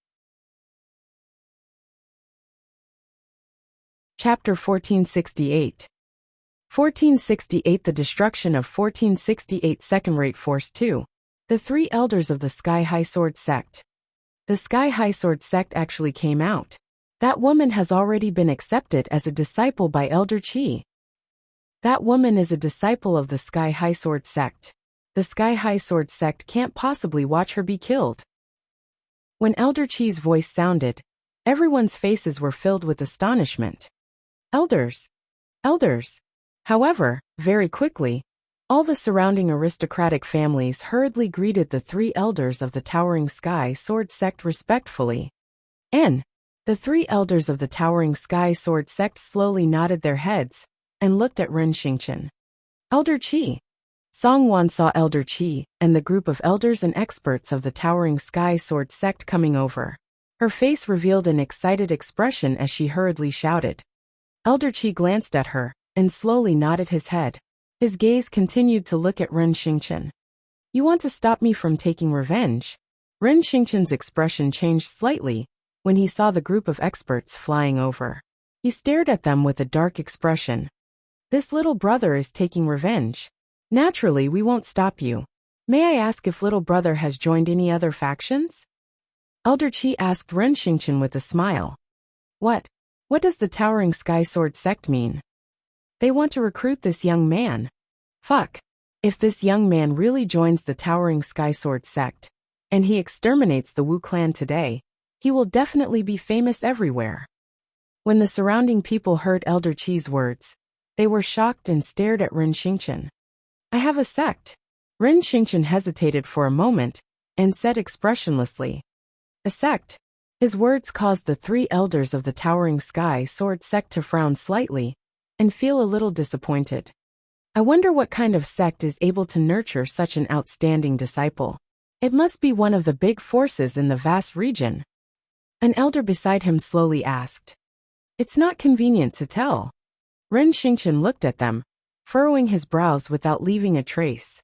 Chapter 1468. 1468 The destruction of 1468 Second-rate Force 2. The three elders of the Sky High Sword sect. The Sky High Sword sect actually came out. That woman has already been accepted as a disciple by Elder Qi. That woman is a disciple of the Sky High Sword sect. The Sky High Sword sect can't possibly watch her be killed. When Elder Qi's voice sounded, everyone's faces were filled with astonishment. Elders! Elders! However, very quickly, all the surrounding aristocratic families hurriedly greeted the three elders of the Towering Sky Sword sect respectfully. The three elders of the Towering Sky Sword sect slowly nodded their heads and looked at Ren Xingchen. Elder Qi. Songwan saw Elder Qi and the group of elders and experts of the Towering Sky Sword sect coming over. Her face revealed an excited expression as she hurriedly shouted. Elder Qi glanced at her, and slowly nodded his head. His gaze continued to look at Ren Xingqian. You want to stop me from taking revenge? Ren Xingqian's expression changed slightly when he saw the group of experts flying over. He stared at them with a dark expression. This little brother is taking revenge. Naturally, we won't stop you. May I ask if little brother has joined any other factions? Elder Qi asked Ren Xingqian with a smile. What does the Towering Sky Sword sect mean? They want to recruit this young man. Fuck. If this young man really joins the Towering Sky Sword sect, and he exterminates the Wu clan today, he will definitely be famous everywhere. When the surrounding people heard Elder Qi's words, they were shocked and stared at Ren Xingqian. I have a sect. Ren Xingqian hesitated for a moment and said expressionlessly. A sect? His words caused the three elders of the Towering Sky Sword sect to frown slightly and feel a little disappointed. I wonder what kind of sect is able to nurture such an outstanding disciple. It must be one of the big forces in the vast region. An elder beside him slowly asked. It's not convenient to tell. Ren Xingqian looked at them, furrowing his brows without leaving a trace.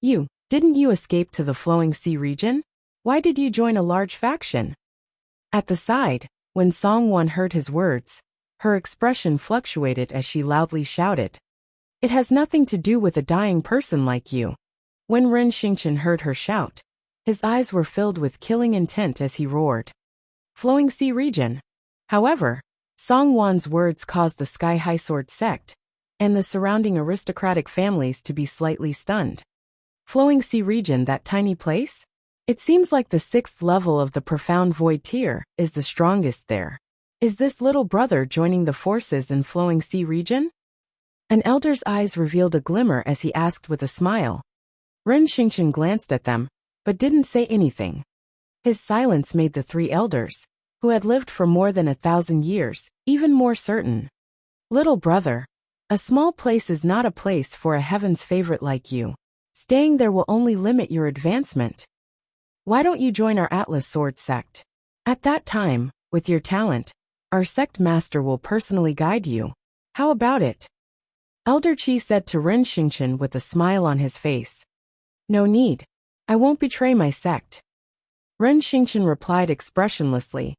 Didn't you escape to the Flowing Sea region? Why did you join a large faction? At the side, when Songwan heard his words, her expression fluctuated as she loudly shouted. It has nothing to do with a dying person like you. When Ren Xingqian heard her shout, his eyes were filled with killing intent as he roared. Flowing Sea region. However, Songwan's words caused the Sky High Sword sect and the surrounding aristocratic families to be slightly stunned. Flowing Sea region, that tiny place? It seems like the 6th level of the Profound Void tier is the strongest there. Is this little brother joining the forces in Flowing Sea region? An elder's eyes revealed a glimmer as he asked with a smile. Ren Xingqian glanced at them, but didn't say anything. His silence made the three elders, who had lived for more than 1,000 years, even more certain. Little brother, a small place is not a place for a heaven's favorite like you. Staying there will only limit your advancement. Why don't you join our Atlas Sword sect? At that time, with your talent, our sect master will personally guide you. How about it? Elder Qi said to Ren Xingqian with a smile on his face. No need. I won't betray my sect. Ren Xingqian replied expressionlessly.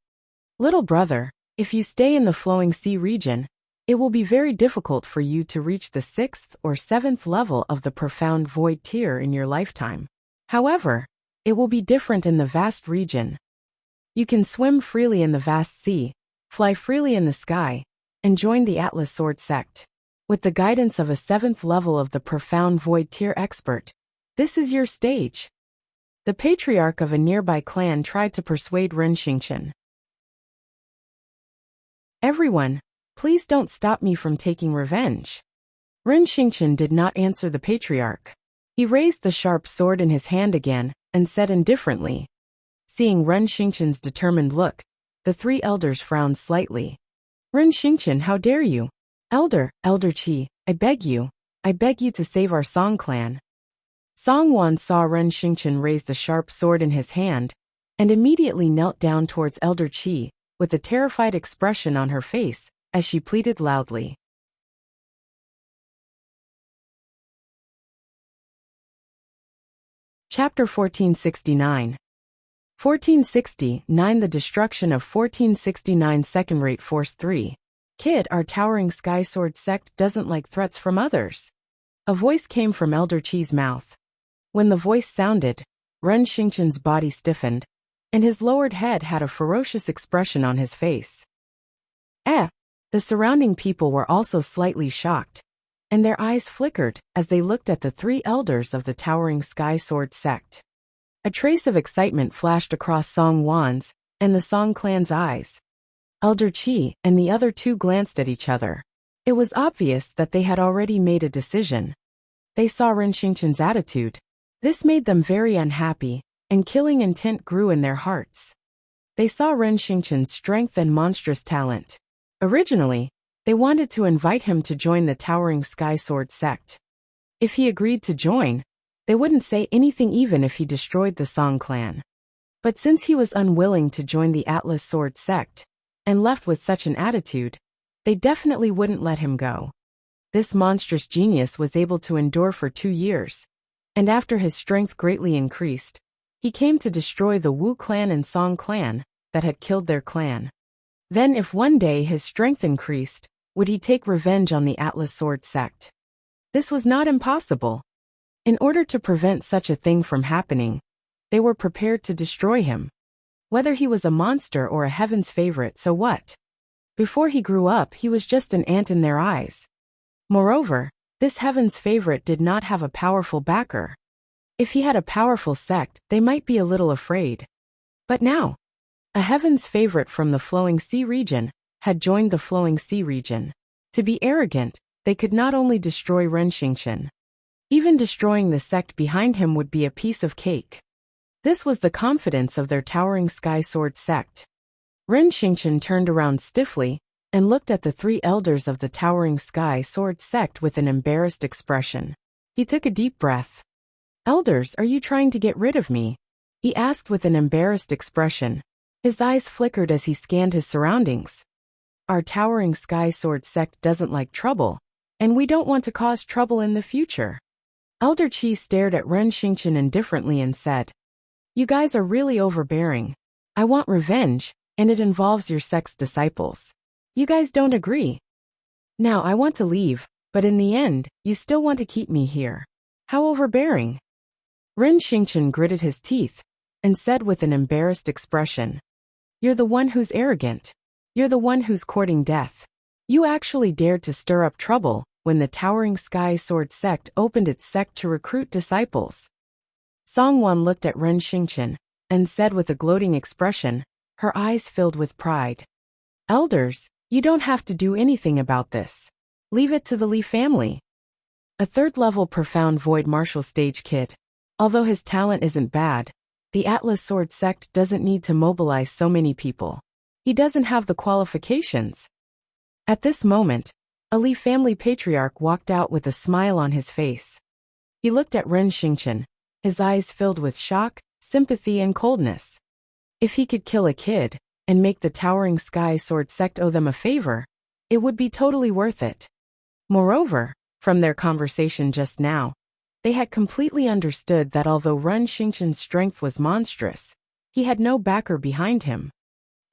Little brother, if you stay in the Flowing Sea region, it will be very difficult for you to reach the 6th or 7th level of the Profound Void tier in your lifetime. However, it will be different in the vast region. You can swim freely in the vast sea, fly freely in the sky, and join the Atlas Sword sect. With the guidance of a 7th level of the Profound Void tier expert, this is your stage. The patriarch of a nearby clan tried to persuade Ren Xingqian. Everyone, please don't stop me from taking revenge. Ren Xingqian did not answer the patriarch. He raised the sharp sword in his hand again and said indifferently. Seeing Ren Xingqian's determined look, the three elders frowned slightly. Ren Xingqian, how dare you? Elder Qi, I beg you to save our Song clan. Songwan saw Ren Xingqian raise the sharp sword in his hand and immediately knelt down towards Elder Qi with a terrified expression on her face as she pleaded loudly. Chapter 1469. 1469 The Destruction of 1469 Second-Rate Force 3. Kid, our Towering Sky Sword sect doesn't like threats from others. A voice came from Elder Qi's mouth. When the voice sounded, Ren Xingqian's body stiffened, and his lowered head had a ferocious expression on his face. The surrounding people were also slightly shocked, and their eyes flickered as they looked at the three elders of the Towering Sky Sword sect. A trace of excitement flashed across Song Wan's and the Song clan's eyes. Elder Qi and the other two glanced at each other. It was obvious that they had already made a decision. They saw Ren Xingqian's attitude. This made them very unhappy, and killing intent grew in their hearts. They saw Ren Xingqian's strength and monstrous talent. Originally, they wanted to invite him to join the Towering Sky Sword sect. If he agreed to join, they wouldn't say anything even if he destroyed the Song clan. But since he was unwilling to join the Atlas Sword sect, and left with such an attitude, they definitely wouldn't let him go. this monstrous genius was able to endure for 2 years. And after his strength greatly increased, he came to destroy the Wu clan and Song clan that had killed their clan. Then if one day his strength increased, would he take revenge on the Atlas Sword sect? This was not impossible. In order to prevent such a thing from happening, they were prepared to destroy him. Whether he was a monster or a heaven's favorite, so what? Before he grew up, he was just an ant in their eyes. Moreover, this heaven's favorite did not have a powerful backer. If he had a powerful sect, they might be a little afraid. But now, a heaven's favorite from the Flowing Sea region had joined the Flowing Sea region. To be arrogant, they could not only destroy Ren Xingqian. Even destroying the sect behind him would be a piece of cake. This was the confidence of their Towering Sky Sword sect. Ren Xingqian turned around stiffly and looked at the 3 elders of the Towering Sky Sword sect with an embarrassed expression. He took a deep breath. "Elders, are you trying to get rid of me?" he asked with an embarrassed expression. His eyes flickered as he scanned his surroundings. "Our Towering Sky Sword sect doesn't like trouble, and we don't want to cause trouble in the future." Elder Qi stared at Ren Xingqian indifferently and said, "You guys are really overbearing. I want revenge, and it involves your sect's disciples. You guys don't agree. Now I want to leave, but in the end, you still want to keep me here. How overbearing." Ren Xingqian gritted his teeth and said with an embarrassed expression, "You're the one who's arrogant. You're the one who's courting death. You actually dared to stir up trouble when the Towering Sky Sword sect opened its sect to recruit disciples." Songwan looked at Ren Xingqian and said with a gloating expression, her eyes filled with pride, "Elders, you don't have to do anything about this. Leave it to the Li family." A 3rd-level Profound Void martial stage kid. Although his talent isn't bad, the Atlas Sword sect doesn't need to mobilize so many people. He doesn't have the qualifications. At this moment, a Li family patriarch walked out with a smile on his face. He looked at Ren Xingqian, his eyes filled with shock, sympathy and coldness. If he could kill a kid and make the Towering Sky Sword sect owe them a favor, it would be totally worth it. Moreover, from their conversation just now, they had completely understood that although Ren Xingqian's strength was monstrous, he had no backer behind him.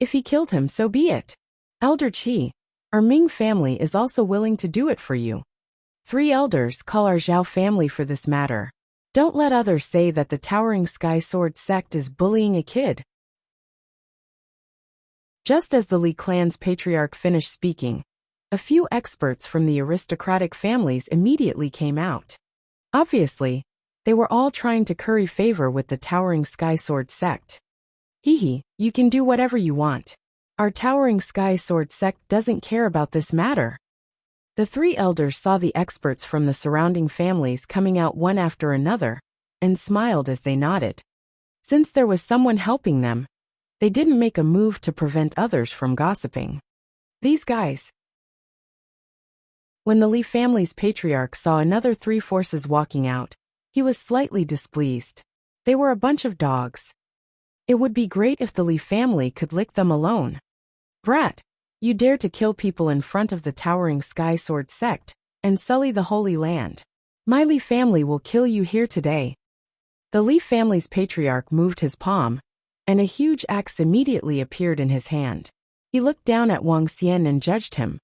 If he killed him, so be it. Elder Qi, our Ming family is also willing to do it for you. 3 elders call our Zhao family for this matter. Don't let others say that the Towering Sky Sword sect is bullying a kid. Just as the Li clan's patriarch finished speaking, a few experts from the aristocratic families immediately came out. Obviously, they were all trying to curry favor with the Towering Sky Sword sect. "Hee, you can do whatever you want. Our Towering Sky Sword sect doesn't care about this matter." The 3 elders saw the experts from the surrounding families coming out one after another, and smiled as they nodded. Since there was someone helping them, they didn't make a move to prevent others from gossiping. These guys. When the Li family's patriarch saw another 3 forces walking out, he was slightly displeased. They were a bunch of dogs. It would be great if the Li family could lick them alone. "Brat, you dare to kill people in front of the Towering Sky Sword sect and sully the Holy Land. My Li family will kill you here today." The Li family's patriarch moved his palm, and a huge axe immediately appeared in his hand. He looked down at Wang Xian and judged him.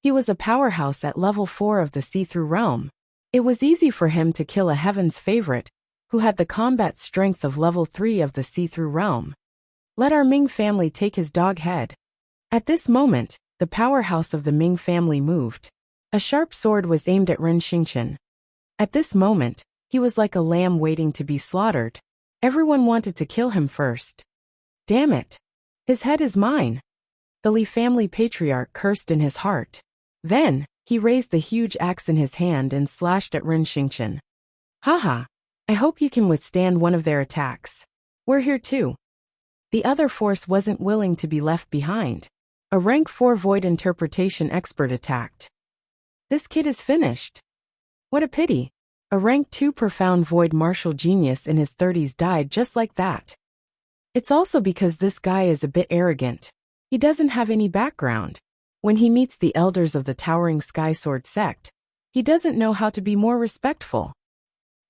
He was a powerhouse at level 4 of the See-Through realm. It was easy for him to kill a heaven's favorite, who had the combat strength of level 3 of the See-Through realm. "Let our Ming family take his dog head." At this moment, the powerhouse of the Ming family moved. A sharp sword was aimed at Ren Xingqian. At this moment, he was like a lamb waiting to be slaughtered. Everyone wanted to kill him first. "Damn it! His head is mine." The Li family patriarch cursed in his heart. Then, he raised the huge axe in his hand and slashed at Ren Xingqian. "Haha, I hope you can withstand one of their attacks. We're here too." The other force wasn't willing to be left behind. A rank 4 void interpretation expert attacked. "This kid is finished. What a pity. A rank 2 profound void martial genius in his 30s died just like that. It's also because this guy is a bit arrogant. He doesn't have any background. When he meets the elders of the Towering Sky Sword sect, He doesn't know how to be more respectful.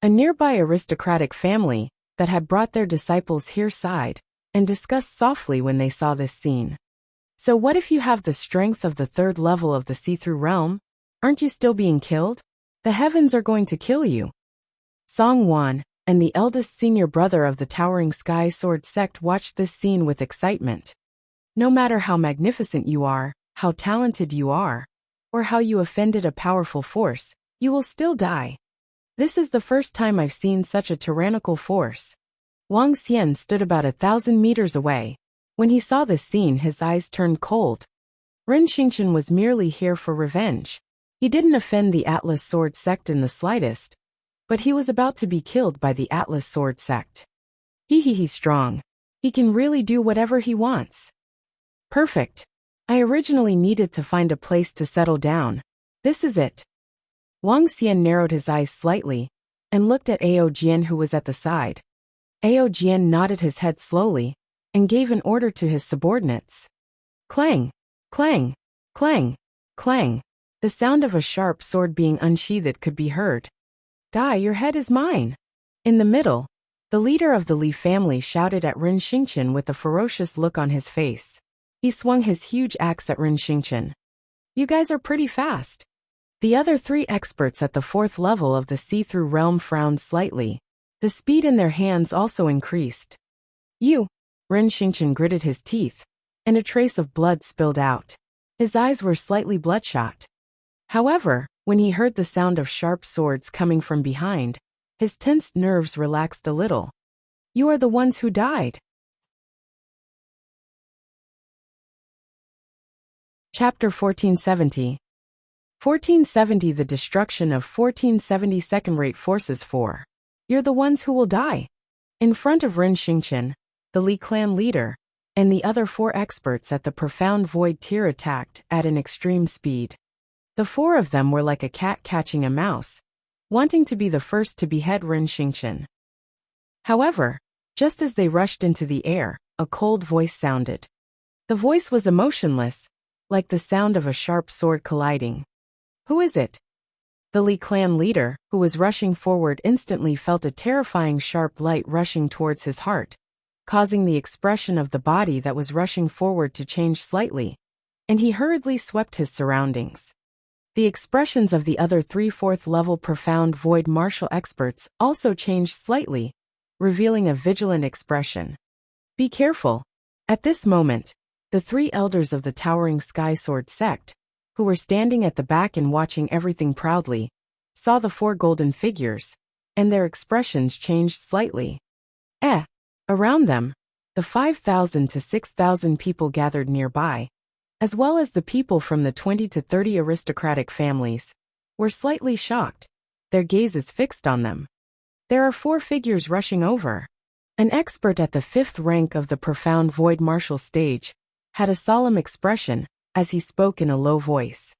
A nearby aristocratic family that had brought their disciples here sighed and discussed softly when they saw this scene. So what if you have the strength of the third level of the see-through realm? Aren't you still being killed? The heavens are going to kill you. Song Wan, and the eldest senior brother of the Towering Sky Sword sect, watched this scene with excitement. No matter how magnificent you are, how talented you are, or how you offended a powerful force, you will still die. This is the first time I've seen such a tyrannical force. Wang Xian stood about 1,000 meters away. When he saw this scene, his eyes turned cold. Ren Xingqian was merely here for revenge. He didn't offend the Atlas Sword sect in the slightest, but he was about to be killed by the Atlas Sword sect. He's strong. He can really do whatever he wants. Perfect. I originally needed to find a place to settle down. This is it. Wang Xian narrowed his eyes slightly and looked at Ao Jian, who was at the side. Ao Jian nodded his head slowly and gave an order to his subordinates. Clang, clang, clang, clang. The sound of a sharp sword being unsheathed could be heard. Die, your head is mine. In the middle, the leader of the Li family shouted at Ren Xingqian with a ferocious look on his face. He swung his huge axe at Ren Xingqian. You guys are pretty fast. The other three experts at the fourth level of the see-through realm frowned slightly. The speed in their hands also increased. You! Ren Xingqian gritted his teeth, and a trace of blood spilled out. His eyes were slightly bloodshot. However, when he heard the sound of sharp swords coming from behind, his tensed nerves relaxed a little. You are the ones who died. Chapter 1470. 1470. The destruction of 1470 second-rate forces. 4. You're the ones who will die. In front of Ren Xingqian, the Li clan leader, and the other four experts at the profound void tier attacked at an extreme speed. The four of them were like a cat catching a mouse, wanting to be the first to behead Ren Xingqian. However, just as they rushed into the air, a cold voice sounded. The voice was emotionless, like the sound of a sharp sword colliding. Who is it? The Li clan leader, who was rushing forward, instantly felt a terrifying sharp light rushing towards his heart, causing the expression of the body that was rushing forward to change slightly, and he hurriedly swept his surroundings. The expressions of the other three fourth-level profound void martial experts also changed slightly, revealing a vigilant expression. Be careful. At this moment, the three elders of the Towering Sky Sword sect, who were standing at the back and watching everything proudly, saw the four golden figures, and their expressions changed slightly. Around them, the 5,000 to 6,000 people gathered nearby, as well as the people from the 20 to 30 aristocratic families, were slightly shocked, their gazes fixed on them. There are four figures rushing over. An expert at the 5th rank of the profound void martial stage had a solemn expression as he spoke in a low voice.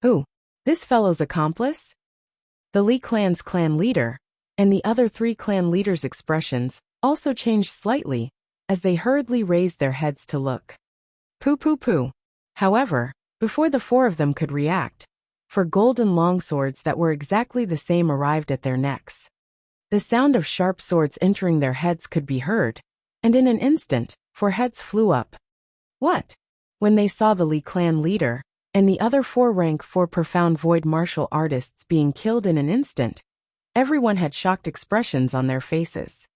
Who? This fellow's accomplice? The Li clan's clan leader, and the other three clan leaders' expressions also changed slightly as they hurriedly raised their heads to look. Pooh. However, before the four of them could react, four golden longswords that were exactly the same arrived at their necks. The sound of sharp swords entering their heads could be heard, and in an instant, four heads flew up. What? When they saw the Li clan leader and the other 4 rank 4 profound void martial artists being killed in an instant, everyone had shocked expressions on their faces.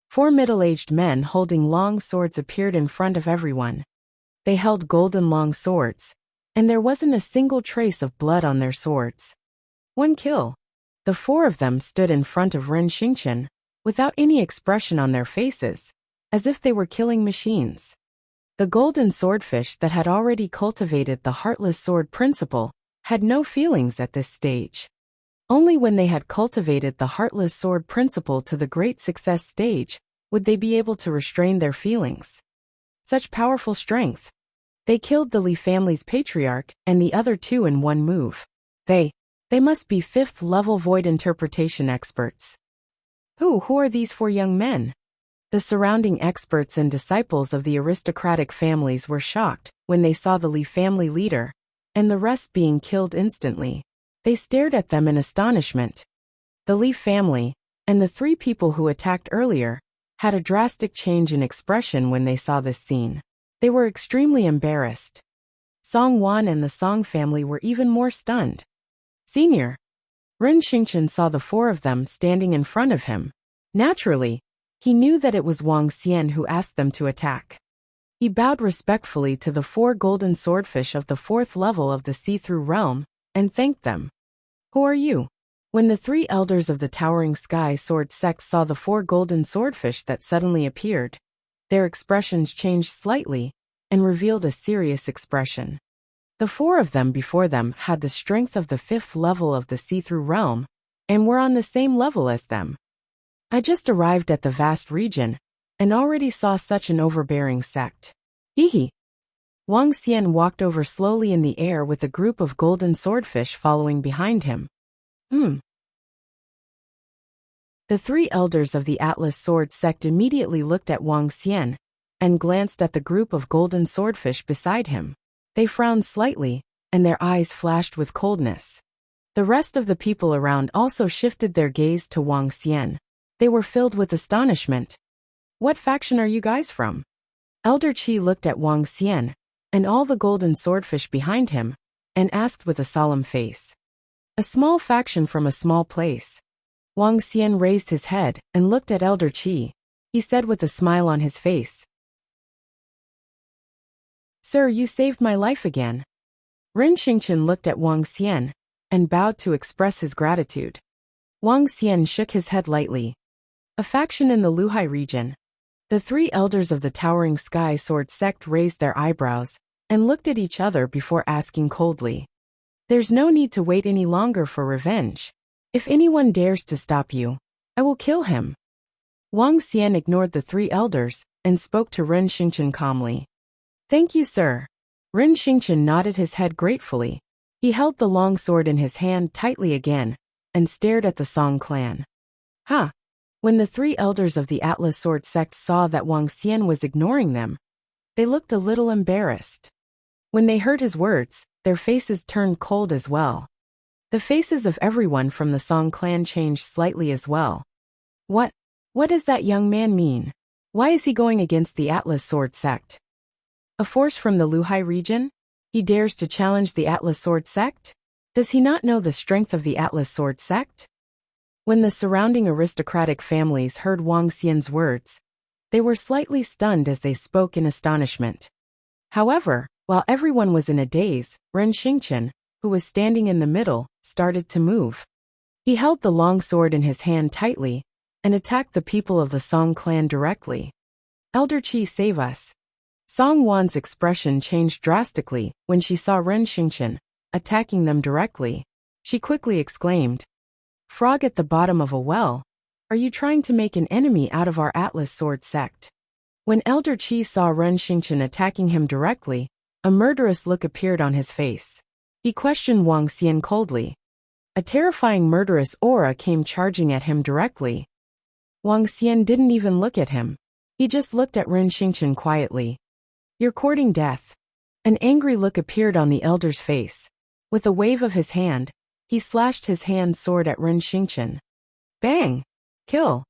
4 middle-aged men holding long swords appeared in front of everyone. They held golden long swords, and there wasn't a single trace of blood on their swords. 1 kill. The 4 of them stood in front of Ren Xingqian, without any expression on their faces, as if they were killing machines. The golden swordfish that had already cultivated the heartless sword principle had no feelings at this stage. Only when they had cultivated the heartless sword principle to the great success stage would they be able to restrain their feelings. Such powerful strength. They killed the Li family's patriarch and the other 2 in 1 move. They must be 5th level void interpretation experts. Who are these 4 young men? The surrounding experts and disciples of the aristocratic families were shocked when they saw the Li family leader and the rest being killed instantly. They stared at them in astonishment. The Li family, and the three people who attacked earlier, had a drastic change in expression when they saw this scene. They were extremely embarrassed. Song Wan and the Song family were even more stunned. Senior. Ren Xingchen saw the four of them standing in front of him. Naturally, he knew that it was Wang Xian who asked them to attack. He bowed respectfully to the four golden swordfish of the 4th level of the see-through realm, and thanked them. Who are you? When the three elders of the Towering Sky Sword sect saw the four golden swordfish that suddenly appeared, their expressions changed slightly, and revealed a serious expression. The four of them before them had the strength of the 5th level of the see-through realm, and were on the same level as them. I just arrived at the vast region, and already saw such an overbearing sect. Hehe. Wang Xian walked over slowly in the air with a group of golden swordfish following behind him. The three elders of the Atlas Sword sect immediately looked at Wang Xian, and glanced at the group of golden swordfish beside him. They frowned slightly, and their eyes flashed with coldness. The rest of the people around also shifted their gaze to Wang Xian. They were filled with astonishment. What faction are you guys from? Elder Qi looked at Wang Xian, and all the golden swordfish behind him, and asked with a solemn face. A small faction from a small place. Wang Xian raised his head and looked at Elder Qi. He said with a smile on his face, Sir, you saved my life again. Ren Xingchen looked at Wang Xian, and bowed to express his gratitude. Wang Xian shook his head lightly. A faction in the Luhai region. The three elders of the Towering Sky Sword sect raised their eyebrows, and looked at each other before asking coldly. There's no need to wait any longer for revenge. If anyone dares to stop you, I will kill him. Wang Xian ignored the three elders, and spoke to Ren Xingchen calmly. Thank you, sir. Ren Xingchen nodded his head gratefully. He held the long sword in his hand tightly again, and stared at the Song clan. Ha! When the three elders of the Atlas Sword sect saw that Wang Xian was ignoring them, they looked a little embarrassed. When they heard his words, their faces turned cold as well. The faces of everyone from the Song clan changed slightly as well. What does that young man mean? Why is he going against the Atlas Sword sect? A force from the Luhai region? He dares to challenge the Atlas Sword sect? Does he not know the strength of the Atlas Sword sect? When the surrounding aristocratic families heard Wang Xian's words, they were slightly stunned as they spoke in astonishment. However, while everyone was in a daze, Ren Xingchen, who was standing in the middle, started to move. He held the long sword in his hand tightly, and attacked the people of the Song clan directly. Elder Qi, save us. Song Wan's expression changed drastically when she saw Ren Xingchen attacking them directly. She quickly exclaimed, Frog at the bottom of a well, are you trying to make an enemy out of our Atlas Sword sect? When Elder Qi saw Ren Xingchen attacking him directly, a murderous look appeared on his face. He questioned Wang Xian coldly. A terrifying murderous aura came charging at him directly. Wang Xian didn't even look at him. He just looked at Ren Xingchen quietly. You're courting death. An angry look appeared on the elder's face. With a wave of his hand, he slashed his hand sword at Ren Xingchen. Bang! Kill!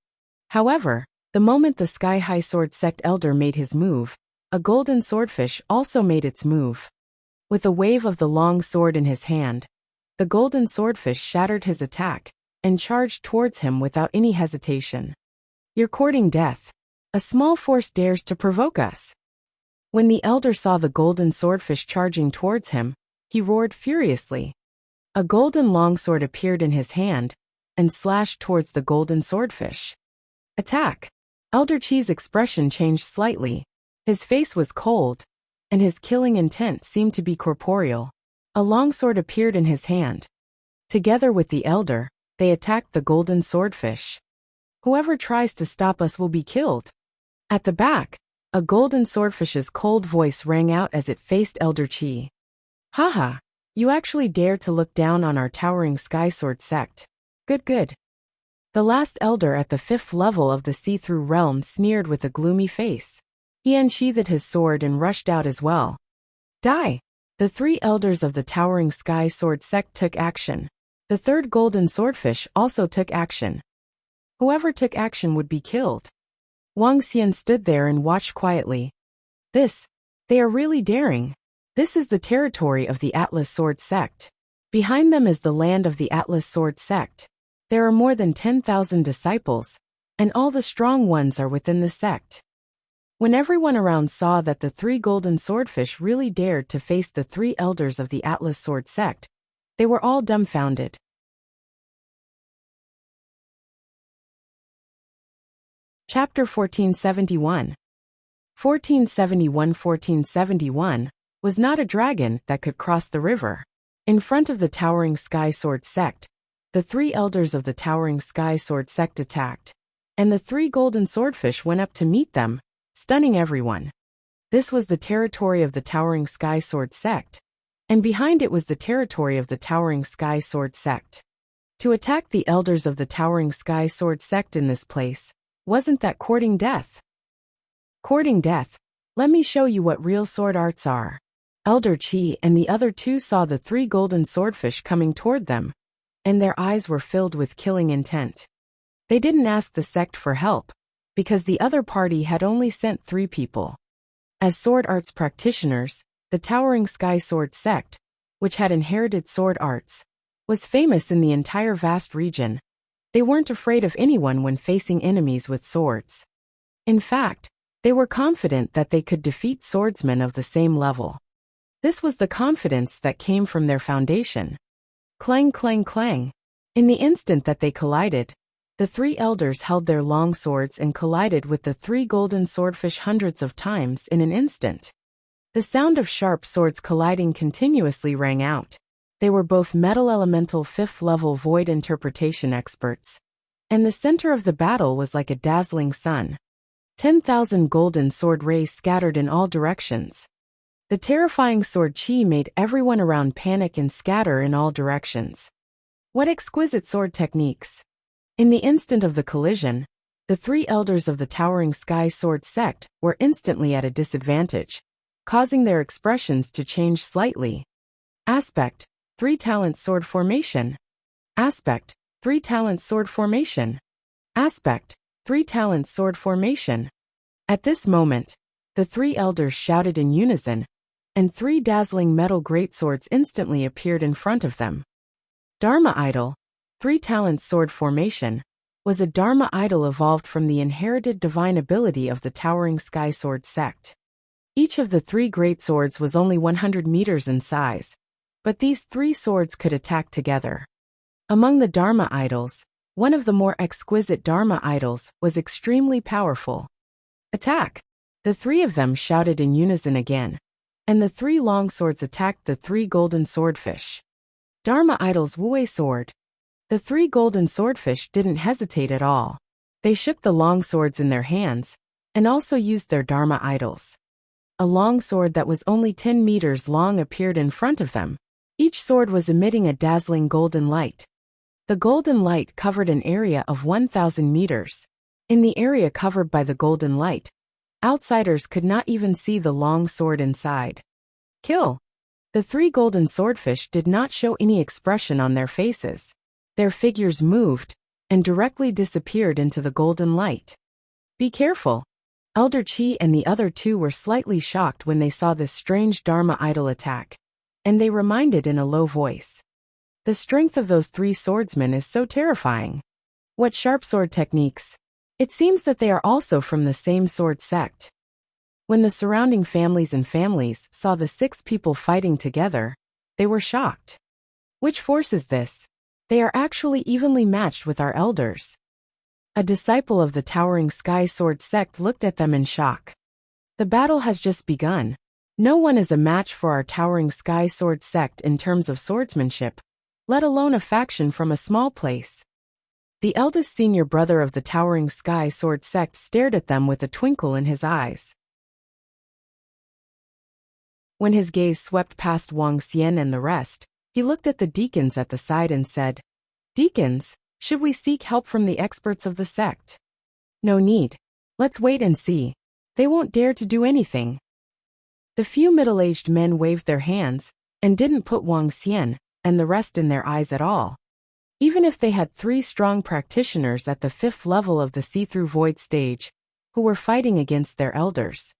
However, the moment the Sky High Sword sect elder made his move, a golden swordfish also made its move. With a wave of the long sword in his hand, the golden swordfish shattered his attack, and charged towards him without any hesitation. You're courting death. A small force dares to provoke us. When the elder saw the golden swordfish charging towards him, he roared furiously. A golden longsword appeared in his hand, and slashed towards the golden swordfish. Attack! Elder Qi's expression changed slightly. His face was cold, and his killing intent seemed to be corporeal. A longsword appeared in his hand. Together with the elder, they attacked the golden swordfish. Whoever tries to stop us will be killed. At the back, a golden swordfish's cold voice rang out as it faced Elder Qi. Haha, you actually dare to look down on our Towering Sky Sword sect. Good. The last elder at the 5th level of the see-through realm sneered with a gloomy face. He unsheathed his sword and rushed out as well. Die! The three elders of the Towering Sky Sword sect took action, The third golden swordfish also took action. Whoever took action would be killed. Wang Xian stood there and watched quietly. They are really daring. This is the territory of the Atlas Sword Sect. Behind them is the land of the Atlas Sword Sect. There are more than 10,000 disciples, and all the strong ones are within the sect. When everyone around saw that the three golden swordfish really dared to face the three elders of the Atlas Sword Sect, they were all dumbfounded. Chapter 1471. 1471 was not a dragon that could cross the river. In front of the Towering Sky Sword Sect, the three elders of the Towering Sky Sword Sect attacked, and the three golden swordfish went up to meet them, stunning everyone. This was the territory of the Towering Sky Sword Sect, and behind it was the territory of the Towering Sky Sword Sect. To attack the elders of the Towering Sky Sword Sect in this place, wasn't that courting death? Courting death? Let me show you what real sword arts are. Elder Qi and the other two saw the three golden swordfish coming toward them, and their eyes were filled with killing intent. They didn't ask the sect for help, because the other party had only sent 3 people. As sword arts practitioners, the Towering Sky Sword Sect, which had inherited sword arts, was famous in the entire vast region. They weren't afraid of anyone when facing enemies with swords. In fact, they were confident that they could defeat swordsmen of the same level. This was the confidence that came from their foundation. Clang, clang, clang. In the instant that they collided, the 3 elders held their long swords and collided with the 3 golden swordfish hundreds of times in an instant. The sound of sharp swords colliding continuously rang out. They were both metal elemental 5th level void interpretation experts, and the center of the battle was like a dazzling sun. 10,000 golden sword rays scattered in all directions. The terrifying sword chi made everyone around panic and scatter in all directions. What exquisite sword techniques! In the instant of the collision, the 3 elders of the Towering Sky Sword Sect were instantly at a disadvantage, causing their expressions to change slightly. Aspect: 3 talent sword formation. Aspect: 3 talent sword formation. Aspect: 3 talent sword formation. At this moment, the 3 elders shouted in unison, and 3 dazzling metal greatswords instantly appeared in front of them. Dharma Idol, 3 talent sword formation, was a Dharma idol evolved from the inherited divine ability of the Towering Sky Sword Sect. Each of the 3 great swords was only 100 meters in size, but these 3 swords could attack together. Among the Dharma idols, one of the more exquisite Dharma idols was extremely powerful. Attack! The 3 of them shouted in unison again, and the 3 long swords attacked the 3 golden swordfish. Dharma idol's Wuwei sword. The 3 golden swordfish didn't hesitate at all. They shook the long swords in their hands, and also used their Dharma idols. A long sword that was only 10 meters long appeared in front of them. Each sword was emitting a dazzling golden light. The golden light covered an area of 1,000 meters. In the area covered by the golden light, outsiders could not even see the long sword inside. Kill! The 3 golden swordfish did not show any expression on their faces. Their figures moved, and directly disappeared into the golden light. Be careful! Elder Qi and the other 2 were slightly shocked when they saw this strange Dharma idol attack, and they reminded in a low voice. The strength of those 3 swordsmen is so terrifying. What sharp sword techniques! It seems that they are also from the same sword sect. When the surrounding families saw the 6 people fighting together, they were shocked. Which force is this? They are actually evenly matched with our elders. A disciple of the Towering Sky Sword Sect looked at them in shock. The battle has just begun. No one is a match for our Towering Sky Sword Sect in terms of swordsmanship, let alone a faction from a small place. The eldest senior brother of the Towering Sky Sword Sect stared at them with a twinkle in his eyes. When his gaze swept past Wang Xian and the rest, he looked at the deacons at the side and said, "Deacons, should we seek help from the experts of the sect?" "No need. Let's wait and see. They won't dare to do anything." The few middle-aged men waved their hands, and didn't put Wang Xian and the rest in their eyes at all. Even if they had 3 strong practitioners at the 5th level of the see-through void stage, who were fighting against their elders.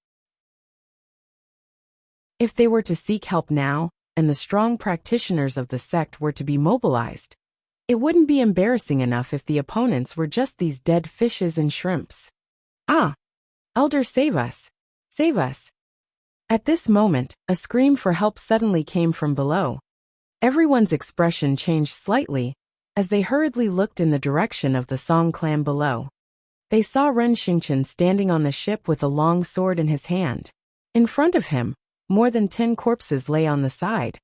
If they were to seek help now, and the strong practitioners of the sect were to be mobilized, it wouldn't be embarrassing enough if the opponents were just these dead fishes and shrimps. Ah! Elder, save us! Save us! At this moment, a scream for help suddenly came from below. Everyone's expression changed slightly, as they hurriedly looked in the direction of the Song clan below. They saw Ren Xingqian standing on the ship with a long sword in his hand. In front of him, more than 10 corpses lay on the side.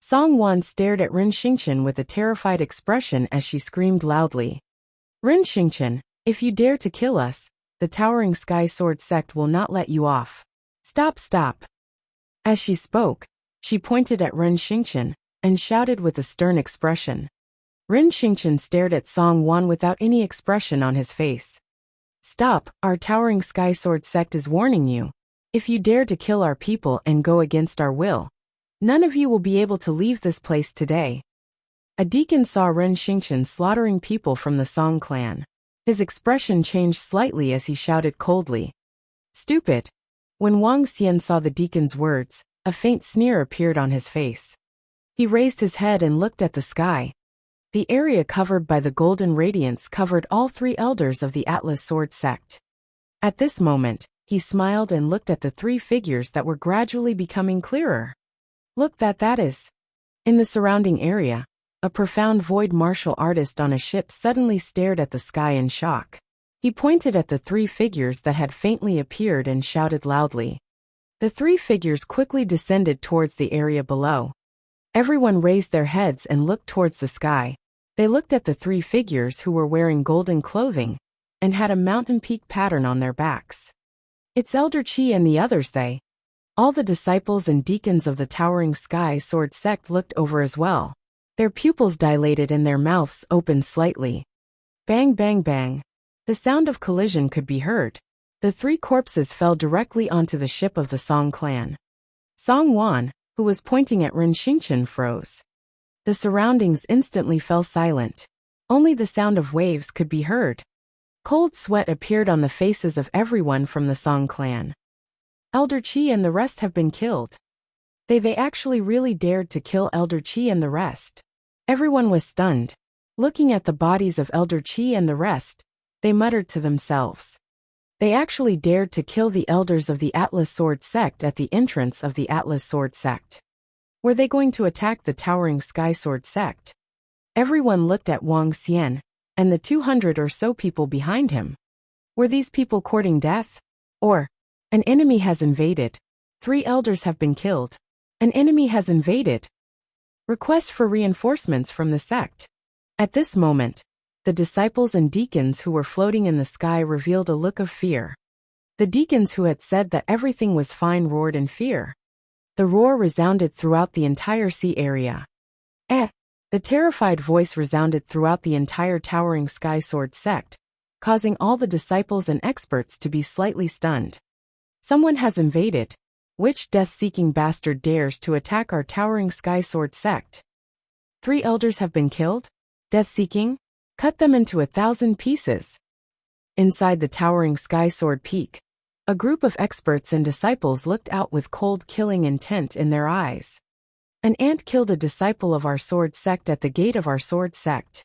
Song Wan stared at Ren Xingqian with a terrified expression as she screamed loudly. Ren Xingqian, if you dare to kill us, the Towering Sky Sword sect will not let you off. Stop, stop. As she spoke, she pointed at Ren Xingqian and shouted with a stern expression. Ren Xingqian stared at Song Wan without any expression on his face. Stop, our Towering Sky Sword sect is warning you. If you dare to kill our people and go against our will, none of you will be able to leave this place today. A deacon saw Ren Xingqian slaughtering people from the Song clan. His expression changed slightly as he shouted coldly. Stupid. When Wang Xian saw the deacon's words, a faint sneer appeared on his face. He raised his head and looked at the sky. The area covered by the golden radiance covered all 3 elders of the Atlas Sword sect. At this moment, he smiled and looked at the 3 figures that were gradually becoming clearer. Look, that is. In the surrounding area, a profound void martial artist on a ship suddenly stared at the sky in shock. He pointed at the 3 figures that had faintly appeared and shouted loudly. The 3 figures quickly descended towards the area below. Everyone raised their heads and looked towards the sky. They looked at the 3 figures who were wearing golden clothing and had a mountain peak pattern on their backs. It's Elder Qi and the others, they. All the disciples and deacons of the Towering Sky Sword sect looked over as well. Their pupils dilated and their mouths opened slightly. Bang, bang, bang. The sound of collision could be heard. The 3 corpses fell directly onto the ship of the Song clan. Song Wan, who was pointing at Ren Xingqian, froze. The surroundings instantly fell silent. Only the sound of waves could be heard. Cold sweat appeared on the faces of everyone from the Song clan. Elder Qi and the rest have been killed. They actually really dared to kill Elder Qi and the rest. Everyone was stunned. Looking at the bodies of Elder Qi and the rest, they muttered to themselves. They actually dared to kill the elders of the Atlas Sword sect at the entrance of the Atlas Sword sect. Were they going to attack the Towering Sky Sword sect? Everyone looked at Wang Xian and the 200 or so people behind him. Were these people courting death? Or, an enemy has invaded. 3 elders have been killed. An enemy has invaded. Request for reinforcements from the sect. At this moment, the disciples and deacons who were floating in the sky revealed a look of fear. The deacons who had said that everything was fine roared in fear. The roar resounded throughout the entire sea area. The terrified voice resounded throughout the entire Towering Sky Sword sect, causing all the disciples and experts to be slightly stunned. Someone has invaded. Which death-seeking bastard dares to attack our Towering Sky Sword sect? 3 elders have been killed? Death-seeking? Cut them into 1,000 pieces. Inside the Towering Sky Sword peak, a group of experts and disciples looked out with cold killing intent in their eyes. An ant killed a disciple of our sword sect at the gate of our sword sect.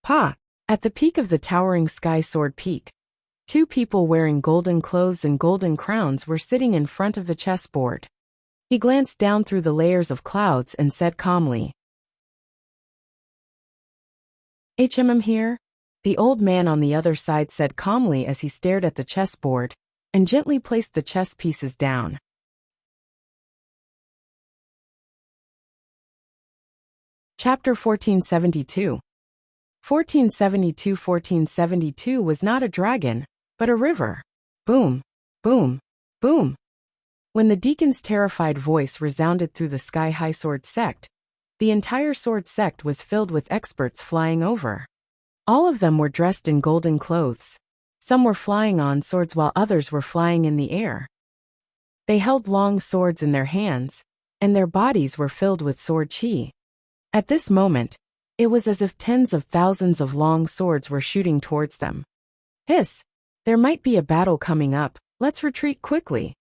Pa! At the peak of the Towering Sky Sword peak, 2 people wearing golden clothes and golden crowns were sitting in front of the chessboard. He glanced down through the layers of clouds and said calmly, here? The old man on the other side said calmly as he stared at the chessboard and gently placed the chess pieces down. Chapter 1472. 1472 was not a dragon, but a river. Boom, boom, boom. When the deacon's terrified voice resounded through the sky-high sword sect, the entire sword sect was filled with experts flying over. All of them were dressed in golden clothes. Some were flying on swords while others were flying in the air. They held long swords in their hands, and their bodies were filled with sword qi. At this moment, It was as if tens of thousands of long swords were shooting towards them. Hiss! There might be a battle coming up, let's retreat quickly.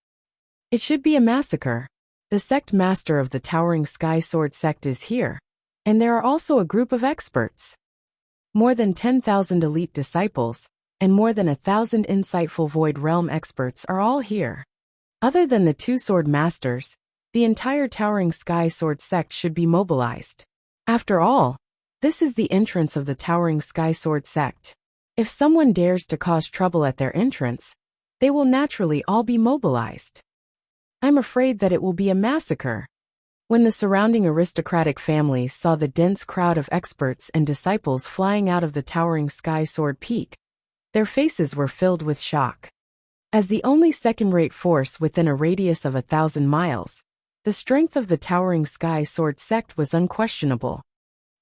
It should be a massacre. The sect master of the Towering Sky Sword sect is here, and there are also a group of experts. More than 10,000 elite disciples, and more than 1,000 insightful Void Realm experts are all here. Other than the two sword masters, the entire Towering Sky Sword sect should be mobilized. After all, this is the entrance of the Towering Sky Sword sect. If someone dares to cause trouble at their entrance, they will naturally all be mobilized. I'm afraid that it will be a massacre. When the surrounding aristocratic families saw the dense crowd of experts and disciples flying out of the Towering Sky Sword peak, their faces were filled with shock. As the only second-rate force within a radius of 1,000 miles, the strength of the Towering Sky Sword sect was unquestionable.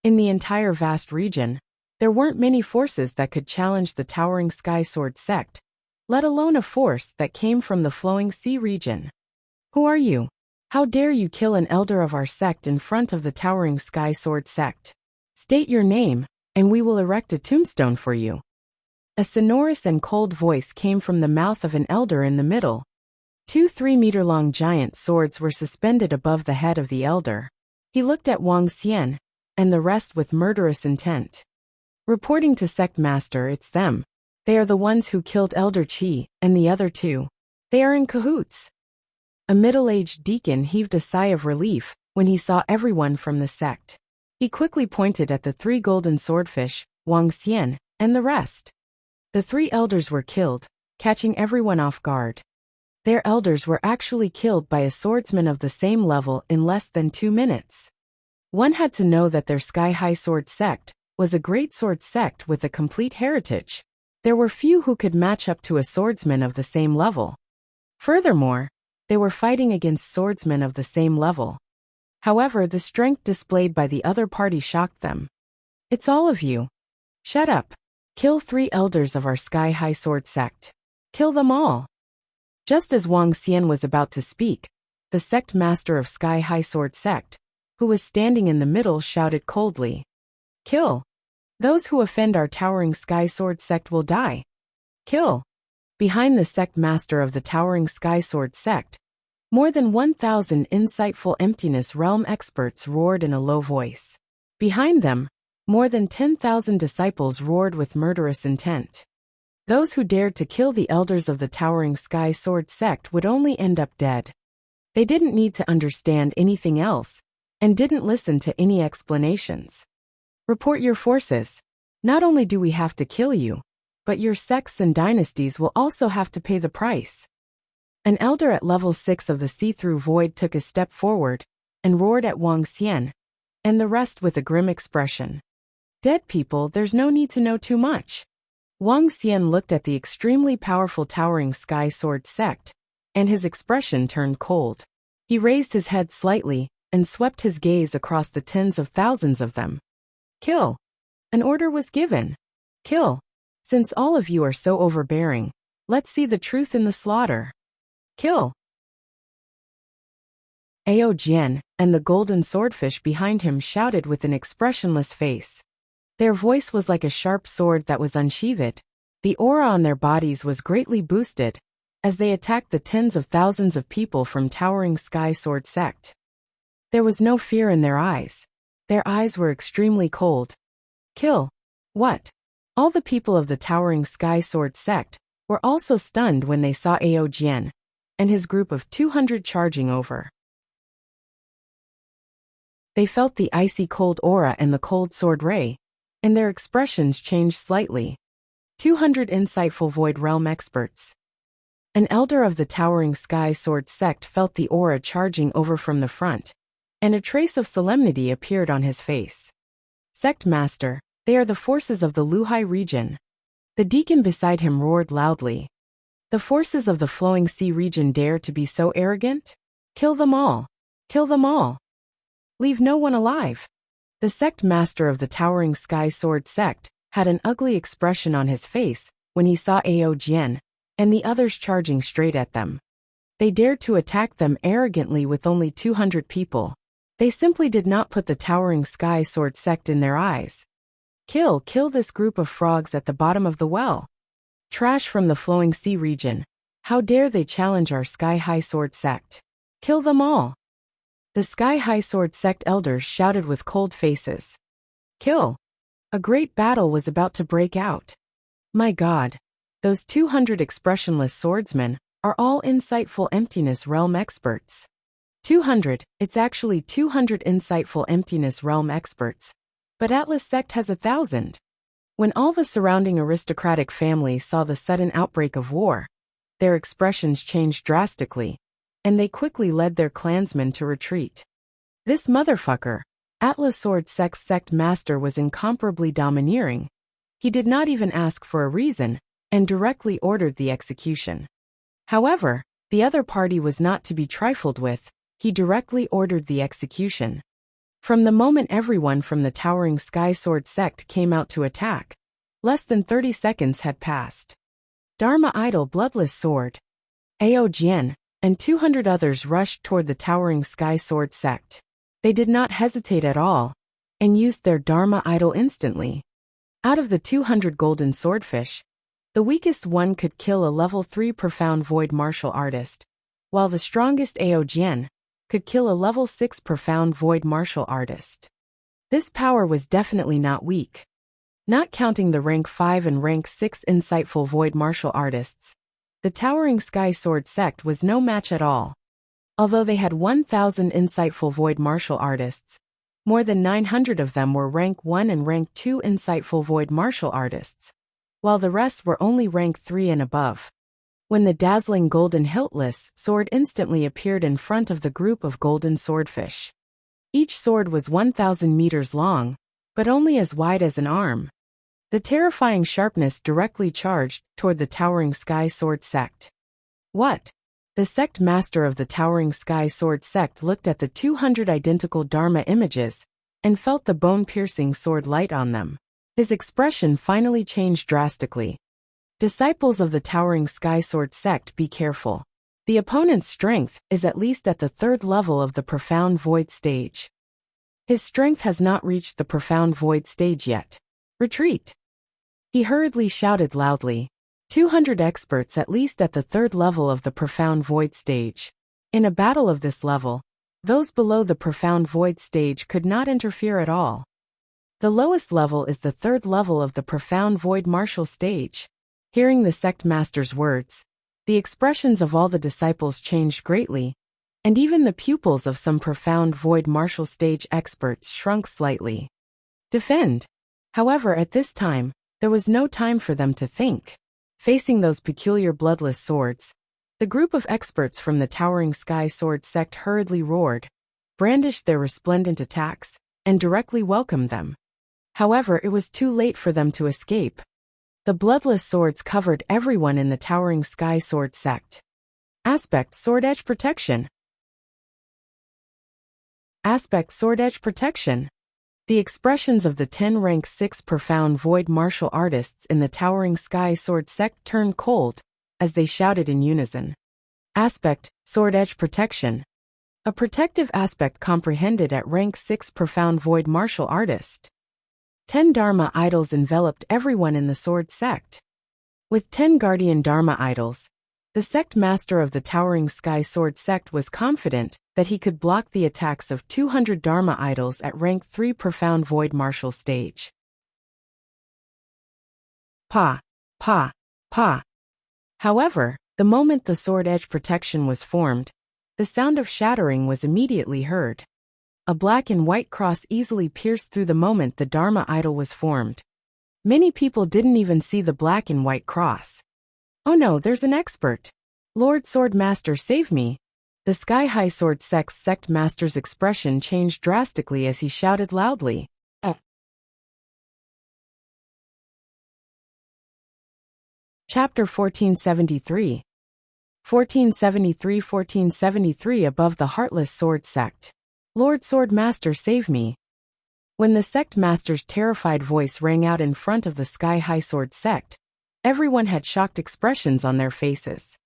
In the entire vast region, there weren't many forces that could challenge the Towering Sky Sword sect, let alone a force that came from the Flowing Sea region. Who are you? How dare you kill an elder of our sect in front of the Towering Sky Sword sect? State your name, and we will erect a tombstone for you. A sonorous and cold voice came from the mouth of an elder in the middle. 2 3-meter-long giant swords were suspended above the head of the elder. He looked at Wang Xian, and the rest with murderous intent. Reporting to Sect Master, it's them. They are the ones who killed Elder Qi, and the other two. They are in cahoots. A middle-aged deacon heaved a sigh of relief when he saw everyone from the sect. He quickly pointed at the 3 golden swordfish, Wang Xian, and the rest. The 3 elders were killed, catching everyone off guard. Their elders were actually killed by a swordsman of the same level in less than 2 minutes. One had to know that their sky-high sword sect was a great sword sect with a complete heritage. There were few who could match up to a swordsman of the same level. Furthermore, they were fighting against swordsmen of the same level. However, the strength displayed by the other party shocked them. It's all of you. Shut up. Kill 3 elders of our sky-high sword sect. Kill them all. Just as Wang Xian was about to speak, the sect master of sky-high sword sect, who was standing in the middle, shouted coldly. Kill. Those who offend our Towering Sky Sword sect will die. Kill. Behind the sect master of the Towering Sky Sword sect, more than 1,000 insightful Emptiness Realm experts roared in a low voice. Behind them, more than 10,000 disciples roared with murderous intent. Those who dared to kill the elders of the Towering Sky Sword sect would only end up dead. They didn't need to understand anything else, and didn't listen to any explanations. Report your forces. Not only do we have to kill you, but your sects and dynasties will also have to pay the price. An elder at level 6 of the see-through void took a step forward, and roared at Wang Xian, and the rest with a grim expression. Dead people, there's no need to know too much. Wang Xian looked at the extremely powerful Towering Sky Sword sect, and his expression turned cold. He raised his head slightly, and swept his gaze across the tens of thousands of them. Kill. An order was given. Kill. Since all of you are so overbearing, let's see the truth in the slaughter. Kill. Ao Jian and the golden swordfish behind him shouted with an expressionless face. Their voice was like a sharp sword that was unsheathed. The aura on their bodies was greatly boosted, as they attacked the tens of thousands of people from Towering Sky Sword sect. There was no fear in their eyes. Their eyes were extremely cold. Kill. What? All the people of the Towering Sky Sword sect were also stunned when they saw Ao Jian and his group of 200 charging over. They felt the icy cold aura and the cold sword ray, and their expressions changed slightly. 200 insightful Void Realm experts. An elder of the Towering Sky Sword sect felt the aura charging over from the front, and a trace of solemnity appeared on his face. Sect Master, they are the forces of the Luhai region. The deacon beside him roared loudly. The forces of the Flowing Sea region dare to be so arrogant? Kill them all. Kill them all. Leave no one alive. The sect master of the Towering Sky Sword sect had an ugly expression on his face when he saw Ao Jian and the others charging straight at them. They dared to attack them arrogantly with only 200 people. They simply did not put the Towering Sky Sword sect in their eyes. Kill this group of frogs at the bottom of the well. Trash from the flowing sea region. How dare they challenge our Sky-High Sword sect? Kill them all. The Sky-High Sword sect elders shouted with cold faces. Kill. A great battle was about to break out. My God. Those 200 expressionless swordsmen are all insightful emptiness realm experts. 200, it's actually 200 insightful emptiness realm experts. But Atlas sect has 1,000. When all the surrounding aristocratic families saw the sudden outbreak of war, their expressions changed drastically, and they quickly led their clansmen to retreat. This motherfucker, Atlas Sword Sect's sect master, was incomparably domineering. He did not even ask for a reason, and directly ordered the execution. However, the other party was not to be trifled with. He directly ordered the execution. From the moment everyone from the Towering Sky Sword sect came out to attack, less than 30 seconds had passed. Dharma Idol Bloodless Sword, Ao Jian, and 200 others rushed toward the Towering Sky Sword sect. They did not hesitate at all, and used their Dharma Idol instantly. Out of the 200 golden swordfish, the weakest one could kill a level 3 profound void martial artist, while the strongest Ao Jian could kill a level 6 profound void martial artist. This power was definitely not weak. Not counting the rank 5 and rank 6 insightful void martial artists, the Towering Sky Sword sect was no match at all. Although they had 1,000 insightful void martial artists, more than 900 of them were rank 1 and rank 2 insightful void martial artists, while the rest were only rank 3 and above. When the dazzling golden hiltless sword instantly appeared in front of the group of golden swordfish. Each sword was 1,000 meters long, but only as wide as an arm. The terrifying sharpness directly charged toward the Towering Sky Sword sect. What? The sect master of the Towering Sky Sword sect looked at the 200 identical Dharma images and felt the bone-piercing sword light on them. His expression finally changed drastically. Disciples of the Towering Sky Sword sect, be careful. The opponent's strength is at least at the 3rd level of the Profound Void stage. His strength has not reached the Profound Void stage yet. Retreat! He hurriedly shouted loudly. 200 experts at least at the 3rd level of the Profound Void stage. In a battle of this level, those below the Profound Void stage could not interfere at all. The lowest level is the 3rd level of the Profound Void martial stage. Hearing the sect master's words, the expressions of all the disciples changed greatly, and even the pupils of some Profound Void martial stage experts shrunk slightly. Defend! However, at this time, there was no time for them to think. Facing those peculiar bloodless swords, the group of experts from the Towering Sky Sword sect hurriedly roared, brandished their resplendent attacks, and directly welcomed them. However, it was too late for them to escape. The bloodless swords covered everyone in the Towering Sky Sword sect. Aspect Sword Edge Protection. Aspect Sword Edge Protection. The expressions of the 10 rank 6 profound void martial artists in the Towering Sky Sword sect turned cold, as they shouted in unison. Aspect Sword Edge Protection. A protective aspect comprehended at rank 6 profound void martial artist. 10 Dharma idols enveloped everyone in the sword sect. With 10 guardian Dharma idols, the sect master of the Towering Sky Sword sect was confident that he could block the attacks of 200 Dharma idols at rank 3 profound void martial stage. Pa, pa, pa. However, the moment the sword edge protection was formed, the sound of shattering was immediately heard. A black and white cross easily pierced through the moment the Dharma idol was formed. Many people didn't even see the black and white cross. Oh no, there's an expert. Lord Sword Master, save me. The Sky High Sword sect master's expression changed drastically as he shouted loudly. Chapter 1473. 1473 above the Heartless Sword Sect. Lord Sword Master, save me. When the sect master's terrified voice rang out in front of the Sky High Sword sect, everyone had shocked expressions on their faces.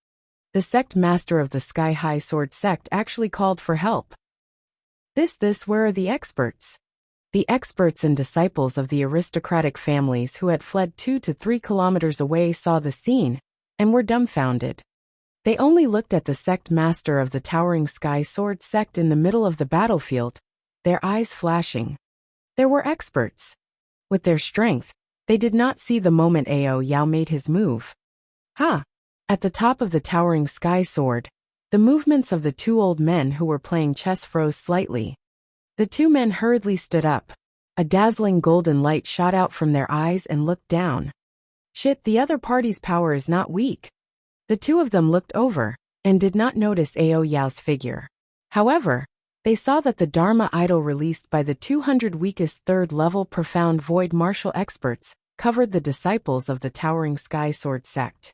The sect master of the Sky High Sword sect actually called for help. Where are the experts? The experts and disciples of the aristocratic families who had fled 2 to 3 kilometers away saw the scene and were dumbfounded. They only looked at the sect master of the Towering Sky Sword sect in the middle of the battlefield, their eyes flashing. There were experts. With their strength, they did not see the moment Ao Yao made his move. At the top of the Towering Sky Sword, the movements of the 2 old men who were playing chess froze slightly. The 2 men hurriedly stood up. A dazzling golden light shot out from their eyes and looked down. Shit, the other party's power is not weak. The 2 of them looked over and did not notice Ao Yao's figure. However, they saw that the Dharma idol released by the 200 weakest 3rd level profound void martial experts covered the disciples of the Towering Sky Sword sect.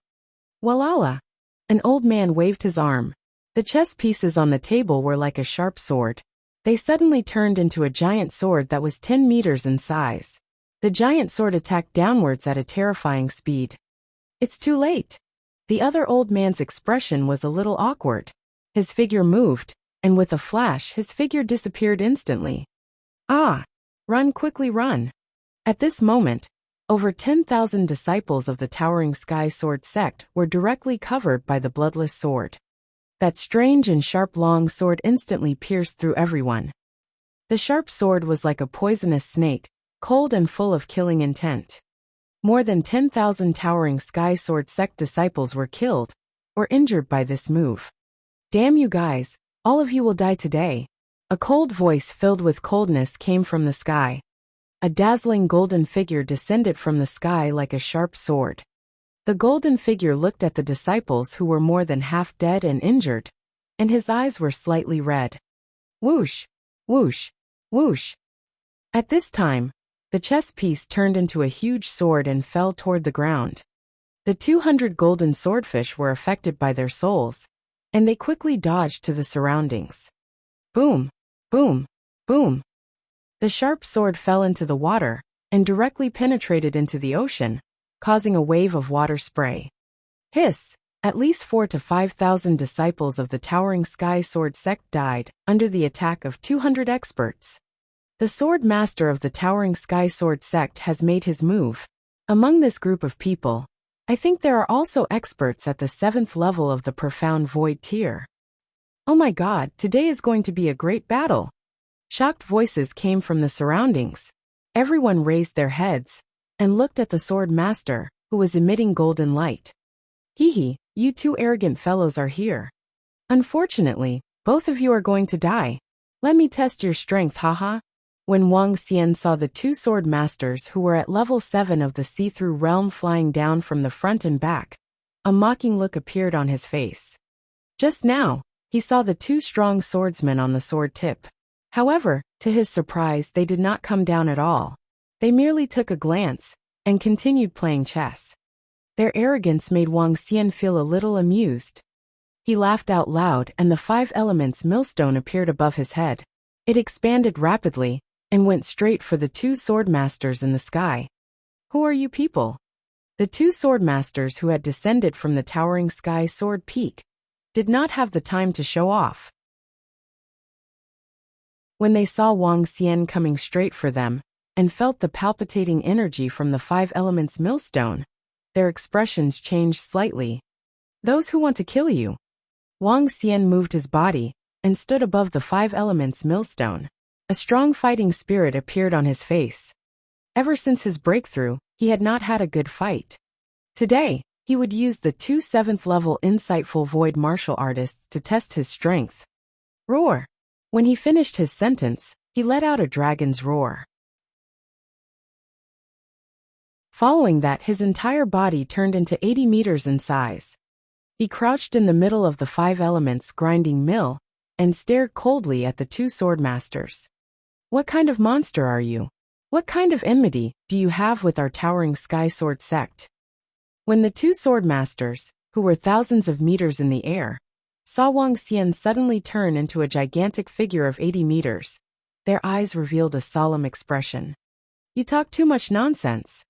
Walala! An old man waved his arm. The chess pieces on the table were like a sharp sword. They suddenly turned into a giant sword that was 10 meters in size. The giant sword attacked downwards at a terrifying speed. It's too late. The other old man's expression was a little awkward. His figure moved, and with a flash his figure disappeared instantly. Run, quickly run. At this moment, over 10,000 disciples of the Towering Sky Sword sect were directly covered by the bloodless sword. That strange and sharp long sword instantly pierced through everyone. The sharp sword was like a poisonous snake, cold and full of killing intent. More than 10,000 Towering Sky Sword sect disciples were killed or injured by this move. Damn you guys, all of you will die today. A cold voice filled with coldness came from the sky. A dazzling golden figure descended from the sky like a sharp sword. The golden figure looked at the disciples who were more than half dead and injured, and his eyes were slightly red. Whoosh! Whoosh! Whoosh! At this time, the chess piece turned into a huge sword and fell toward the ground. The 200 golden swordfish were affected by their souls, and they quickly dodged to the surroundings. Boom! Boom! Boom! The sharp sword fell into the water and directly penetrated into the ocean, causing a wave of water spray. Hiss! At least 4,000 to 5,000 disciples of the Towering Sky Sword sect died under the attack of 200 experts. The sword master of the Towering Sky Sword sect has made his move. Among this group of people, I think there are also experts at the 7th level of the Profound Void tier. Oh my god, today is going to be a great battle. Shocked voices came from the surroundings. Everyone raised their heads and looked at the sword master, who was emitting golden light. Hee, you 2 arrogant fellows are here. Unfortunately, both of you are going to die. Let me test your strength, haha. When Wang Xian saw the 2 sword masters who were at level 7 of the see-through realm flying down from the front and back, a mocking look appeared on his face. Just now, he saw the 2 strong swordsmen on the sword tip. However, to his surprise, they did not come down at all. They merely took a glance and continued playing chess. Their arrogance made Wang Xian feel a little amused. He laughed out loud and the 5 elements millstone appeared above his head. It expanded rapidly and went straight for the 2 swordmasters in the sky. Who are you people? The 2 swordmasters who had descended from the Towering Sky Sword peak did not have the time to show off. When they saw Wang Xian coming straight for them and felt the palpitating energy from the 5 elements millstone, their expressions changed slightly. Those who want to kill you. Wang Xian moved his body and stood above the 5 elements millstone. A strong fighting spirit appeared on his face. Ever since his breakthrough, he had not had a good fight. Today, he would use the 2 7th level insightful void martial artists to test his strength. Roar! When he finished his sentence, he let out a dragon's roar. Following that, his entire body turned into 80 meters in size. He crouched in the middle of the 5 elements grinding mill and stared coldly at the 2 swordmasters. What kind of monster are you? What kind of enmity do you have with our Towering Sky Sword sect? When the 2 swordmasters, who were thousands of meters in the air, saw Wang Xian suddenly turn into a gigantic figure of 80 meters, their eyes revealed a solemn expression. You talk too much nonsense.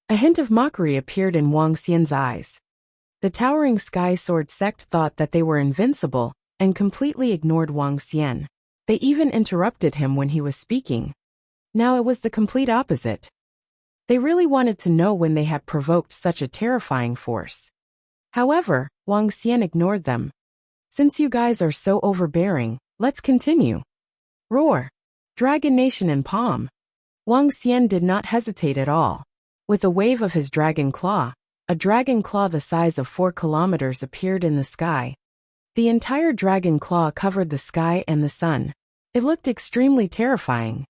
A hint of mockery appeared in Wang Xian's eyes. The Towering Sky Sword sect thought that they were invincible and completely ignored Wang Xian. They even interrupted him when he was speaking. Now it was the complete opposite. They really wanted to know when they had provoked such a terrifying force. However, Wang Xian ignored them. Since you guys are so overbearing, let's continue. Roar! Dragon Nation in palm. Wang Xian did not hesitate at all. With a wave of his dragon claw, a dragon claw the size of 4 kilometers appeared in the sky. The entire dragon claw covered the sky and the sun. It looked extremely terrifying.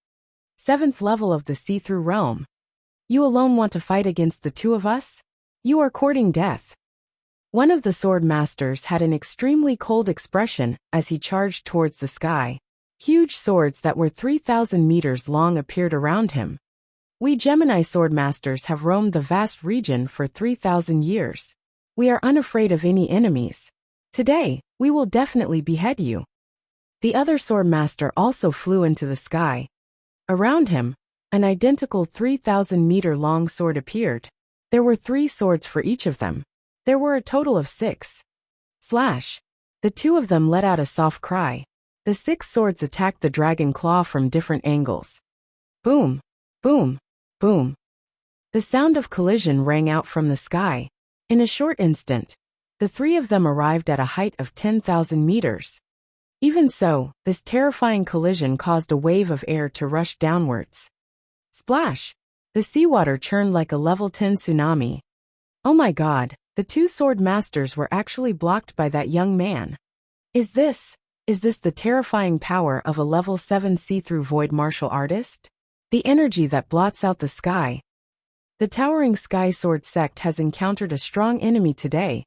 7th level of the see-through realm. You alone want to fight against the two of us? You are courting death. One of the sword masters had an extremely cold expression as he charged towards the sky. Huge swords that were 3,000 meters long appeared around him. We Gemini sword masters have roamed the vast region for 3,000 years. We are unafraid of any enemies. Today, we will definitely behead you. The other sword master also flew into the sky. Around him, an identical 3,000-meter-long sword appeared. There were 3 swords for each of them. There were a total of 6. Slash. The 2 of them let out a soft cry. The 6 swords attacked the dragon claw from different angles. Boom, boom, boom. The sound of collision rang out from the sky. In a short instant, the 3 of them arrived at a height of 10,000 meters. Even so, this terrifying collision caused a wave of air to rush downwards. Splash! The seawater churned like a level 10 tsunami. Oh my god, the 2 sword masters were actually blocked by that young man. Is this the terrifying power of a level 7 see-through void martial artist? The energy that blots out the sky. The Towering Sky Sword sect has encountered a strong enemy today.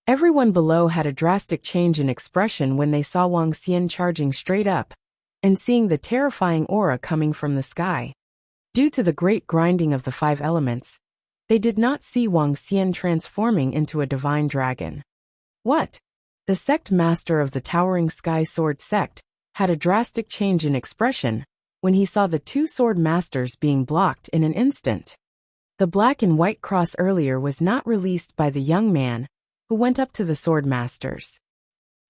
Everyone below had a drastic change in expression when they saw Wang Xian charging straight up, and seeing the terrifying aura coming from the sky. Due to the great grinding of the 5 elements, they did not see Wang Xian transforming into a divine dragon. What? The sect master of the Towering Sky Sword sect had a drastic change in expression when he saw the 2 sword masters being blocked in an instant. The black and white cross earlier was not released by the young man, who went up to the sword masters.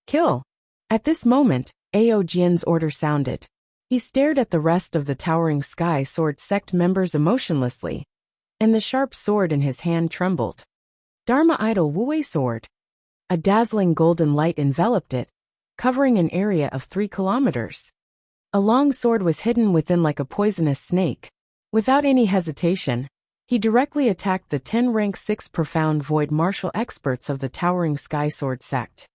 Kill! At this moment, Ao Jian's order sounded. He stared at the rest of the Towering Sky Sword sect members emotionlessly, and the sharp sword in his hand trembled. Dharma Idol Wuwei sword. A dazzling golden light enveloped it, covering an area of 3 kilometers. A long sword was hidden within like a poisonous snake. Without any hesitation, he directly attacked the 10 rank 6 profound void martial experts of the Towering Sky Sword sect.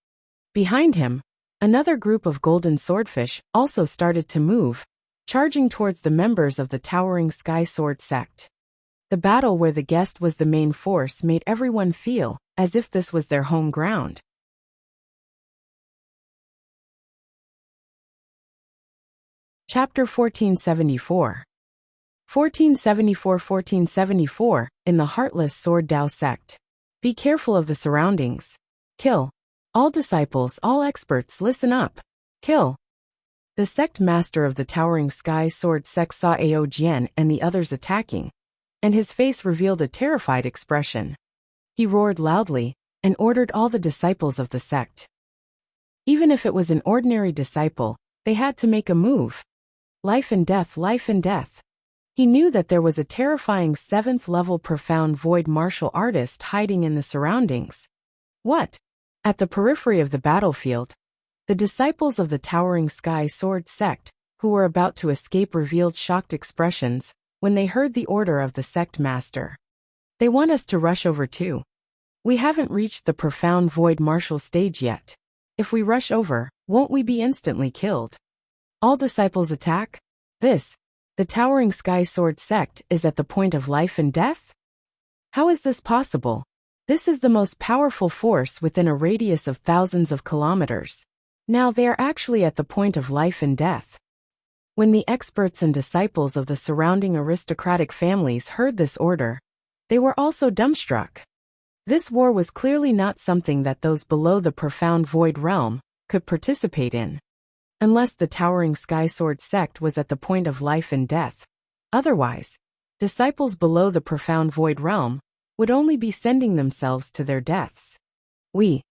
Behind him, another group of golden swordfish also started to move, charging towards the members of the Towering Sky Sword sect. The battle where the guest was the main force made everyone feel as if this was their home ground. Chapter 1474. 1474 in the Heartless Sword Dao sect. Be careful of the surroundings. Kill. All disciples, all experts, listen up. Kill. The sect master of the Towering Sky Sword sect saw Ao Jian and the others attacking, and his face revealed a terrified expression. He roared loudly and ordered all the disciples of the sect. Even if it was an ordinary disciple, they had to make a move. Life and death, life and death. He knew that there was a terrifying 7th level profound void martial artist hiding in the surroundings. What? At the periphery of the battlefield, the disciples of the Towering Sky Sword sect, who were about to escape, revealed shocked expressions when they heard the order of the sect master. They want us to rush over too. We haven't reached the profound void martial stage yet. If we rush over, won't we be instantly killed? All disciples attack? The Towering Sky Sword sect is at the point of life and death? How is this possible? This is the most powerful force within a radius of thousands of kilometers. Now they are actually at the point of life and death. When the experts and disciples of the surrounding aristocratic families heard this order, they were also dumbstruck. This war was clearly not something that those below the profound void realm could participate in. Unless the Towering Sky Sword sect was at the point of life and death. Otherwise, disciples below the profound void realm would only be sending themselves to their deaths. We,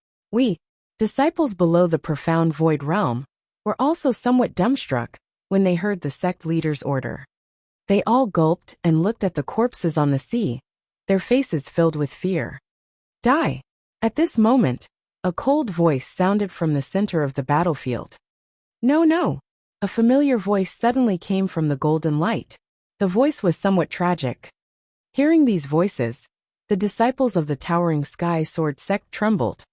disciples below the profound void realm, were also somewhat dumbstruck when they heard the sect leader's order. They all gulped and looked at the corpses on the sea, their faces filled with fear. Die! At this moment, a cold voice sounded from the center of the battlefield. No, no! A familiar voice suddenly came from the golden light. The voice was somewhat tragic. Hearing these voices, the disciples of the Towering Sky Sword sect trembled.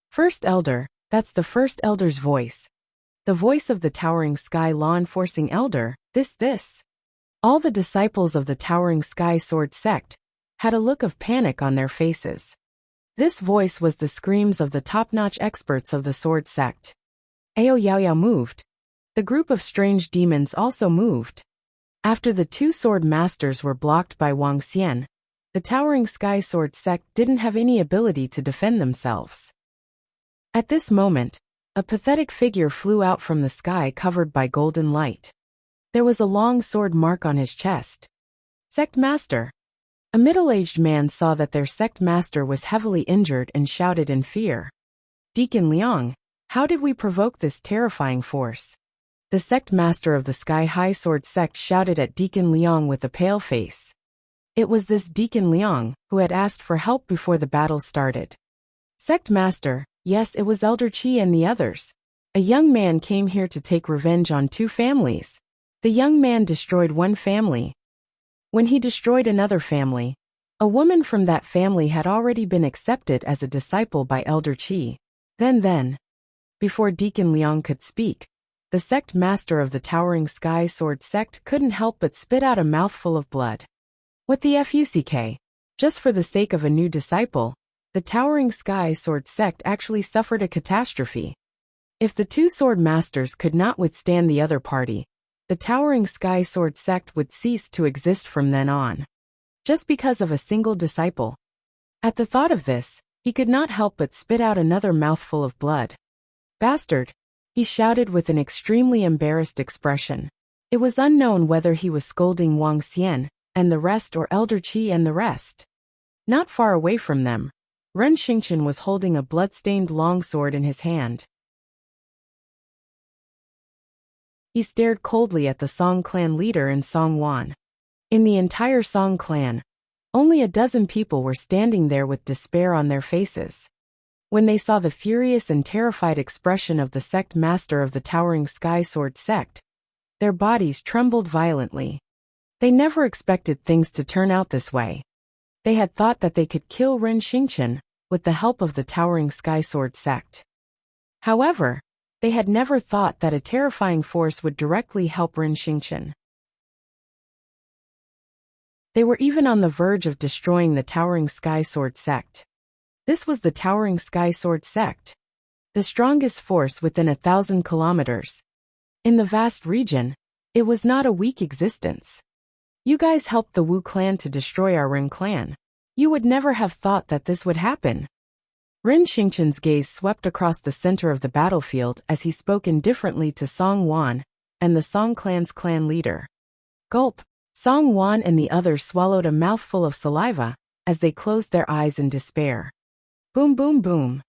First Elder, that's the First Elder's voice. The voice of the Towering Sky Law Enforcing Elder, this. All the disciples of the Towering Sky Sword sect had a look of panic on their faces. This voice was the screams of the top-notch experts of the sword sect. Ao Yao Yao moved. The group of strange demons also moved. After the two sword masters were blocked by Wang Xian, the Towering Sky Sword sect didn't have any ability to defend themselves. At this moment, a pathetic figure flew out from the sky covered by golden light. There was a long sword mark on his chest. Sect Master. A middle-aged man saw that their sect master was heavily injured and shouted in fear. Deacon Liang, how did we provoke this terrifying force? The sect master of the Sky High Sword sect shouted at Deacon Liang with a pale face. It was this Deacon Liang who had asked for help before the battle started. Sect master, yes, it was Elder Qi and the others. A young man came here to take revenge on two families. The young man destroyed one family. When he destroyed another family, a woman from that family had already been accepted as a disciple by Elder Qi. Then, before Deacon Liang could speak, the sect master of the Towering Sky Sword sect couldn't help but spit out a mouthful of blood. What the fuck? Just for the sake of a new disciple, the Towering Sky Sword sect actually suffered a catastrophe. If the two sword masters could not withstand the other party, the Towering Sky Sword sect would cease to exist from then on. Just because of a single disciple. At the thought of this, he could not help but spit out another mouthful of blood. Bastard! He shouted with an extremely embarrassed expression. It was unknown whether he was scolding Wang Xian and the rest or Elder Qi and the rest. Not far away from them, Ren Xingqian was holding a blood-stained longsword in his hand. He stared coldly at the Song clan leader and Song Wan. In the entire Song clan, only a dozen people were standing there with despair on their faces. When they saw the furious and terrified expression of the sect master of the Towering Sky Sword sect, their bodies trembled violently. They never expected things to turn out this way. They had thought that they could kill Ren Xingqian with the help of the Towering Sky Sword sect. However, they had never thought that a terrifying force would directly help Ren Xingqian. They were even on the verge of destroying the Towering Sky Sword sect. This was the Towering Sky Sword sect, the strongest force within 1,000 kilometers. In the vast region, it was not a weak existence. You guys helped the Wu clan to destroy our Ren clan. You would never have thought that this would happen. Ren Xingqian's gaze swept across the center of the battlefield as he spoke indifferently to Song Wan and the Song clan's clan leader. Gulp! Song Wan and the others swallowed a mouthful of saliva as they closed their eyes in despair. Boom, boom, boom.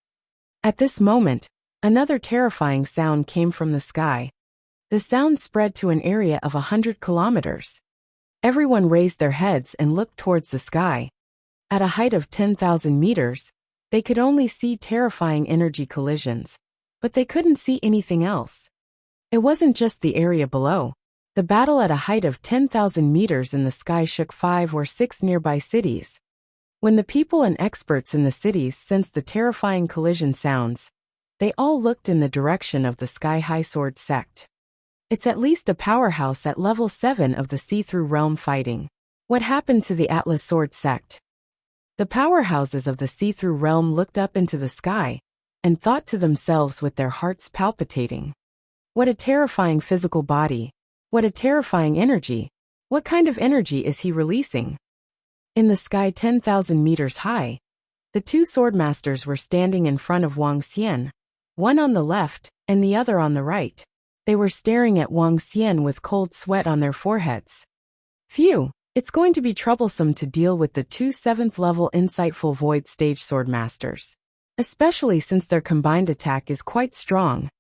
At this moment, another terrifying sound came from the sky. The sound spread to an area of 100 kilometers. Everyone raised their heads and looked towards the sky. At a height of 10,000 meters, they could only see terrifying energy collisions, but they couldn't see anything else. It wasn't just the area below. The battle at a height of 10,000 meters in the sky shook 5 or 6 nearby cities. When the people and experts in the cities sensed the terrifying collision sounds, they all looked in the direction of the Sky High Sword sect. It's at least a powerhouse at level 7 of the see-through realm fighting. What happened to the Atlas Sword sect? The powerhouses of the see-through realm looked up into the sky and thought to themselves with their hearts palpitating. What a terrifying physical body. What a terrifying energy. What kind of energy is he releasing? In the sky 10,000 meters high, the two swordmasters were standing in front of Wang Xian, one on the left and the other on the right. They were staring at Wang Xian with cold sweat on their foreheads. Phew! It's going to be troublesome to deal with the two 7th level insightful void stage swordmasters, especially since their combined attack is quite strong.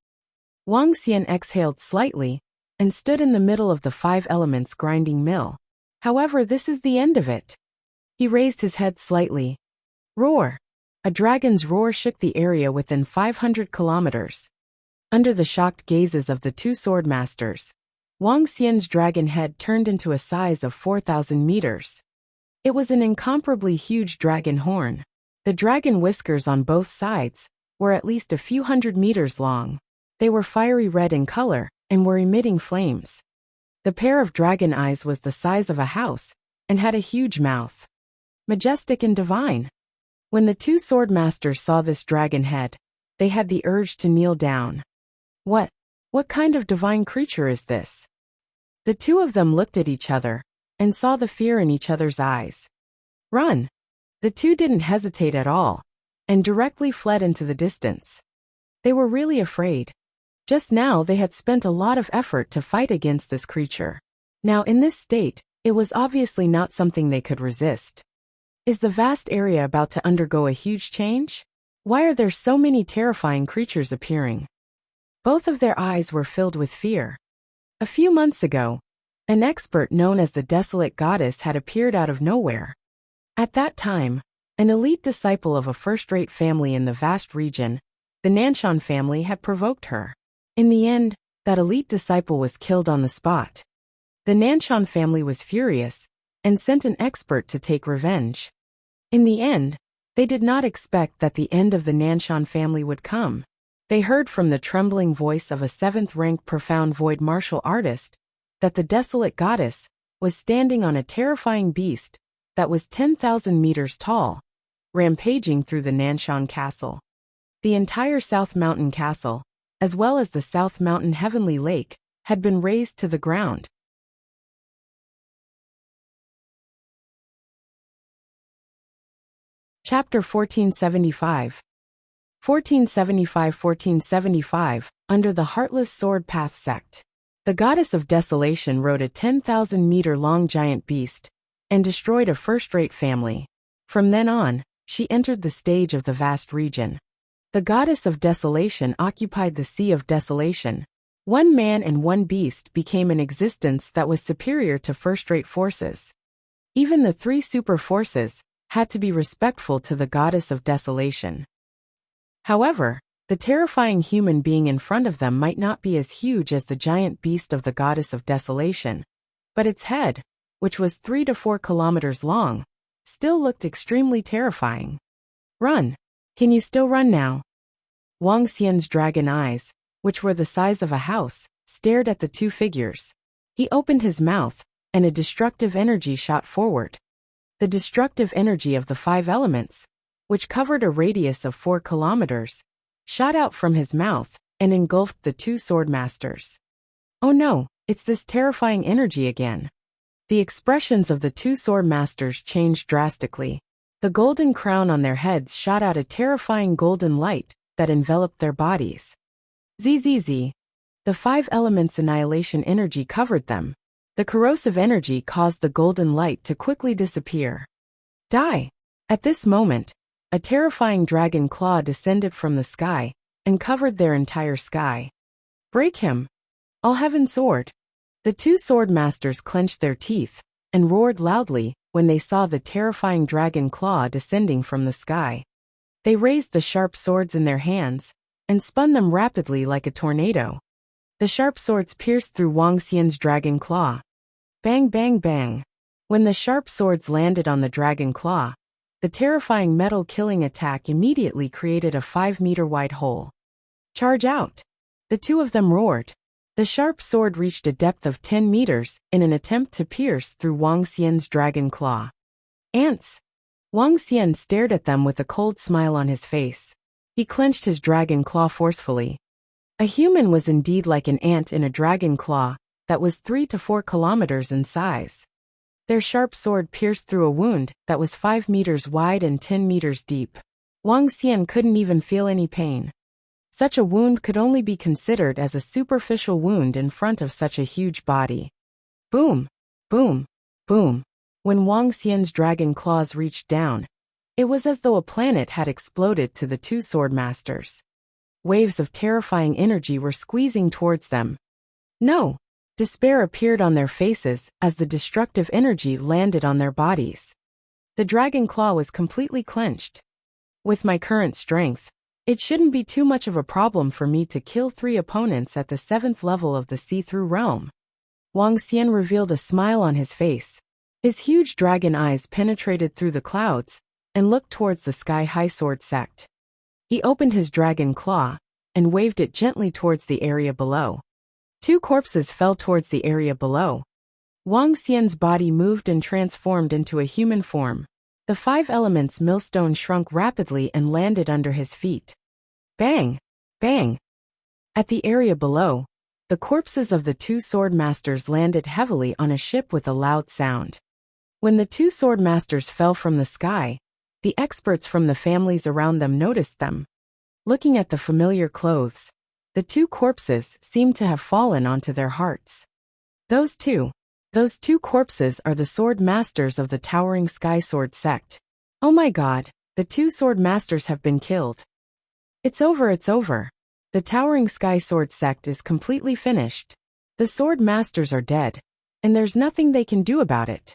Wang Xian exhaled slightly and stood in the middle of the five elements grinding mill. However, this is the end of it. He raised his head slightly. Roar! A dragon's roar shook the area within 500 kilometers. Under the shocked gazes of the two sword masters, Wang Xian's dragon head turned into a size of 4,000 meters. It was an incomparably huge dragon horn. The dragon whiskers on both sides were at least a few hundred meters long. They were fiery red in color and were emitting flames. The pair of dragon eyes was the size of a house and had a huge mouth. Majestic and divine. When the two sword masters saw this dragon head, they had the urge to kneel down. What kind of divine creature is this? The two of them looked at each other and saw the fear in each other's eyes. Run! The two didn't hesitate at all and directly fled into the distance. They were really afraid. Just now they had spent a lot of effort to fight against this creature. Now in this state, it was obviously not something they could resist. Is the vast area about to undergo a huge change? Why are there so many terrifying creatures appearing? Both of their eyes were filled with fear. A few months ago, an expert known as the Desolate Goddess had appeared out of nowhere. At that time, an elite disciple of a first-rate family in the vast region, the Nanshan family, had provoked her. In the end, that elite disciple was killed on the spot. The Nanshan family was furious and sent an expert to take revenge. In the end, they did not expect that the end of the Nanshan family would come. They heard from the trembling voice of a 7th-rank profound void martial artist that the Desolate Goddess was standing on a terrifying beast that was 10,000 meters tall, rampaging through the Nanshan Castle. The entire South Mountain Castle, as well as the South Mountain Heavenly Lake, had been razed to the ground. Chapter 1475. 1475 Under the Heartless Sword Path Sect. The Goddess of Desolation rode a 10,000-meter-long giant beast and destroyed a first-rate family. From then on, she entered the stage of the vast region. The Goddess of Desolation occupied the Sea of Desolation. One man and one beast became an existence that was superior to first-rate forces. Even the three super forces had to be respectful to the Goddess of Desolation. However, the terrifying human being in front of them might not be as huge as the giant beast of the Goddess of Desolation, but its head, which was 3 to 4 kilometers long, still looked extremely terrifying. Run! Can you still run now? Wang Xian's dragon eyes, which were the size of a house, stared at the two figures. He opened his mouth, and a destructive energy shot forward. The destructive energy of the 5 elements, which covered a radius of 4 kilometers, shot out from his mouth and engulfed the two sword masters. Oh no, it's this terrifying energy again. The expressions of the two sword masters changed drastically. The golden crown on their heads shot out a terrifying golden light that enveloped their bodies. Zzz. The 5 elements annihilation energy covered them. The corrosive energy caused the golden light to quickly disappear. Die! At this moment, a terrifying dragon claw descended from the sky and covered their entire sky. Break him! All heaven sword! The two sword masters clenched their teeth and roared loudly when they saw the terrifying dragon claw descending from the sky. They raised the sharp swords in their hands and spun them rapidly like a tornado. The sharp swords pierced through Wang Xian's dragon claw. Bang bang bang. When the sharp swords landed on the dragon claw, the terrifying metal killing attack immediately created a 5-meter wide hole. Charge out! The two of them roared. The sharp sword reached a depth of 10 meters in an attempt to pierce through Wang Xian's dragon claw. Ants! Wang Xian stared at them with a cold smile on his face. He clenched his dragon claw forcefully. A human was indeed like an ant in a dragon claw that was 3 to 4 kilometers in size. Their sharp sword pierced through a wound that was 5 meters wide and 10 meters deep. Wang Xian couldn't even feel any pain. Such a wound could only be considered as a superficial wound in front of such a huge body. Boom! Boom! Boom! When Wang Xian's dragon claws reached down, it was as though a planet had exploded to the two sword masters. Waves of terrifying energy were squeezing towards them. No! Despair appeared on their faces as the destructive energy landed on their bodies. The dragon claw was completely clenched. With my current strength, it shouldn't be too much of a problem for me to kill 3 opponents at the 7th level of the see-through realm. Wang Xian revealed a smile on his face. His huge dragon eyes penetrated through the clouds and looked towards the sky-high sword sect. He opened his dragon claw and waved it gently towards the area below. 2 corpses fell towards the area below. Wang Xian's body moved and transformed into a human form. The 5 elements millstone shrunk rapidly and landed under his feet. Bang! Bang! At the area below, the corpses of the 2 sword masters landed heavily on a ship with a loud sound. When the 2 sword masters fell from the sky, the experts from the families around them noticed them. Looking at the familiar clothes, the 2 corpses seemed to have fallen onto their hearts. Those two corpses are the sword masters of the Towering Sky Sword sect. Oh my god, the 2 sword masters have been killed. It's over, it's over. The Towering Sky Sword sect is completely finished. The sword masters are dead, and there's nothing they can do about it.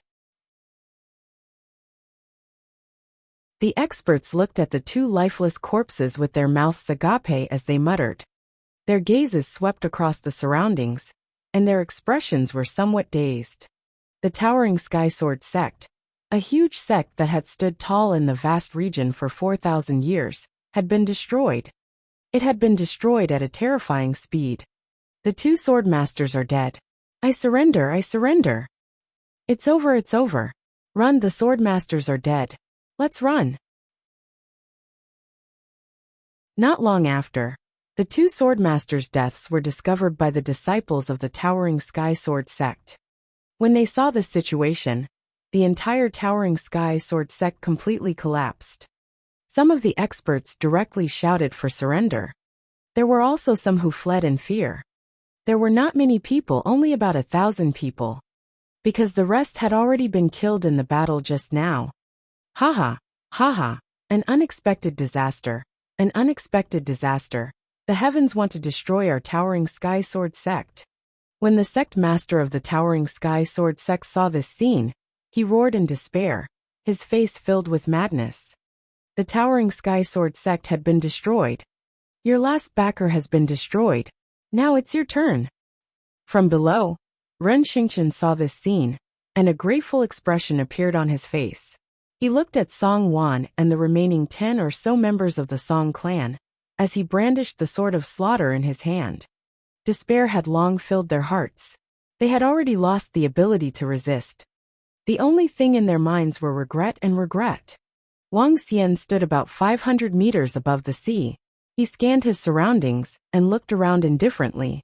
The experts looked at the 2 lifeless corpses with their mouths agape as they muttered. Their gazes swept across the surroundings, and their expressions were somewhat dazed. The Towering Sky Sword sect, a huge sect that had stood tall in the vast region for 4,000 years, had been destroyed. It had been destroyed at a terrifying speed. The 2 sword masters are dead. I surrender, I surrender. It's over, it's over. Run, the sword masters are dead. Let's run. Not long after, the 2 sword masters' deaths were discovered by the disciples of the Towering Sky Sword sect. When they saw this situation, the entire Towering Sky Sword sect completely collapsed. Some of the experts directly shouted for surrender. There were also some who fled in fear. There were not many people, only about 1,000 people, because the rest had already been killed in the battle just now. Haha, haha, an unexpected disaster, an unexpected disaster. The heavens want to destroy our Towering Sky Sword sect. When the sect master of the Towering Sky Sword sect saw this scene, he roared in despair, his face filled with madness. The Towering Sky Sword sect had been destroyed. Your last backer has been destroyed. Now it's your turn. From below, Ren Xingqian saw this scene, and a grateful expression appeared on his face. He looked at Song Wan and the remaining 10 or so members of the Song clan, as he brandished the sword of slaughter in his hand. Despair had long filled their hearts. They had already lost the ability to resist. The only thing in their minds were regret and regret. Wang Xian stood about 500 meters above the sea. He scanned his surroundings and looked around indifferently.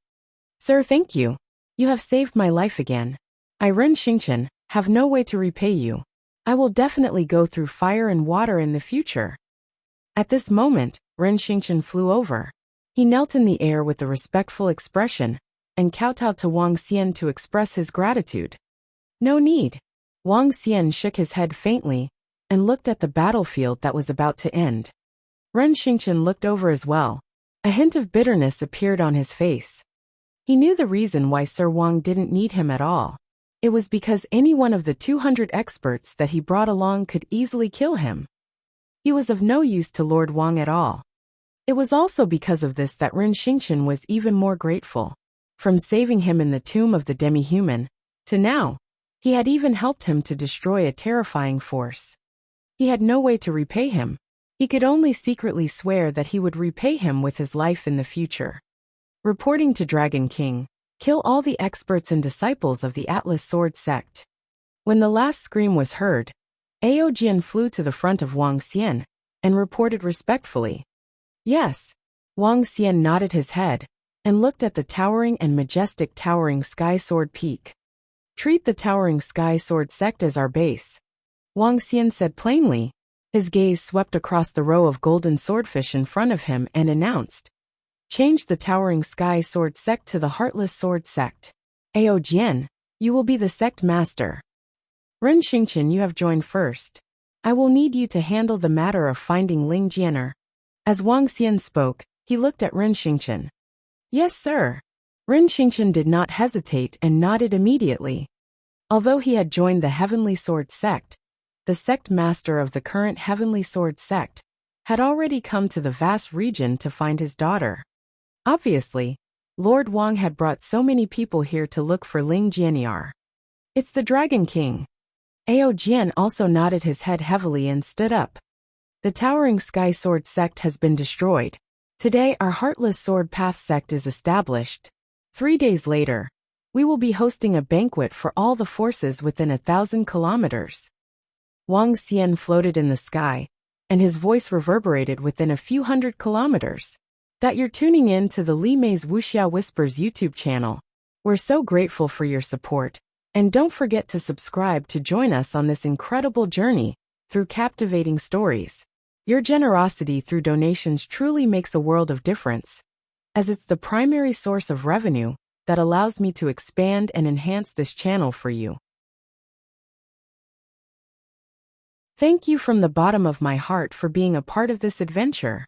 Sir, thank you. You have saved my life again. I, Ren Xingqian, have no way to repay you. I will definitely go through fire and water in the future. At this moment, Ren Xingqian flew over. He knelt in the air with a respectful expression and kowtowed to Wang Xian to express his gratitude. No need. Wang Xian shook his head faintly and looked at the battlefield that was about to end. Ren Xingqian looked over as well. A hint of bitterness appeared on his face. He knew the reason why Sir Wang didn't need him at all. It was because any one of the 200 experts that he brought along could easily kill him. He was of no use to Lord Wang at all. It was also because of this that Ren Xingqian was even more grateful. From saving him in the tomb of the demi-human, to now, he had even helped him to destroy a terrifying force. He had no way to repay him. He could only secretly swear that he would repay him with his life in the future. Reporting to Dragon King, kill all the experts and disciples of the Atlas Sword sect. When the last scream was heard, Aojian flew to the front of Wang Xian and reported respectfully. Yes. Wang Xian nodded his head and looked at the towering and majestic Towering Sky Sword peak. Treat the Towering Sky Sword sect as our base, Wang Xian said plainly. His gaze swept across the row of golden swordfish in front of him and announced, change the Towering Sky Sword sect to the Heartless Sword sect. Aojian, you will be the sect master. Ren Xingqian, you have joined first. I will need you to handle the matter of finding Ling Jianer. As Wang Xian spoke, He looked at Ren Xingchen. Yes, sir. Ren Xingchen did not hesitate and nodded immediately. Although he had joined the Heavenly Sword sect, the sect master of the current Heavenly Sword sect had already come to the vast region to find his daughter. Obviously, Lord Wang had brought so many people here to look for Ling Jianyar. It's the Dragon King. Ao Jian also nodded his head heavily and stood up. The Towering Sky Sword sect has been destroyed. Today our Heartless Sword Path sect is established. 3 days later, we will be hosting a banquet for all the forces within 1,000 kilometers. Wang Xian floated in the sky, and his voice reverberated within a few hundred kilometers. That you're tuning in to the Li Mei's Wuxia Whispers YouTube channel. We're so grateful for your support, and don't forget to subscribe to join us on this incredible journey through captivating stories. Your generosity through donations truly makes a world of difference, as it's the primary source of revenue that allows me to expand and enhance this channel for you. Thank you from the bottom of my heart for being a part of this adventure.